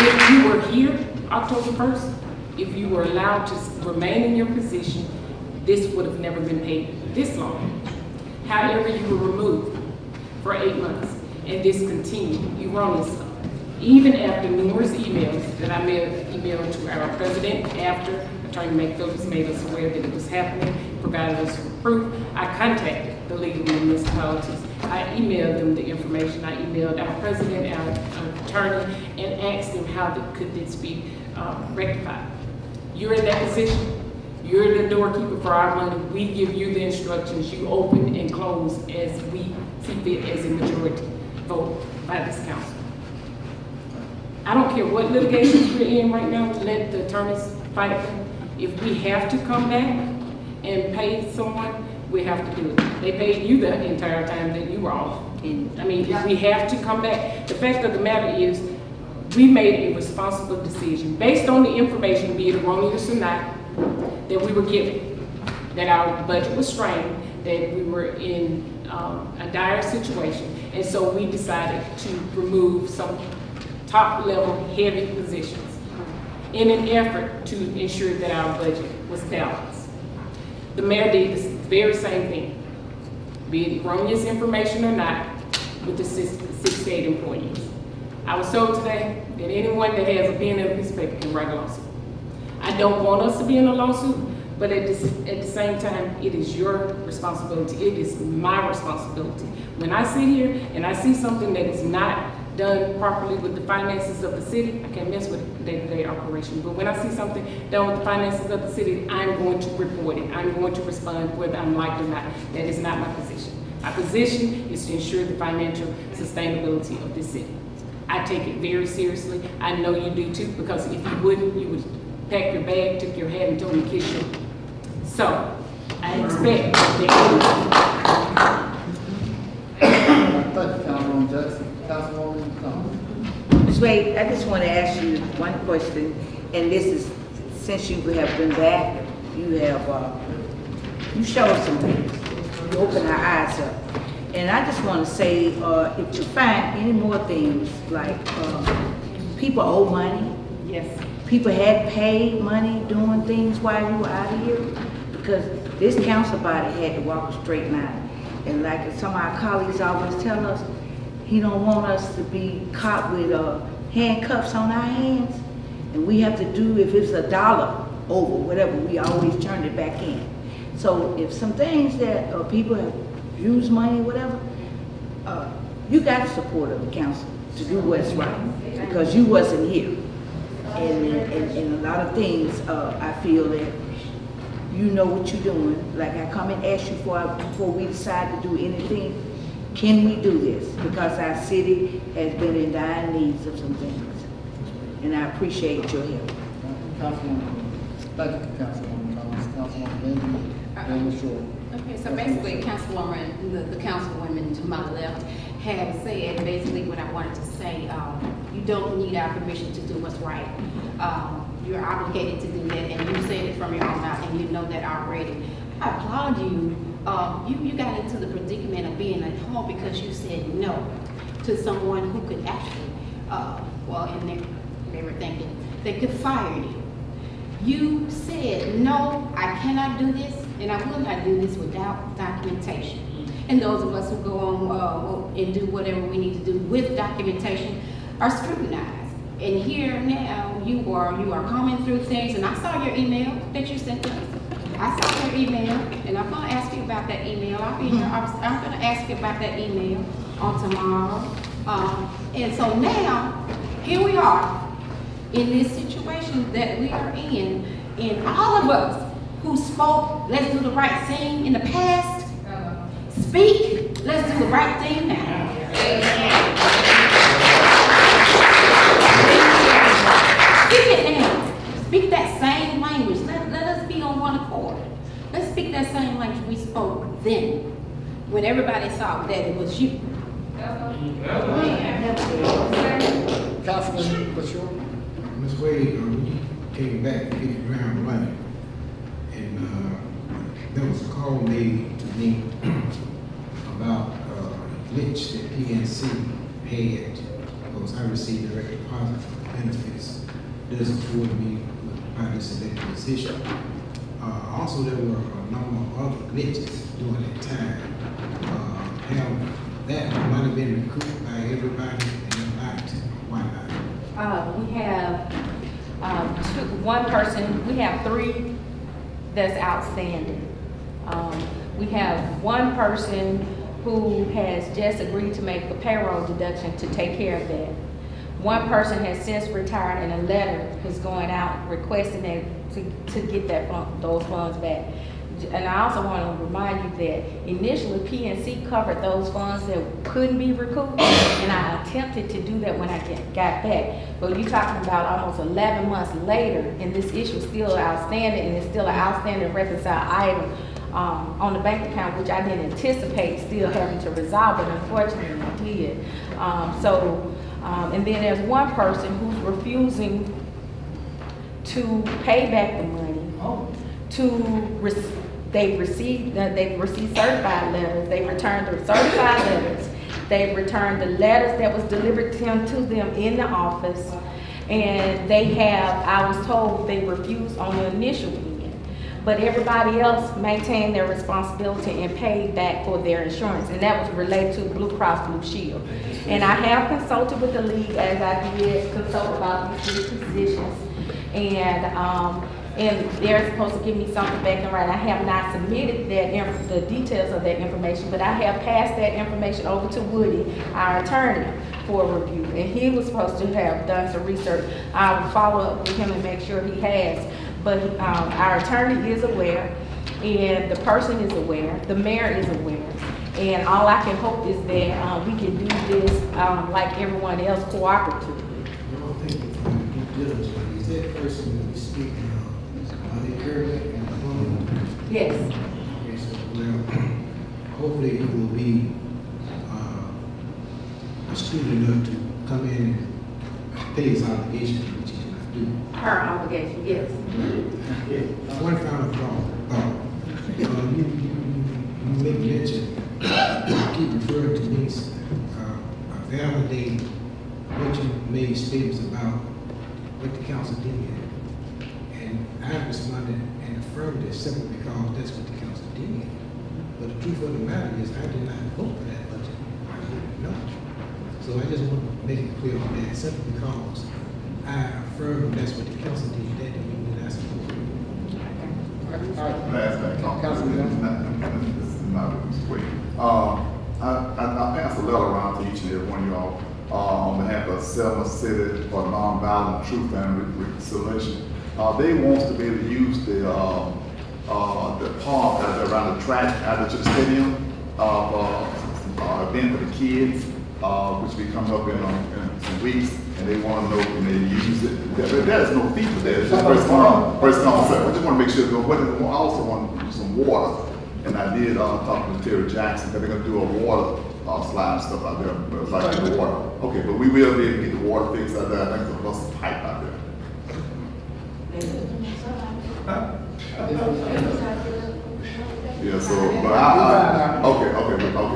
If you were here October 1st, if you were allowed to remain in your position, this would have never been paid this long. However, you were removed for 8 months, and this continued. You were on this even after numerous emails that I emailed to our president after Attorney McPhillips made us aware that it was happening, provided us with proof. I contacted the legal municipalities. I emailed them the information. I emailed our president, our attorney, and asked them how could this be rectified. You're in that position. You're the doorkeeper for our money. We give you the instructions. You open and close as we see fit as a majority vote by this council. I don't care what litigations we're in right now, let the attorneys fight them. If we have to come back and pay someone, we have to do it. They paid you the entire time that you were off. I mean, if we have to come back, the fact of the matter is, we made a responsible decision based on the information, be it erroneous or not, that we were given, that our budget was strained, that we were in a dire situation, and so we decided to remove some top-level heavy positions in an effort to ensure that our budget was balanced. The mayor did the very same thing, be it erroneous information or not, with the 68 employees. I was told today that anyone that has a pen and a piece of paper can write a lawsuit. I don't want us to be in a lawsuit, but at the same time, it is your responsibility. It is my responsibility. When I sit here and I see something that is not done properly with the finances of the city, I can't mess with day-to-day operation. But when I see something done with the finances of the city, I'm going to report it. I'm going to respond whether I'm liked or not. That is not my position. My position is to ensure the financial sustainability of this city. I take it very seriously. I know you do too, because if you wouldn't, you would pack your bag, took your hat, and told me to kiss you. So, I expect that. Thank you, Councilwoman Jackson. Councilwoman Thomas. Ms. Wade, I just want to ask you one question, and this is, since you have been back, you have, you showed some things. You opened our eyes up. And I just want to say, if you find any more things, like people owe money. Yes. People had paid money doing things while you were out of here, because this council body had to walk a straight line. And like some of our colleagues always tell us, he don't want us to be caught with handcuffs on our hands. And we have to do, if it's $1 over, whatever, we always turn it back in. So if some things that people have used money, whatever, you got the support of the council to do what's right, because you wasn't here. And a lot of things, I feel that you know what you're doing. Like I come and ask you before we decide to do anything, can we do this? Because our city has been in dire needs of some things. And I appreciate your help. Councilwoman, thank you, Councilwoman Thomas. Councilwoman Benjamin Short. Okay, so basically, Councilwoman, the councilwoman to my left have said basically what I wanted to say. You don't need our permission to do what's right. You're obligated to do that, and you said it from your own mouth, and you know that already. I applaud you. You got into the predicament of being at home because you said no to someone who could actually, and they were thinking they could fire you. You said, no, I cannot do this, and I will not do this without documentation. And those of us who go on and do whatever we need to do with documentation are scrutinized. And here now, you are coming through things, and I saw your email that you sent us. I saw your email, and I'm gonna ask you about that email. I'll be here, I'm gonna ask you about that email on tomorrow. And so now, here we are, in this situation that we are in, and all of us who spoke, let's do the right thing in the past, speak, let's do the right thing now. Speak it now. Speak that same language. Let us be on one accord. Let's speak that same language we spoke then, when everybody saw that it was you. Councilman Bashir. Ms. Wade, when you came back, hit the ground running, and there was a call made to me about a glitch that PNC had, because I received direct deposit for benefits. Does afford me by this elected position. Also, there were a number of other glitches during that time. Have that money been recouped by everybody and not? Why not? We have one person, we have 3 that's outstanding. We have one person who has just agreed to make a payroll deduction to take care of that. One person has since retired, and a letter is going out requesting that to get those funds back. And I also want to remind you that initially PNC covered those funds that couldn't be recouped, and I attempted to do that when I got back. But you're talking about almost 11 months later, and this issue is still outstanding, and it's still an outstanding reconciled item on the bank account, which I didn't anticipate still having to resolve, but unfortunately I did. And then there's one person who's refusing to pay back the money. They've received certified letters. They returned the certified letters. They returned the letters that was delivered to them in the office. And I was told they refused on the initial end. But everybody else maintained their responsibility and paid back for their insurance. And that was related to Blue Cross Blue Shield. And I have consulted with the league, as I did consult about these three positions. And they're supposed to give me something back in writing. I have not submitted the details of that information, but I have passed that information over to Woody, our attorney, for review. And he was supposed to have done some research. I will follow up with him and make sure he has. But our attorney is aware, and the person is aware, the mayor is aware. And all I can hope is that we can do this like everyone else cooperatively. I don't think it's due diligence, but is that person that we speaking of, are they currently employed? Yes. Okay, so, well, hopefully he will be astute enough to come in and pay his obligation, which he cannot do. Her obligation, yes. One final thought. You make mention, you keep referring to me, validate what you made statements about what the council did. And I responded and affirmed it simply because that's what the council did. But the truth of the matter is I did not vote for that budget. I didn't know. So I just want to make it clear on that, simply because I affirmed that's what the council did. That didn't mean that I supported it. Last thing, I passed a letter around to each and every one of y'all on behalf of Selma City for Nonviolent Truth and Reconciliation. They want to be able to use the park around the track out to the stadium event for the kids, which will be coming up in some weeks. And they want to know when they use it. There's no fee for that. It's just first come. I just want to make sure. I also want some water. And I did talk to Terry Jackson that they're going to do a water slide and stuff out there. But it's like the water. Okay, but we will be able to get the water fixed out there. I think there's a pipe out there. Yeah, so, but okay.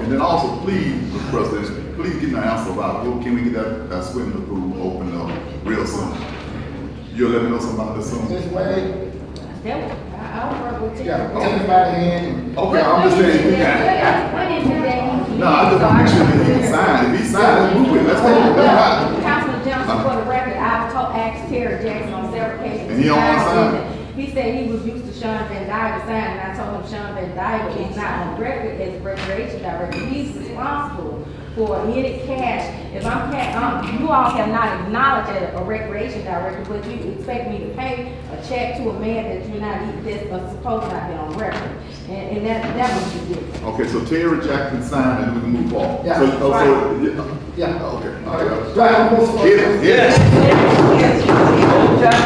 And then also, please, Mr. President, please get an answer about, can we get that swimming pool open up real soon? You'll let me know something about this soon? This way. I'll work with you. Yeah, take it by the hand. Okay, I'm just saying, you can. No, I just want to make sure that he signed. If he signed, let's move it. Let's go. Councilman Johnson, for the record, I've asked Terry Jackson on several occasions. And he don't want to sign? He said he was used to Sean Van Dyke to sign, and I told him Sean Van Dyke is not on record as recreation director. He's responsible for any cash. If you all have not acknowledged as a recreation director, but you expect me to pay a check to a man that you're not, that's supposed to not be on record. And that was the difference. Okay, so Terry Jackson signed and we can move forward. Yeah. Yeah, okay. Yes. Yes.